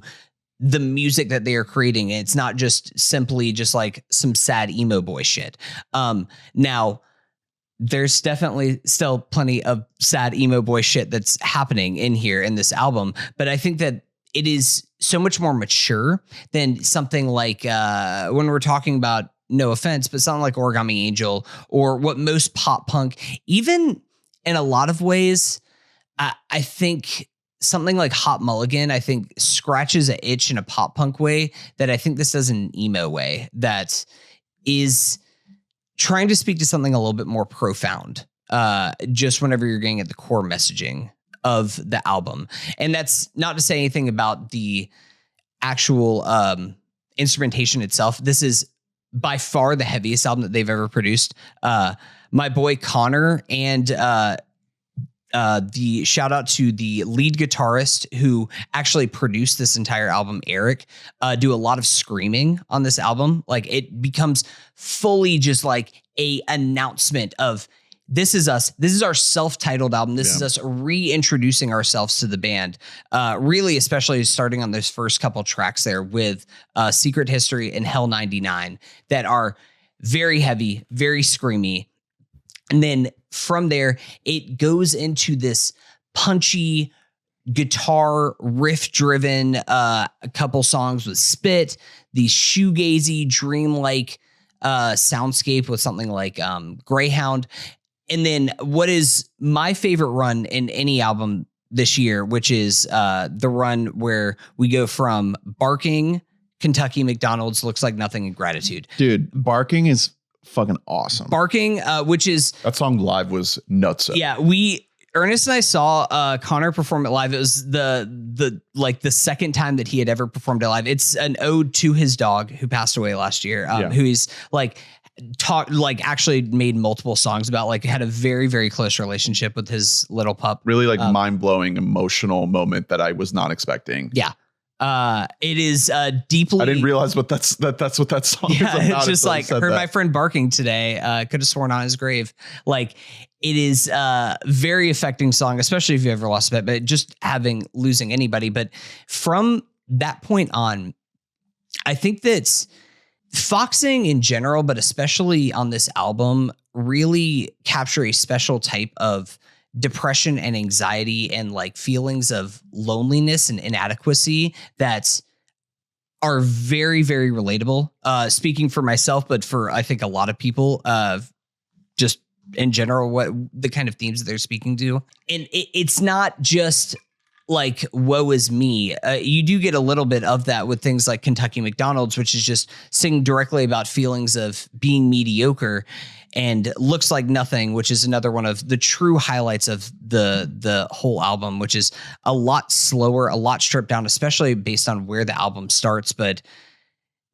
B: the music that they are creating. It's not just simply just like some sad emo boy shit. Now there's definitely still plenty of sad emo boy shit that's happening in here in this album, but I think that it is so much more mature than something like when we're talking about, no offense, but something like Origami Angel or what most pop punk, even in a lot of ways, I think something like Hot Mulligan, I think scratches an itch in a pop punk way that I think this does in an emo way that is trying to speak to something a little bit more profound. Just whenever you're getting at the core messaging of the album. And that's not to say anything about the actual instrumentation itself. This is by far the heaviest album that they've ever produced. My boy Connor and the shout out to the lead guitarist who actually produced this entire album, Eric, do a lot of screaming on this album. Like, it becomes fully just like a announcement of this is us. This is our self-titled album. This is us reintroducing ourselves to the band. Really, especially starting on those first couple tracks there with Secret History and Hell 99 that are very heavy, very screamy. And then from there, it goes into this punchy guitar riff driven a couple songs with Spit, the shoegazy dreamlike soundscape with something like Greyhound. And then what is my favorite run in any album this year, which is the run where we go from Barking, Kentucky McDonald's, Looks Like Nothing, and Gratitude.
C: Dude, Barking is fucking awesome.
B: Barking, which is
A: that song live was nuts.
B: Yeah, Ernest and I saw Connor perform it live. It was the second time that he had ever performed it live. It's an ode to his dog who passed away last year, who he's actually made multiple songs about, like, had a very, very close relationship with his little pup.
A: Really mind-blowing emotional moment that I was not expecting.
B: Yeah. It is deeply.
A: I didn't realize that's what that song is about.
B: It's just like, heard my friend barking today. Could have sworn on his grave. Like, it is a very affecting song, especially if you ever lost a pet, but just losing anybody. But from that point on, I think that foxing in general, but especially on this album, really capture a special type of depression and anxiety and like feelings of loneliness and inadequacy that are very, very relatable. Speaking for myself, but for, I think, a lot of people, just in general, what the kind of themes that they're speaking to. And it's not just like, woe is me. You do get a little bit of that with things like Kentucky McDonald's, which is just singing directly about feelings of being mediocre, and Looks Like Nothing, which is another one of the true highlights of the whole album, which is a lot slower, a lot stripped down, especially based on where the album starts. But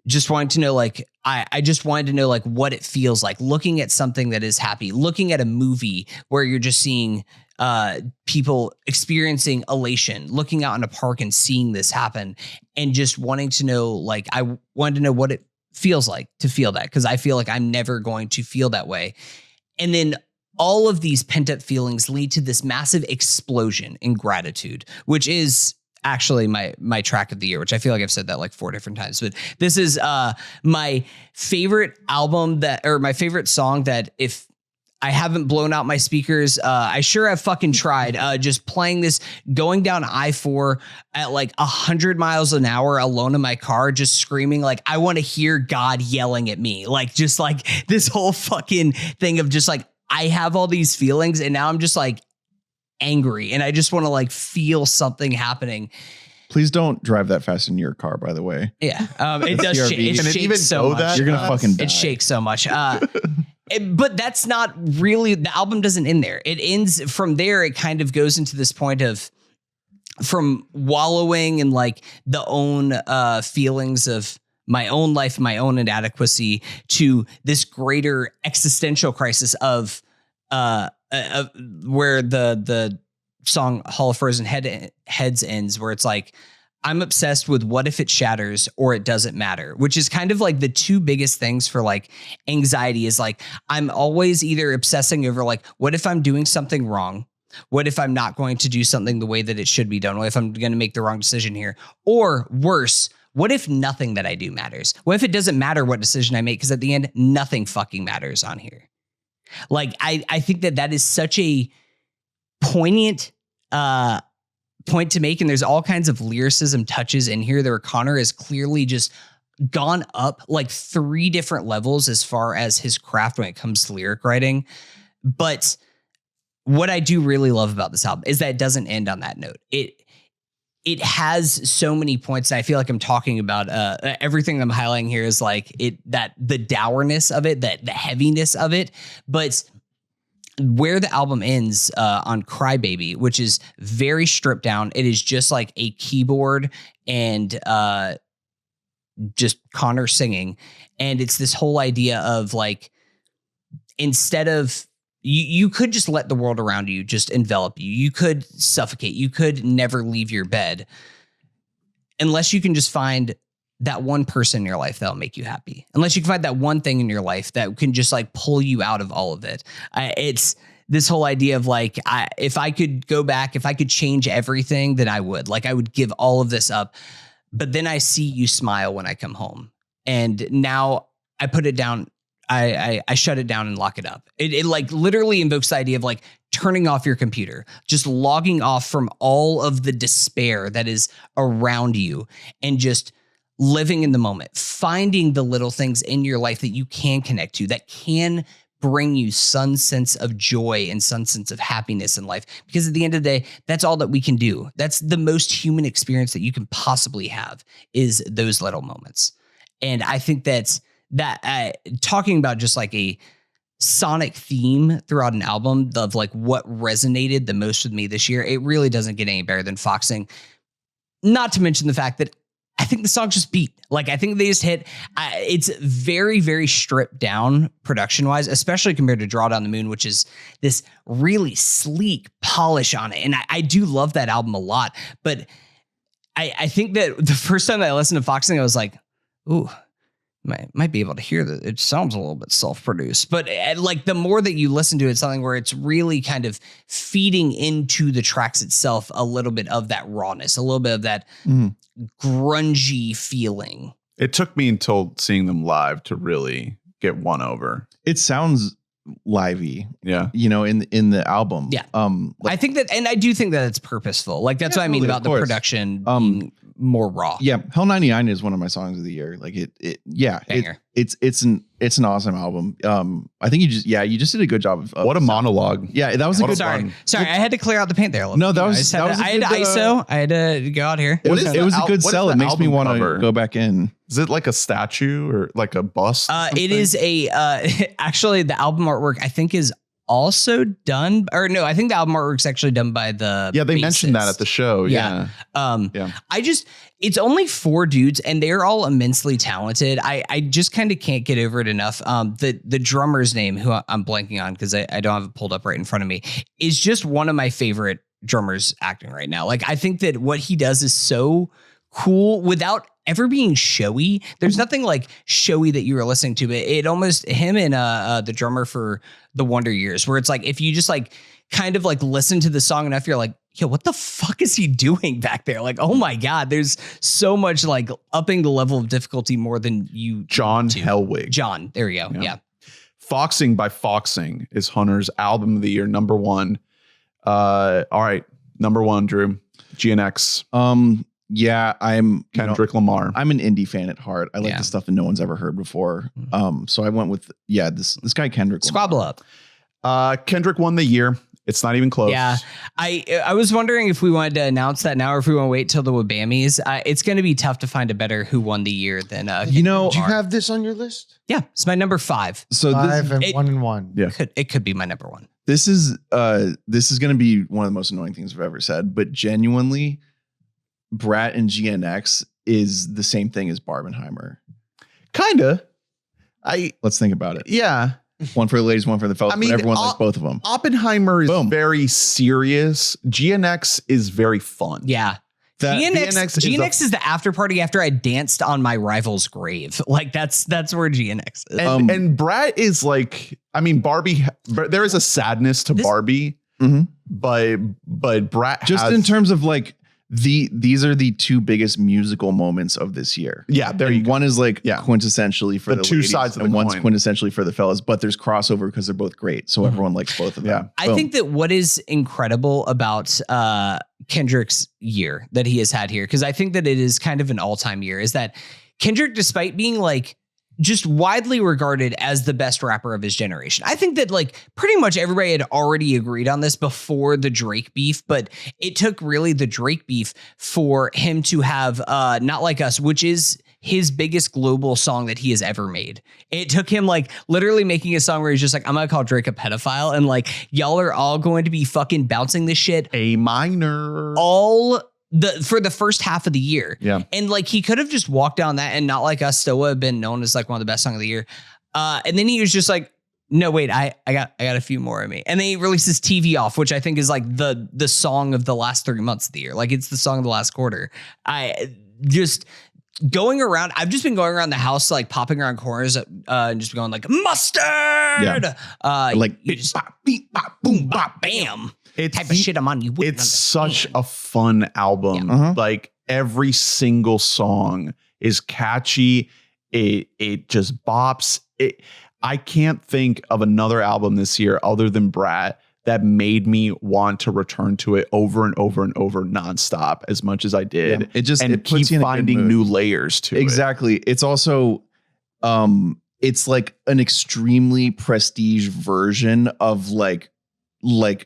B: just wanting to know, like, I just wanted to know, like, what it feels like looking at something that is happy, looking at a movie where you're just seeing people experiencing elation, looking out in a park and seeing this happen, and just wanting to know, like, I wanted to know what it feels like to feel that, because I feel like I'm never going to feel that way. And then all of these pent up feelings lead to this massive explosion in gratitude, which is actually my track of the year, which I feel like I've said that like 4 different times, but this is my favorite album or my favorite song that if I haven't blown out my speakers, I sure have fucking tried, just playing this, going down I-4 at like 100 miles an hour alone in my car, just screaming like, I want to hear God yelling at me. Like, just like this whole fucking thing of just like, I have all these feelings and now I'm just like angry and I just want to like feel something happening.
C: Please don't drive that fast in your car, by the way.
B: Yeah. It does shake. It
A: Can it
B: shakes
A: even
B: so
A: go
B: much.
A: that
C: You're going to fucking die.
B: It shakes so much. But that's not really, the album doesn't end there. It ends from there. It kind of goes into this point of from wallowing in like the own feelings of my own life, my own inadequacy, to this greater existential crisis of where the song Hall of Frozen Heads ends, where it's like, I'm obsessed with what if it shatters or it doesn't matter, which is kind of like the two biggest things for like anxiety is like, I'm always either obsessing over like, what if I'm doing something wrong? What if I'm not going to do something the way that it should be done? What if I'm going to make the wrong decision here? Or worse, what if nothing that I do matters? What if it doesn't matter what decision I make? Because at the end, nothing fucking matters on here. Like, I think that is such a poignant point to make. And there's all kinds of lyricism touches in here where Connor has clearly just gone up like 3 different levels as far as his craft when it comes to lyric writing. But what I do really love about this album is that it doesn't end on that note. It has so many points. I feel like I'm talking about everything I'm highlighting here is like the dourness of it, the heaviness of it. But where the album ends on Crybaby, which is very stripped down, it is just like a keyboard and just Connor singing. And it's this whole idea of like, instead of, you could just let the world around you just envelop you. You could suffocate. You could never leave your bed unless you can just find that one person in your life that'll make you happy. Unless you can find that one thing in your life that can just like pull you out of all of it. It's this whole idea of like, if I could go back, if I could change everything, then I would. Like, I would give all of this up. But then I see you smile when I come home. And now I put it down. I shut it down and lock it up. It like literally invokes the idea of like turning off your computer, just logging off from all of the despair that is around you and just living in the moment, finding the little things in your life that you can connect to, that can bring you some sense of joy and some sense of happiness in life. Because at the end of the day, that's all that we can do. That's the most human experience that you can possibly have, is those little moments. And I think that talking about just like a sonic theme throughout an album of like what resonated the most with me this year, it really doesn't get any better than Foxing. Not to mention the fact that I think the song just beat. Like, I think they just hit. It's very, very stripped down production wise, especially compared to Draw Down the Moon, which is this really sleek polish on it. And I do love that album a lot. But I think that the first time that I listened to Foxing, I was like, ooh, might be able to hear that it sounds a little bit self-produced. But like the more that you listen to it, it's something where it's really kind of feeding into the tracks itself a little bit of that rawness, a little bit of that grungy feeling.
A: It took me until seeing them live to really get won over.
C: It sounds lively,
A: yeah,
C: you know, in the album.
B: Yeah.
C: Like,
B: I think that, and I do think that it's purposeful. Like, that's what I mean about the production being more raw.
C: Yeah. Hell 99 is one of my songs of the year. Like it's an awesome album. I think you just did a good job of
A: what a monologue.
C: Yeah, that was a good
B: Sorry, I had to clear out the paint there a little.
C: No, that
B: bit.
C: was
B: I had to ISO. I had to go out here.
C: It was a good sell. It makes me want to go back in.
A: Is it like a statue or like a bust?
B: It is a actually the album artwork I think is also done, or no, I think the album artwork's actually done by the
A: they
B: bassist.
A: mentioned that at the show. Yeah.
B: I just, it's only 4 dudes and they're all immensely talented. I just kind of can't get over it enough. The drummer's name, who I'm blanking on because I don't have it pulled up right in front of me, is just one of my favorite drummers acting right now. Like, I think that what he does is so cool without ever being showy. There's nothing like showy that you were listening to, but it almost, him and the drummer for the Wonder Years, where it's like, if you just like kind of like listen to the song enough, you're like, yo, what the fuck is he doing back there? Like, oh my God, there's so much like upping the level of difficulty more than you.
A: John Helwig.
B: John, there we go. Yeah.
A: Foxing by Foxing is Hunter's album of the year, number 1. All right, number 1, Drew. GNX.
C: Yeah, I'm
A: Kendrick Lamar.
C: I'm an indie fan at heart. I like the stuff that no one's ever heard before. So I went with this guy Kendrick Lamar.
B: Squabble up.
A: Kendrick won the year. It's not even close.
B: Yeah, I was wondering if we wanted to announce that now or if we want to wait till the WBAMs. It's going to be tough to find a better who won the year than
D: do you have this on your list?
B: Yeah, it's my number 5.
C: So
D: 5 and 1 and 1.
A: Yeah,
B: it could be my number 1.
C: This is going to be one of the most annoying things I've ever said, but genuinely, Brat and GNX is the same thing as Barbenheimer.
A: Kinda.
C: Let's think about it.
A: Yeah.
C: One for the ladies, one for the fellas. I mean, but everyone likes both of them.
A: Oppenheimer is very serious. GNX is very fun.
B: Yeah. GNX is the after party after I danced on my rival's grave. Like that's where GNX is.
A: And Brat is like, I mean, Barbie, there is a sadness to Barbie, but Brat
C: just in terms of like, these are the 2 biggest musical moments of this year.
A: Yeah,
C: one is like quintessentially for the
A: 2
C: ladies,
A: sides of the
C: and one's
A: coin.
C: Quintessentially for the fellas, but there's crossover because they're both great, so everyone likes both of them.
B: I think that what is incredible about Kendrick's year that he has had here, because I think that it is kind of an all-time year, is that Kendrick, despite being like just widely regarded as the best rapper of his generation. I think that like pretty much everybody had already agreed on this before the Drake beef, but it took really the Drake beef for him to have Not Like Us, which is his biggest global song that he has ever made. It took him like literally making a song where he's just like, I'm gonna call Drake a pedophile, and like y'all are all going to be fucking bouncing this shit
A: A minor
B: for the first half of the year.
A: Yeah.
B: And like he could have just walked down that and Not Like Us still would have been known as like one of the best songs of the year. And then he was just like, no, wait, I got a few more of me. And then he releases TV Off, which I think is like the song of the last 3 months of the year. Like it's the song of the last quarter. I've just been going around the house, like popping around corners and just going like mustard.
C: Like
B: beep, bop, beep, bop, boom, bop, bam.
A: It's
B: type of shit I'm on you.
A: It's such a fun album.
B: Yeah.
A: Like every single song is catchy. It just bops. I can't think of another album this year other than Brat that made me want to return to it over and over and over nonstop as much as I did.
C: Yeah. It
A: keep
C: puts you in
A: finding new layers to it.
C: Exactly. It's also it's like an extremely prestige version of like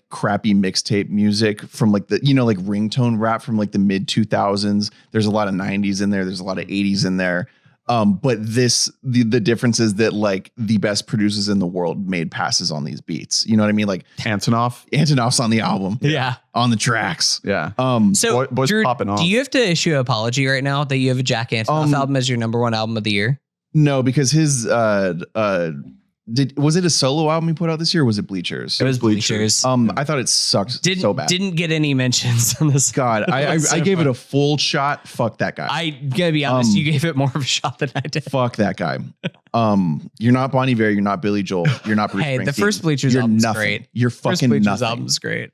C: crappy mixtape music from like the, like ringtone rap from like the mid 2000s. There's a lot of 90s in there. There's a lot of 80s in there. But the difference is that like the best producers in the world made passes on these beats. You know what I mean? Like Antonoff's on the album.
B: Yeah.
C: On the tracks.
A: Yeah.
B: So
A: boys
B: Drew,
A: popping off.
B: do you have to issue an apology right now that you have a Jack Antonoff album as your number 1 album of the year?
C: No, because his was it a solo album he put out this year or was it Bleachers?
B: It was Bleachers.
C: I thought it sucked so bad.
B: Didn't get any mentions on this.
C: God, I gave it a full shot. Fuck that guy.
B: I gotta be honest, you gave it more of a shot than I did.
C: Fuck that guy. You're not Bon Iver. You're not Billy Joel. You're not Bruce Springsteen.
B: The first Bleachers album's great.
C: You're fucking
B: Bleachers
C: nothing.
B: album's great.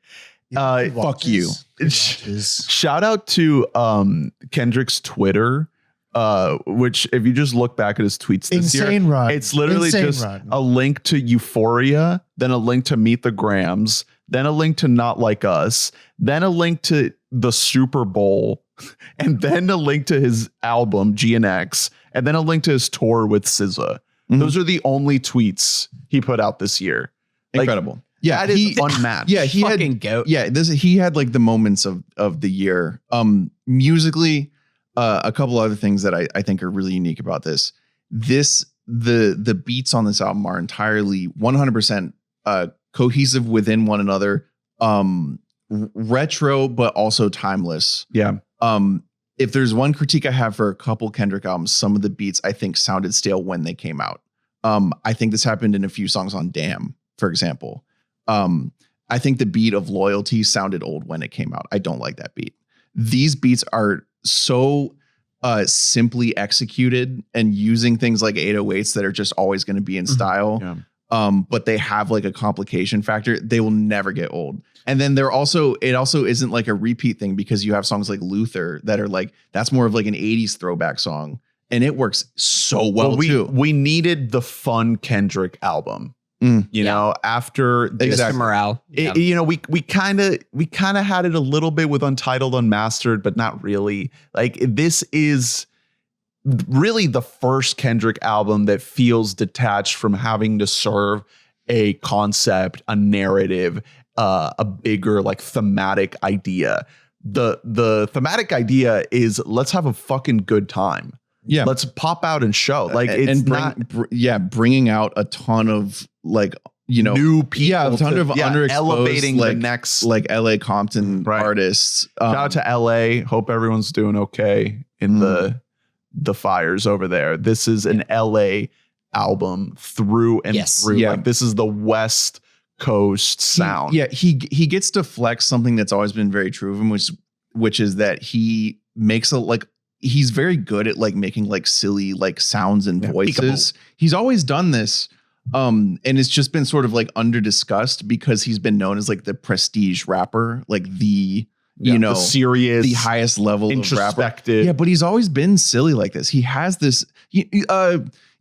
C: Fuck you.
A: Shout out to Kendrick's Twitter. Which if you just look back at his tweets this year,
D: run.
A: It's literally just a link to Euphoria, then a link to Meet the Grams, then a link to Not Like Us, then a link to the Super Bowl, and then a link to his album GNX, and then a link to his tour with SZA. Mm-hmm. Those are the only tweets he put out this year.
C: Incredible.
A: Yeah, that is unmatched.
C: Yeah, he
B: fucking goat.
C: Yeah, he had like the moments of the year. Musically, a couple other things that I think are really unique about this. The beats on this album are entirely 100% cohesive within one another. Retro, but also timeless.
A: Yeah.
C: if there's one critique I have for a couple Kendrick albums, some of the beats I think sounded stale when they came out. I think this happened in a few songs on Damn, for example. I think the beat of Loyalty sounded old when it came out. I don't like that beat. These beats are so simply executed and using things like 808s that are just always going to be in style. Yeah. But they have like a complication factor. They will never get old. And then it also isn't like a repeat thing because you have songs like Luther that are like, that's more of like an 80s throwback song. And it works so well too.
A: We needed the fun Kendrick album. You know, after this
B: morale,
A: you know, we kind of had it a little bit with Untitled Unmastered, but not really. Like, this is really the first Kendrick album that feels detached from having to serve a concept, a narrative, a bigger like thematic idea. The thematic idea is let's have a fucking good time. Yeah, let's pop out and show. Like, it's
C: bringing out a ton of like, you know,
A: new people.
C: Yeah, a ton of underexposed,
A: elevating
C: like,
A: the next
C: like LA Compton artists.
A: Shout out to LA. Hope everyone's doing okay in the fires over there. This is an LA album through and through. Yeah. Like, this is the West Coast sound.
C: He gets to flex something that's always been very true of him, which is that he makes he's very good at like making like silly like sounds and voices. Peekaboo. He's always done this. And it's just been sort of like under discussed because he's been known as like the prestige rapper, like the serious,
A: the
C: highest level
A: introspective.
C: Of rapper. Yeah, but he's always been silly like this. He has this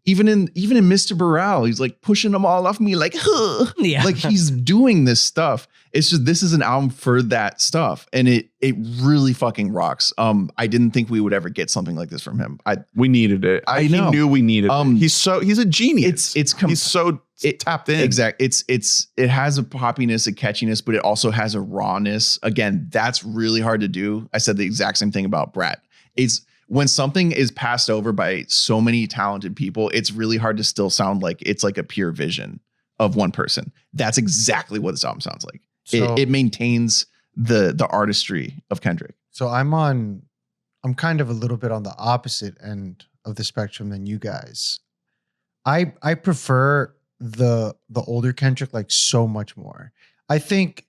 C: even in Mr. Burrell, he's like pushing them all off me like, huh. Yeah. Like he's doing this stuff. It's just, this is an album for that stuff. And it really fucking rocks. I didn't think we would ever get something like this from him.
A: We needed it.
C: I know.
A: He knew we needed it. He's a genius. He's so tapped in.
C: Exactly. It has a poppiness, a catchiness, but it also has a rawness. Again, that's really hard to do. I said the exact same thing about Brat. It's when something is passed over by so many talented people, it's really hard to still sound like it's like a pure vision of one person. That's exactly what this album sounds like. So, it maintains the artistry of Kendrick.
D: So I'm kind of a little bit on the opposite end of the spectrum than you guys. I prefer the older Kendrick like so much more. I think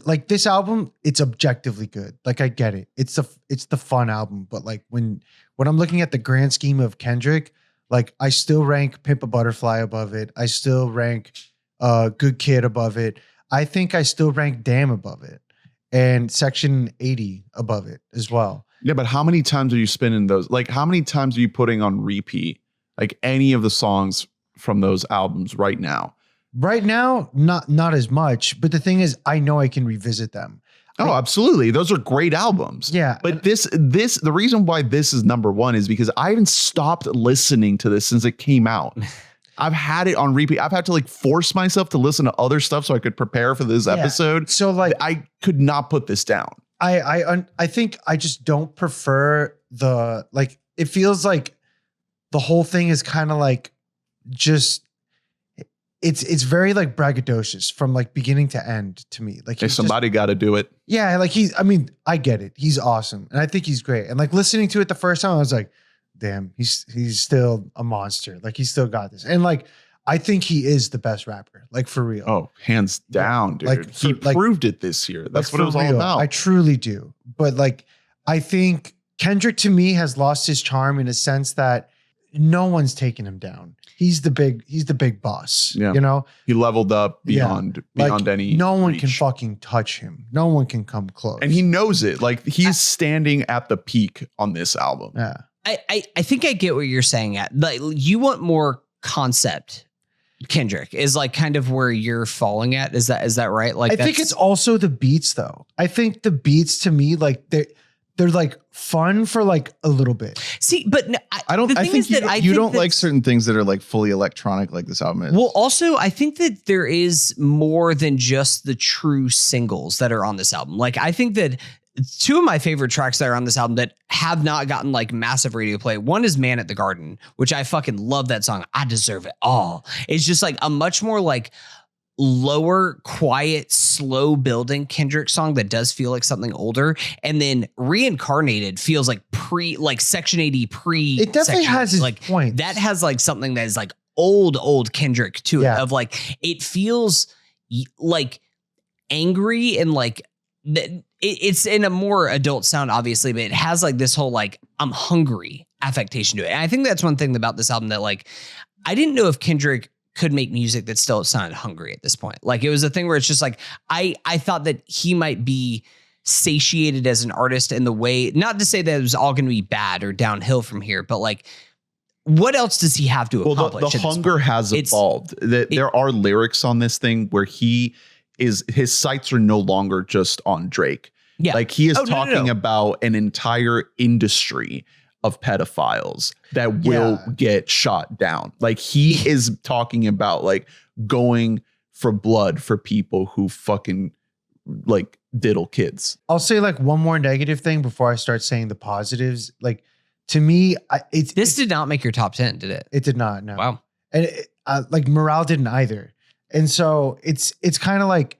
D: like this album, it's objectively good. Like I get it. It's the fun album, but like when I'm looking at the grand scheme of Kendrick, like I still rank Pimp a Butterfly above it. I still rank Good Kid above it. I think I still rank Damn above it, and Section 80 above it as well.
A: Yeah, but how many times are you spinning those? Like, how many times are you putting on repeat, like any of the songs from those albums right now?
D: Right now, not as much. But the thing is, I know I can revisit them.
A: Oh, absolutely. Those are great albums.
D: Yeah.
A: But the reason why this is number one is because I haven't stopped listening to this since it came out. I've had it on repeat. I've had to like force myself to listen to other stuff so I could prepare for this episode.
D: So like
A: I could not put this down.
D: I think I just don't prefer the, like, it feels like the whole thing is kind of like just it's very like braggadocious from like beginning to end to me. Like,
A: hey, somebody got to do it.
D: Yeah, like I get it. He's awesome, and I think he's great. And like listening to it the first time, I was like, damn, he's still a monster. Like he still got this. And like, I think he is the best rapper, like for real.
A: Oh, hands down, dude.
D: Like
A: he proved it this year. That's what it was all about.
D: I truly do. But like, I think Kendrick to me has lost his charm in a sense that no one's taking him down. He's the big boss. Yeah. You know?
A: He leveled up beyond any.
D: No one
A: reach.
D: can fucking touch him. No one can come close.
A: And he knows it. Like he's standing at the peak on this album.
D: Yeah.
B: I think I get what you're saying at. Like you want more concept. Kendrick is like kind of where you're falling at. Is that right? Like
D: I think it's also the beats though. I think the beats to me, like they're like fun for like a little bit.
B: See, but
C: I think you don't like certain things that are like fully electronic like this album is.
B: Well, also I think that there is more than just the true singles that are on this album. Like I think that two of my favorite tracks that are on this album that have not gotten like massive radio play. One is Man at the Garden, which I fucking love that song. I Deserve It All. It's just like a much more like lower, quiet, slow building Kendrick song that does feel like something older, and then Reincarnated feels like Section 80 pre.
D: It definitely has its
B: like
D: points.
B: that has like something that is like old Kendrick to it, of like it feels like angry and like it's in a more adult sound, obviously, but it has like this whole like I'm hungry affectation to it. And I think that's one thing about this album that like I didn't know if Kendrick could make music that still sounded hungry at this point. Like it was a thing where it's just like I thought that he might be satiated as an artist in the way, not to say that it was all going to be bad or downhill from here, but like what else does he have to accomplish?
A: The hunger has evolved. There are lyrics on this thing where his sights are no longer just on Drake.
B: Yeah.
A: Like he is talking about an entire industry of pedophiles that will get shot down. Like he is talking about like going for blood for people who fucking like diddle kids.
D: I'll say like one more negative thing before I start saying the positives. Like to me,
B: this did not make your top 10, did it?
D: It did not. No.
B: Wow.
D: And like Morale didn't either. And so it's kind of like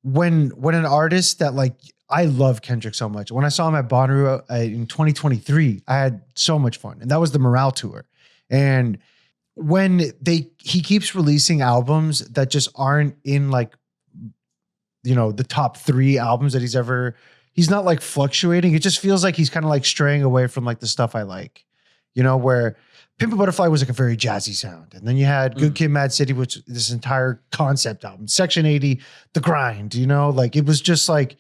D: when an artist that like, I love Kendrick so much. When I saw him at Bonnaroo in 2023, I had so much fun. And that was the Morale tour. And when he keeps releasing albums that just aren't in like, you know, the top 3 albums that he's not like fluctuating. It just feels like he's kind of like straying away from like the stuff I like, you know, where Pimp a Butterfly was like a very jazzy sound. And then you had Good Kid, Mad City, which this entire concept album, Section 80, The Grind, you know, like it was just like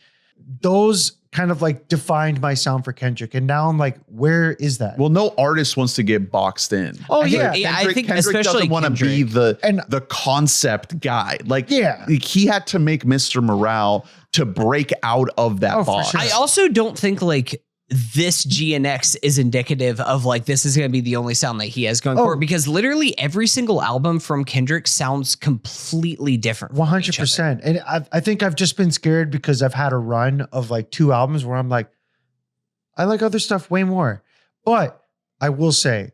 D: those kind of like defined my sound for Kendrick. And now I'm like, where is that?
A: Well, no artist wants to get boxed in.
B: Oh,
A: I think Kendrick
B: especially
A: doesn't want to be the concept guy. Like, he had to make Mr. Morale to break out of that box.
B: Sure. I also don't think like this GNX is indicative of like this is going to be the only sound that he has going forward, because literally every single album from Kendrick sounds completely different.
D: 100%. And I think I've just been scared because I've had a run of like 2 albums where I'm like, I like other stuff way more. But I will say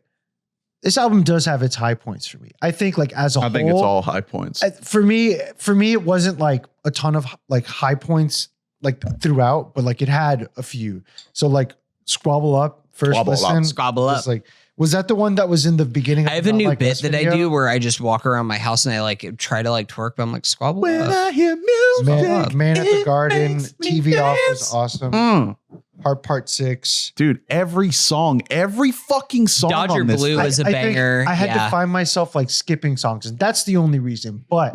D: this album does have its high points for me. I think like as a whole,
A: I think it's all high points.
D: For me, it wasn't like a ton of like high points like throughout, but like it had a few. So like Squabble Up, first listen.
B: Squabble Up.
D: Like, was that the one that was in the beginning?
B: I have a new bit that I do where I just walk around my house and I like try to like twerk, but I'm like Squabble Up.
A: I hear music,
D: Man at the Garden, TV Off was awesome. Part 6.
A: Dude, every fucking song
B: Dodger
A: on this
B: Blue was a banger.
D: I had to find myself like skipping songs, and that's the only reason. But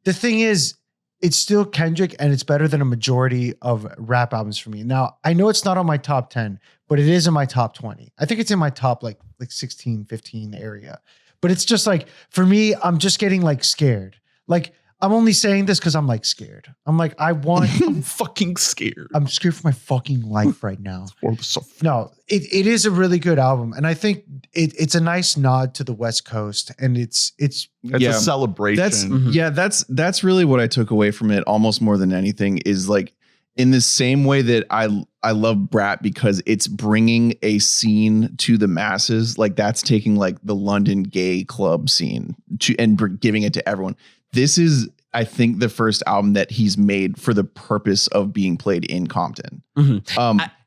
D: the thing is, it's still Kendrick, and it's better than a majority of rap albums for me. Now, I know it's not on my top 10, but it is in my top 20. I think it's in my top like 16, 15 area. But it's just like, for me, I'm just getting like scared. Like, I'm only saying this because I'm like scared. I'm like, I'm
A: fucking scared.
D: I'm scared for my fucking life right now. No, it is a really good album. And I think it's a nice nod to the West Coast. And it's
A: a celebration.
C: That's really what I took away from it almost more than anything, is like in the same way that I love Brat because it's bringing a scene to the masses. Like that's taking like the London gay club scene and giving it to everyone. This is, I think, the first album that he's made for the purpose of being played in Compton.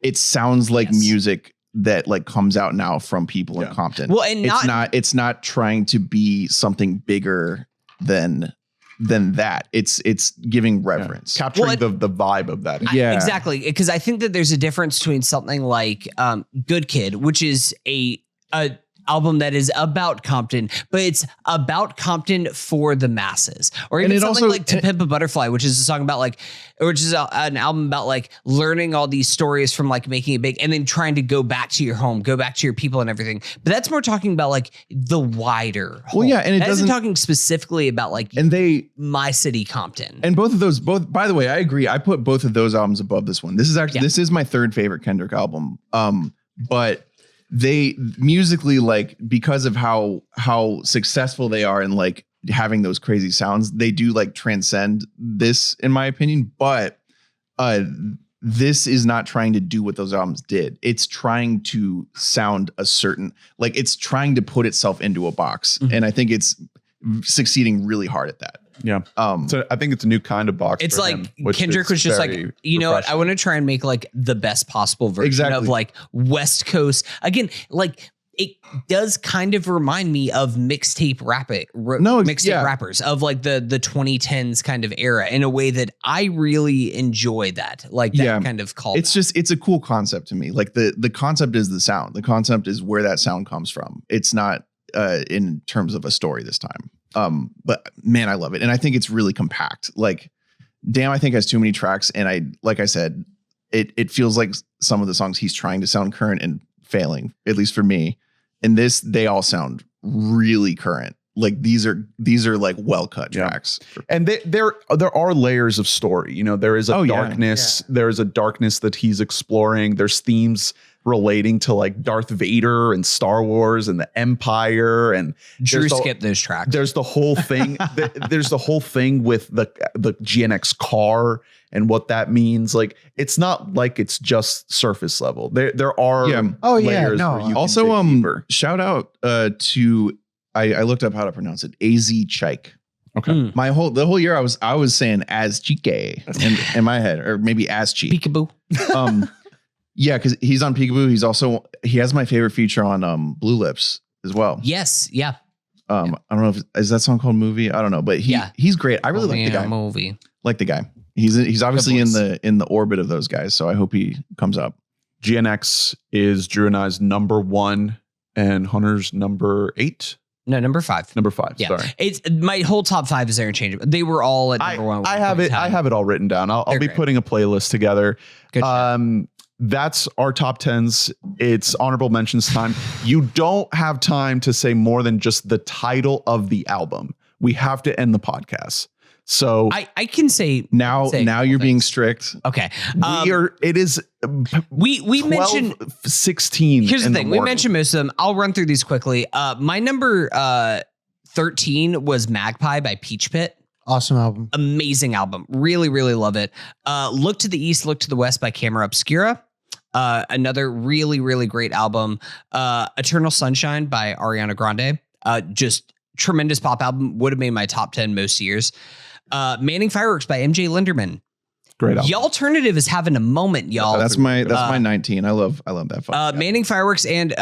C: It sounds like music that like comes out now from people in Compton.
B: Well, and
C: it's not trying to be something bigger than that. It's giving reference,
A: capturing the vibe of that.
B: Exactly. Because I think that there's a difference between something like Good Kid, which is a album that is about Compton, but it's about Compton for the masses. Or even something like To Pimp a Butterfly, which is a song about like, which is an album about like learning all these stories from like making it big and then trying to go back to your home, go back to your people and everything. But that's more talking about like the wider whole.
C: Well, yeah, and it
B: doesn't talking specifically about like my city, Compton.
C: And both, by the way, I agree. I put both of those albums above this one. This is my 3rd favorite Kendrick album. But they musically, like, because of how successful they are in like having those crazy sounds, they do like transcend this, in my opinion. But this is not trying to do what those albums did. It's trying to sound a certain, like it's trying to put itself into a box. And I think it's succeeding really hard at that.
A: Yeah. So I think it's a new kind of box.
B: It's
A: for
B: like
A: him, which
B: Kendrick
A: is
B: was just like,
A: very
B: you know what? I
A: refreshing.
B: want to try and make like the best possible version of like West Coast. Again, like it does kind of remind me of mixtape rappers of like the 2010s kind of era in a way that I really enjoy that. Like that kind of call.
C: It's a cool concept to me. Like the concept is the sound. The concept is where that sound comes from. It's not in terms of a story this time. But man, I love it. And I think it's really compact. Like, Damn, I think has too many tracks. And like I said, it feels like some of the songs he's trying to sound current and failing, at least for me. And they all sound really current. Like these are like well cut tracks.
A: And there are layers of story. You know, there is a darkness. Yeah. There is a darkness that he's exploring. There's themes relating to like Darth Vader and Star Wars and the Empire. And
B: Drew skipped those tracks.
A: There's the whole thing. There's the whole thing with the GNX car and what that means. Like, it's not like it's just surface level. There are layers where you
C: also
A: can dig deeper.
C: Shout out to I looked up how to pronounce it. AZ Chike.
A: Okay.
C: The whole year I was saying as Chique in my head, or maybe as Cheek.
B: Peekaboo.
C: Yeah, because he's on Peekaboo. He has my favorite feature on Blue Lips as well.
B: Yes. Yeah.
C: I don't know is that song called Movie? I don't know, but he's great. I really like the guy.
B: Movie.
C: Like the guy. He's obviously in the orbit of those guys, so I hope he comes up.
A: GNX is Drew and I's number 1 and Hunter's number 8.
B: No, number 5.
A: Number 5.
B: Yeah.
A: Sorry.
B: It's my whole top 5 is interchangeable. They were all at number 1.
A: I have it all written down. I'll be putting a playlist together.
B: Good job.
A: That's our top 10s. It's honorable mentions time. You don't have time to say more than just the title of the album. We have to end the podcast. So
B: I can say
C: now you're being strict.
B: Okay.
A: We mentioned 16.
B: Here's the thing. We mentioned most of them. I'll run through these quickly. My number 13 was Magpie by Peach Pit.
D: Awesome album.
B: Amazing album. Really, really love it. Look to the East, Look to the West by Camera Obscura. Another really, really great album. Eternal Sunshine by Ariana Grande. Just tremendous pop album. Would have made my top 10 most years. Manning Fireworks by MJ Linderman.
A: Great album.
B: Y'Alternative is having a moment, y'all.
C: That's my 19. I love that.
B: Manning Fireworks, and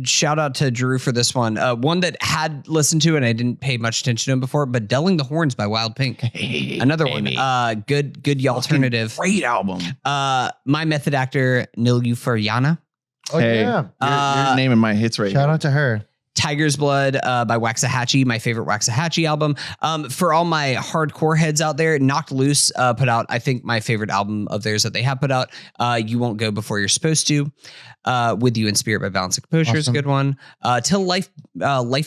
B: shout out to Drew for this one. One that had listened to and I didn't pay much attention to him before, but Delling the Horns by Wild Pink. Another one. Good Y'Alternative.
C: Great album.
B: My Method Actor, Nilüfer.
D: Oh yeah.
C: You're naming my hits right
D: Shout
C: now.
D: out to her.
B: Tiger's Blood by Waxahachie, my favorite Waxahachie album. For all my hardcore heads out there, Knocked Loose put out, I think, my favorite album of theirs that they have put out. You Won't Go Before You're Supposed to. With You in Spirit by Balance and Composure is a good one. Till Life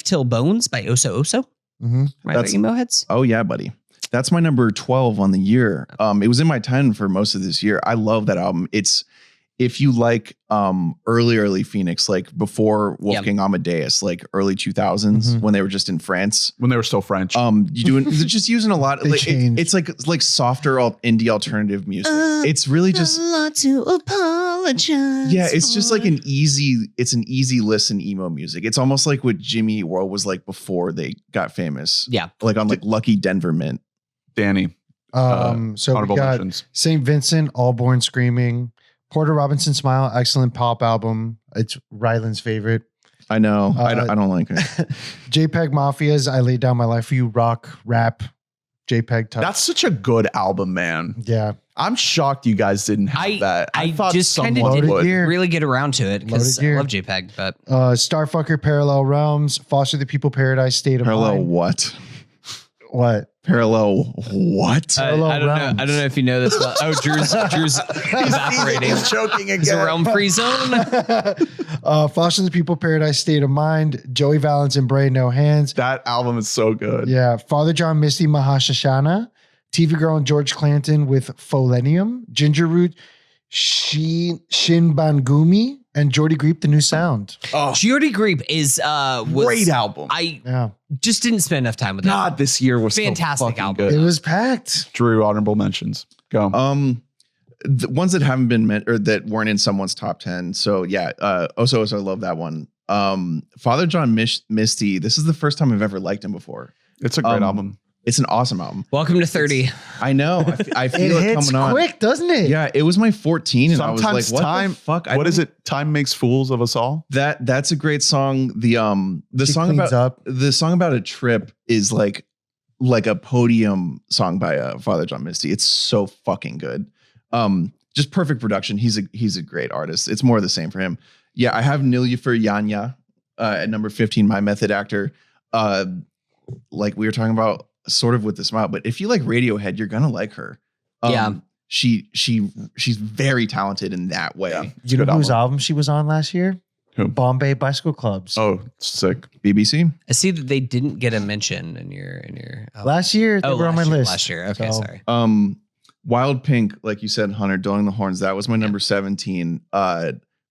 B: Till Bones by Oso Oso.
D: Mm-hmm.
B: Right, emo heads?
C: Oh yeah, buddy. That's my number 12 on the year. It was in my 10 for most of this year. I love that album. If you like early Phoenix, like before Wolfgang Amadeus, like early 2000s when they were just in France,
A: when they were still French,
C: they're just using a lot. It's like softer indie alternative music. It's really just a lot to apologize. Yeah, it's just like an easy listen emo music. It's almost like what Jimmy Eat World was like before they got famous.
B: Yeah,
C: like on like Lucky Denver Mint.
A: Danny.
D: So we got St. Vincent, All Born Screaming. Porter Robinson Smile, excellent pop album. It's Ryland's favorite.
C: I know. I don't like it.
D: JPEG Mafia's I Laid Down My Life For You, rock, rap, JPEG touch.
A: That's such a good album, man.
D: Yeah.
A: I'm shocked you guys didn't have that. I thought
B: just kind of didn't really get around to it because I love JPEG. But
D: Starfucker, Parallel Realms, Foster the People, Paradise, State of Mind.
C: Parallel what?
D: What?
C: Parallel what?
B: I don't know. I don't know if you know this. Oh, Drew's evaporating.
A: He's choking again.
B: It's a realm-free zone.
D: Foster the People, Paradise, State of Mind, Joey Valence and Bray, No Hands.
A: That album is so good.
D: Yeah. Father John Misty, Mahashashana, TV Girl and George Clanton with Folenium, Ginger Root, Shinbangumi, and Jordy Greep, The New Sound.
A: Oh,
B: Jordy Greep is
A: great album.
B: I just didn't spend enough time with that.
A: God, this year was
B: fantastic
A: so
B: album.
A: Good.
D: It was packed.
A: Drew, honorable mentions. Go.
C: The ones that haven't been or that weren't in someone's top 10. So yeah, Oso I love that one. Father John Misty. This is the first time I've ever liked him before.
A: It's a great album.
C: It's an awesome album.
B: Welcome to 30.
C: I know. I feel it
D: hits
C: coming on
D: quick, doesn't it?
C: Yeah, it was my 14, and
A: Sometimes
C: I was like, "What
A: time,
C: the fuck?"
A: What is it? Time makes fools of us all.
C: That's a great song. The
D: She
C: song
D: cleans
C: about
D: up.
C: the song about a trip is like a podium song by Father John Misty. It's so fucking good. Just perfect production. He's a great artist. It's more of the same for him. Yeah, I have Nilüfer Yanya at number 15. My Method Actor. Like we were talking about, sort of with the smile. But if you like Radiohead, you're gonna like her. She's very talented in that way.
A: Yeah.
D: You know whose album she was on last year?
A: Who?
D: Bombay Bicycle Clubs.
A: Oh, sick.
C: BBC.
B: I see that they didn't get a mention in your.
D: Last year, they were on my list.
B: Last year. Okay,
D: So-
B: sorry.
C: Wild Pink, like you said, Hunter, Blowing the Horns. That was my number 17.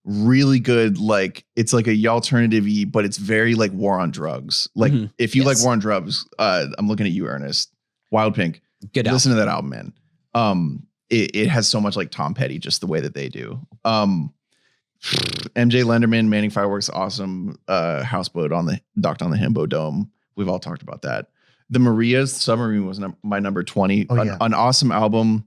C: Really good. Like it's like a alternative-y, but it's very like War on Drugs. Like if you like War on Drugs, I'm looking at you, Ernest. Wild Pink.
B: Good album.
C: Listen to that album, man. It has so much like Tom Petty, just the way that they do. MJ Lenderman, Manning Fireworks, awesome. Houseboat docked on the Himbo Dome. We've all talked about that. The Marias, Submarine was my number 20. An awesome album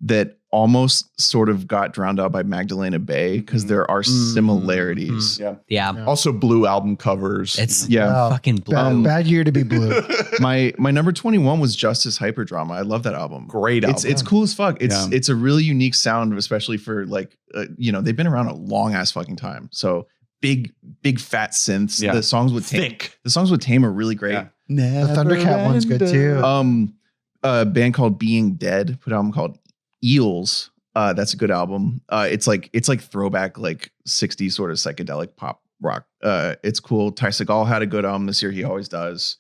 C: that almost sort of got drowned out by Magdalena Bay because there are similarities.
B: Yeah.
A: Also, Blue album covers.
B: It's
D: Wow.
B: fucking blue.
D: Bad year to be Blue.
C: My number 21 was Justice Hyperdrama. I love that album.
A: Great album.
C: It's cool as fuck. It's a really unique sound, especially for like they've been around a long ass fucking time. So big fat synths.
A: Yeah.
C: The songs with
A: Thick.
C: The songs with Tame are really great.
A: Yeah.
D: The Thundercat one's good too.
C: A band called Being Dead put an album called Eels. That's a good album. It's like throwback like 60s sort of psychedelic pop rock. It's cool. Ty Segall had a good album this year. He always does.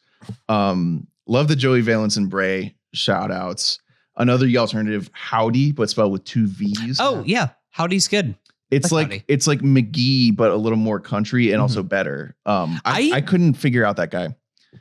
C: Love the Joey Valence and Bray shout outs. Another alternative, Howdy, but spelled with 2 V's.
B: Oh yeah, Howdy's good.
C: It's
B: like
C: like
B: Howdy.
C: it's like McGee, but a little more country and also better. I couldn't figure out that guy.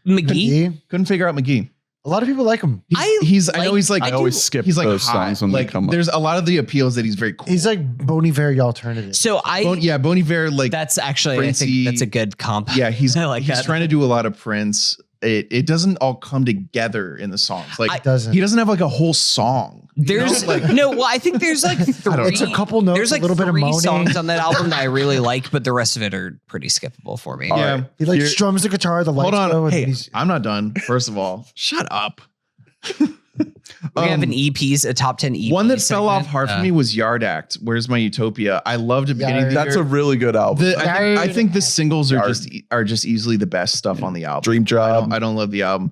B: McGee.
C: Couldn't figure out McGee.
D: A lot of people like him.
C: I know he's like
A: I always skip
C: he's like
A: those
C: hot.
A: songs when
C: like
A: they come up.
C: there's a lot of the appeals that he's very cool.
D: He's like Bon Iver alternative.
B: So
C: Bon Iver, like
B: that's actually I
C: Princey.
B: think that's a good comp.
C: yeah, he's
B: I like
C: he's
B: that.
C: trying to do a lot of Prince. It doesn't all come together in the songs. Like
D: It doesn't.
C: he doesn't have like a whole song.
B: There's no. Well, I think there's like 3.
D: It's a couple notes,
B: There's like
D: a little bit of
B: 3
D: moaning.
B: songs on that album that I really like, but the rest of it are pretty skippable for me.
C: Yeah.
D: He like
C: Here-
D: strums the guitar, the lights
C: Hold
D: go,
C: on.
D: and
C: Hey,
D: he's
C: I'm not done. First of all, shut up.
B: We have an EPs, a top 10 EP.
C: One that fell off
B: segment.
C: hard for me was Yard Act. Where's My Utopia? I loved the beginning of the
A: That's a
C: year.
A: really good album.
C: I think the singles are just easily the best stuff on the album.
A: Dream Job.
C: I don't love the album.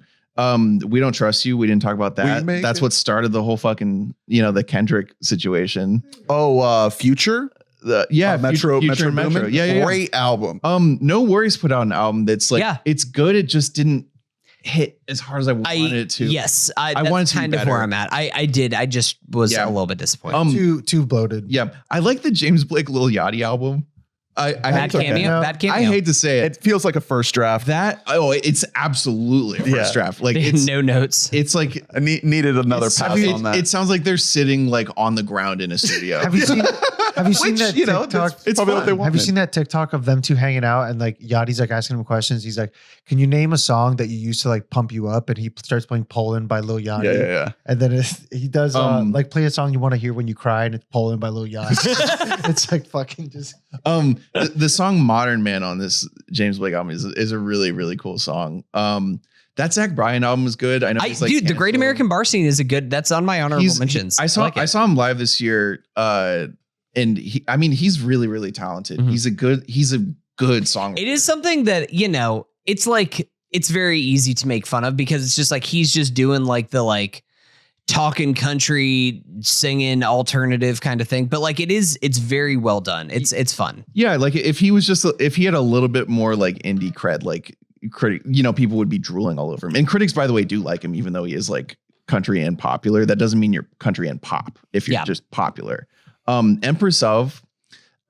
C: We Don't Trust You. We didn't talk about that.
A: We Make
C: That's
A: It.
C: what started the whole fucking, the Kendrick situation.
A: Future.
C: Metro
A: Metro
C: and Metro.
A: Boomin.
C: Yeah.
A: Great album.
C: No Worries put out an album that's like,
B: Yeah.
C: it's good. It just didn't hit as hard as I wanted it to.
B: Yes,
C: I
B: that's
C: wanted to be
B: kind of
C: better.
B: where I'm at. I did. I just was
C: Yeah.
B: a little bit disappointed.
D: too bloated.
C: Yeah. I like the James Blake Lil Yachty album. I
B: Bad
C: hate to-
B: cameo. Bad cameo.
C: I hate to say
A: It feels like a first draft.
C: it's absolutely a first
A: Yeah.
C: draft. Like it's
B: no notes.
C: it's like
A: I needed another
C: it's-
A: pass on that.
C: It sounds like they're sitting like on the ground in a studio.
D: Have you seen that TikTok?
A: it's probably what they
D: Have you
A: wanted.
D: seen that TikTok of them two hanging out and like Yachty's like asking him questions? He's like, "Can you name a song that you used to like pump you up?" And he starts playing Poland by Lil Yachty.
A: Yeah.
D: And then he does like play a song you want to hear when you cry, and it's Poland by Lil Yachty. It's like fucking just.
C: The song Modern Man on this James Blake album is a really, really cool song. That Zach Bryan album is good. I know he's like
B: Dude, the Great
C: canceled.
B: American Bar Scene is a good. That's on my honorable mentions.
C: I saw
B: like it.
C: I saw him live this year, and he's really, really talented.
B: Mhm.
C: He's a good songwriter.
B: It is something that it's like it's very easy to make fun of because it's just like he's just doing like the like talking country, singing alternative kind of thing. But like it's very well done. It's fun.
C: Yeah, like if he had a little bit more like indie cred, like critic, people would be drooling all over him. And critics, by the way, do like him, even though he is like country and popular. That doesn't mean you're country and pop if you're just popular. Empress of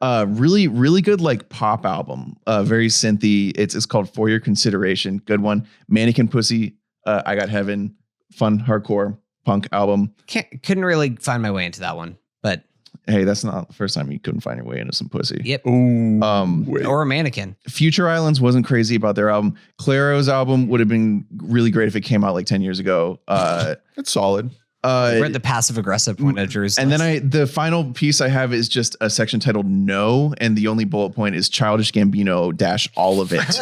C: really, really good like pop album. Very synthy. It's called For Your Consideration. Good one. Mannequin Pussy. I Got Heaven. Fun hardcore punk album.
B: Couldn't really find my way into that one, but
C: Hey, that's not the first time you couldn't find your way into some pussy.
B: Yep.
A: Ooh,
B: Or a mannequin.
C: Future Islands wasn't crazy about their album. Claro's album would have been really great if it came out like 10 years ago.
A: it's solid.
B: We're at the passive aggressive point of Drew's
C: And
B: list.
C: then the final piece I have is just a section titled No, and the only bullet point is Childish Gambino - all of it.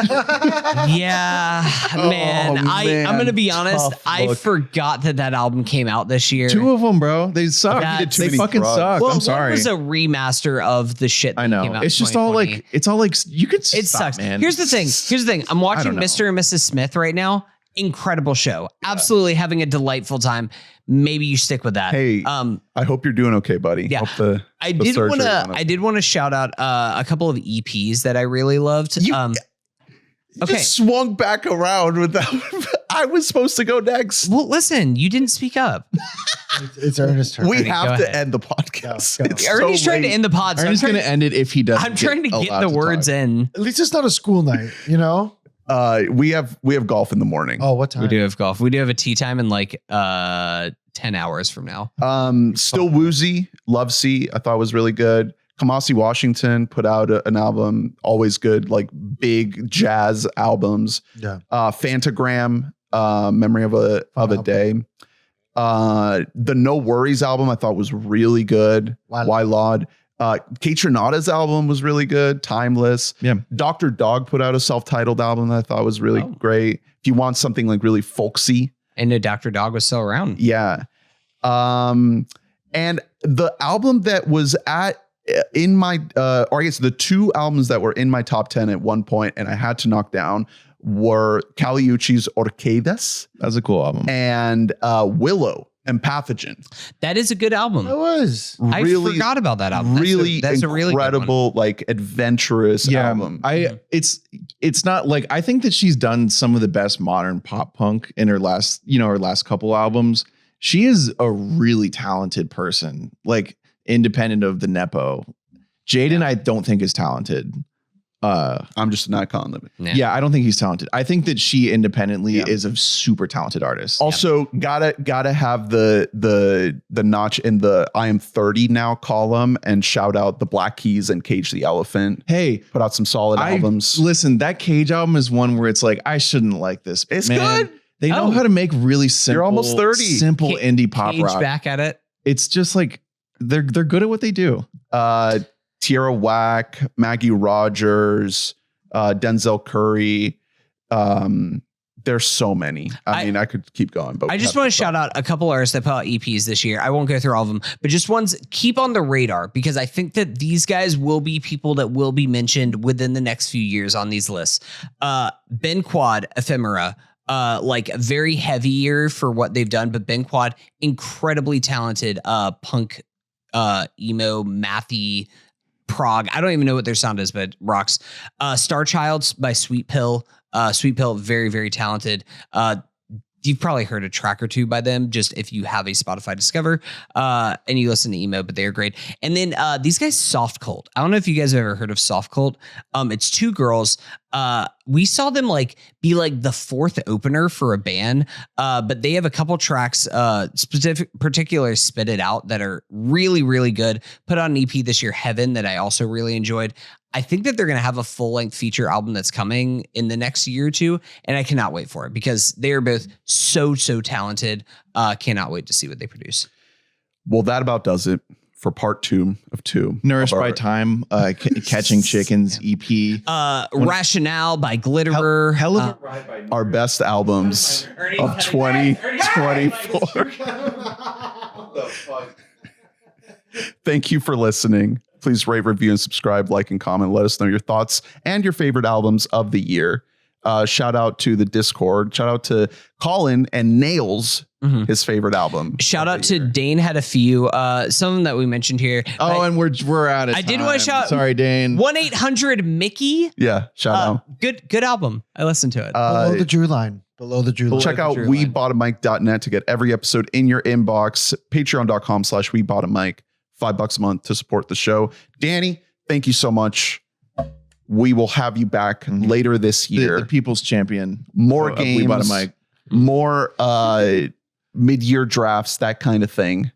B: Yeah, man. I'm gonna be honest. I forgot that album came out this year.
C: 2 of them, bro. They suck.
B: That's-
C: They fucking suck.
B: Well,
C: I'm sorry.
B: It was a remaster of the shit that
C: I know.
B: came out.
C: It's
B: in
C: just all
B: 2020.
C: you could
B: It
C: stop,
B: sucks.
C: man.
B: Here's the thing. I'm watching
C: don't know.
B: Mr. and Mrs. Smith right now. Incredible show. Absolutely having a delightful time. Maybe you stick with that.
A: Hey, I hope you're doing okay, buddy.
B: Yeah.
A: Hope
B: I did want to shout out a couple of EPs that I really loved. Okay.
A: Just swung back around with that. I was supposed to go next.
B: Well, listen, you didn't speak up.
D: It's Ernest's turn.
A: We
B: Ernie,
A: have
B: go
A: to
B: ahead.
A: end the podcast.
D: Go.
A: It's
B: Ernie's
A: so
B: trying to
A: late.
B: end the pod. So
C: Ernie's going to end it if he doesn't.
B: I'm trying to get the words in.
D: At least it's not a school night, you know?
A: We have golf in the morning.
D: Oh, what time?
B: We do have golf. We do have a tea time in like 10 hours from now.
A: Still Woozy, Love Sea, I thought was really good. Kamasi Washington put out an album, always good, like big jazz albums.
D: Yeah.
A: Fantagram, Memory of a Day. The No Worries album I thought was really good. Why Laud. Kate Trinata's album was really good. Timeless.
C: Yeah.
A: Dr. Dog put out a self-titled album that I thought was really great. If you want something like really folksy.
B: And no Dr. Dog was still around.
A: Yeah. And the album that was in my, or I guess the 2 albums that were in my top 10 at one point and I had to knock down were Caliucci's Orquídeas.
C: That's a cool album.
A: And Willow and Pathogen.
B: That is a good album.
D: It was.
B: I forgot about that album. That's a really
A: incredible, like adventurous album.
C: It's not like, I think that she's done some of the best modern pop punk in her last couple albums. She is a really talented person, like independent of the Nepo. Jaden, I don't think is talented.
A: I'm just an icon of it.
C: Yeah, I don't think he's talented. I think that she independently is a super talented artist.
A: Also, gotta have the notch in the I am 30 now column and shout out the Black Keys and Cage the Elephant.
C: Hey,
A: put out some solid albums.
C: Listen, that Cage album is one where it's like, I shouldn't like this.
A: It's good.
C: They know how to make really simple.
A: You're almost 30.
C: Simple indie pop
B: Cage
C: rock.
B: back at it.
C: It's just like they're good at what they do.
A: Tierra Whack, Maggie Rogers, Denzel Curry. There's so many. I mean, I could keep going, but
B: I just want to shout out a couple artists that put out EPs this year. I won't go through all of them, but just ones keep on the radar because I think that these guys will be people that will be mentioned within the next few years on these lists. Ben Quad, Ephemera. Like very heavier for what they've done, but Ben Quad, incredibly talented punk, emo, mathy, prog. I don't even know what their sound is, but rocks. Star Childs by Sweet Pill. Sweet Pill, very, very talented. You've probably heard a track or 2 by them, just if you have a Spotify Discover and you listen to emo, but they are great. And then these guys, Soft Cult. I don't know if you guys have ever heard of Soft Cult. It's 2 girls. We saw them be like the 4th opener for a band, but they have a couple tracks, particularly Spit It Out, that are really, really good. Put out an EP this year, Heaven, that I also really enjoyed. I think that they're going to have a full-length feature album that's coming in the next year or 2, and I cannot wait for it because they are both so talented. Cannot wait to see what they produce.
A: Well, that about does it for part 2 of 2.
C: Nourished by Time, Catching Chickens EP.
B: Rationale by Glitterer.
C: Hell of a ride by
A: our best albums of 2024. Thank you for listening. Please rate, review, and subscribe, like, and comment. Let us know your thoughts and your favorite albums of the year. Shout out to the Discord. Shout out to Colin and Nails, his favorite album.
B: Shout out to Dane had a few, some of them that we mentioned here.
C: And we're out of time.
B: I did want to shout.
C: Sorry, Dane.
B: 1-800-Mickey.
A: Yeah, shout out.
B: Good album. I listened to it.
D: Below the Drew line.
A: Check out WeBoughtAMic.net to get every episode in your inbox. Patreon.com/WeBoughtAMic. $5 a month to support the show. Danny, thank you so much. We will have you back later this year.
C: The people's champion.
A: More games.
C: We Bought a Mic.
A: More mid-year drafts, that kind of thing.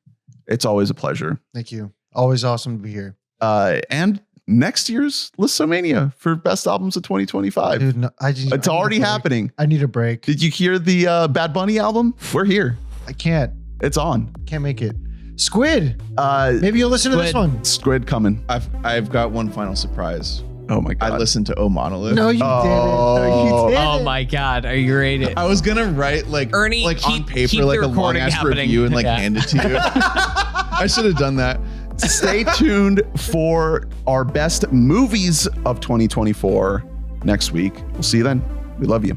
A: It's always a pleasure.
D: Thank you. Always awesome to be here.
A: And next year's Listomania for best albums of 2025.
D: Dude, no,
A: It's already happening.
D: I need a break.
A: Did you hear the Bad Bunny album? We're here.
D: I can't.
A: It's on.
D: Can't make it. Squid. Maybe you'll listen to this one.
A: Squid coming.
C: I've got one final surprise.
A: Oh my God.
C: I listened to O Monolith.
D: No, you didn't. No, you didn't.
B: Oh my God, are you ready?
C: I was gonna write like
B: Ernie,
C: on
B: keep
C: paper like
B: the
C: a long
B: recording
C: ass
B: happening.
C: review and like
B: Yeah.
C: hand it to you. I should have done that.
A: Stay tuned for our best movies of 2024 next week. We'll see you then. We love you.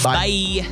A: Bye.
B: Bye.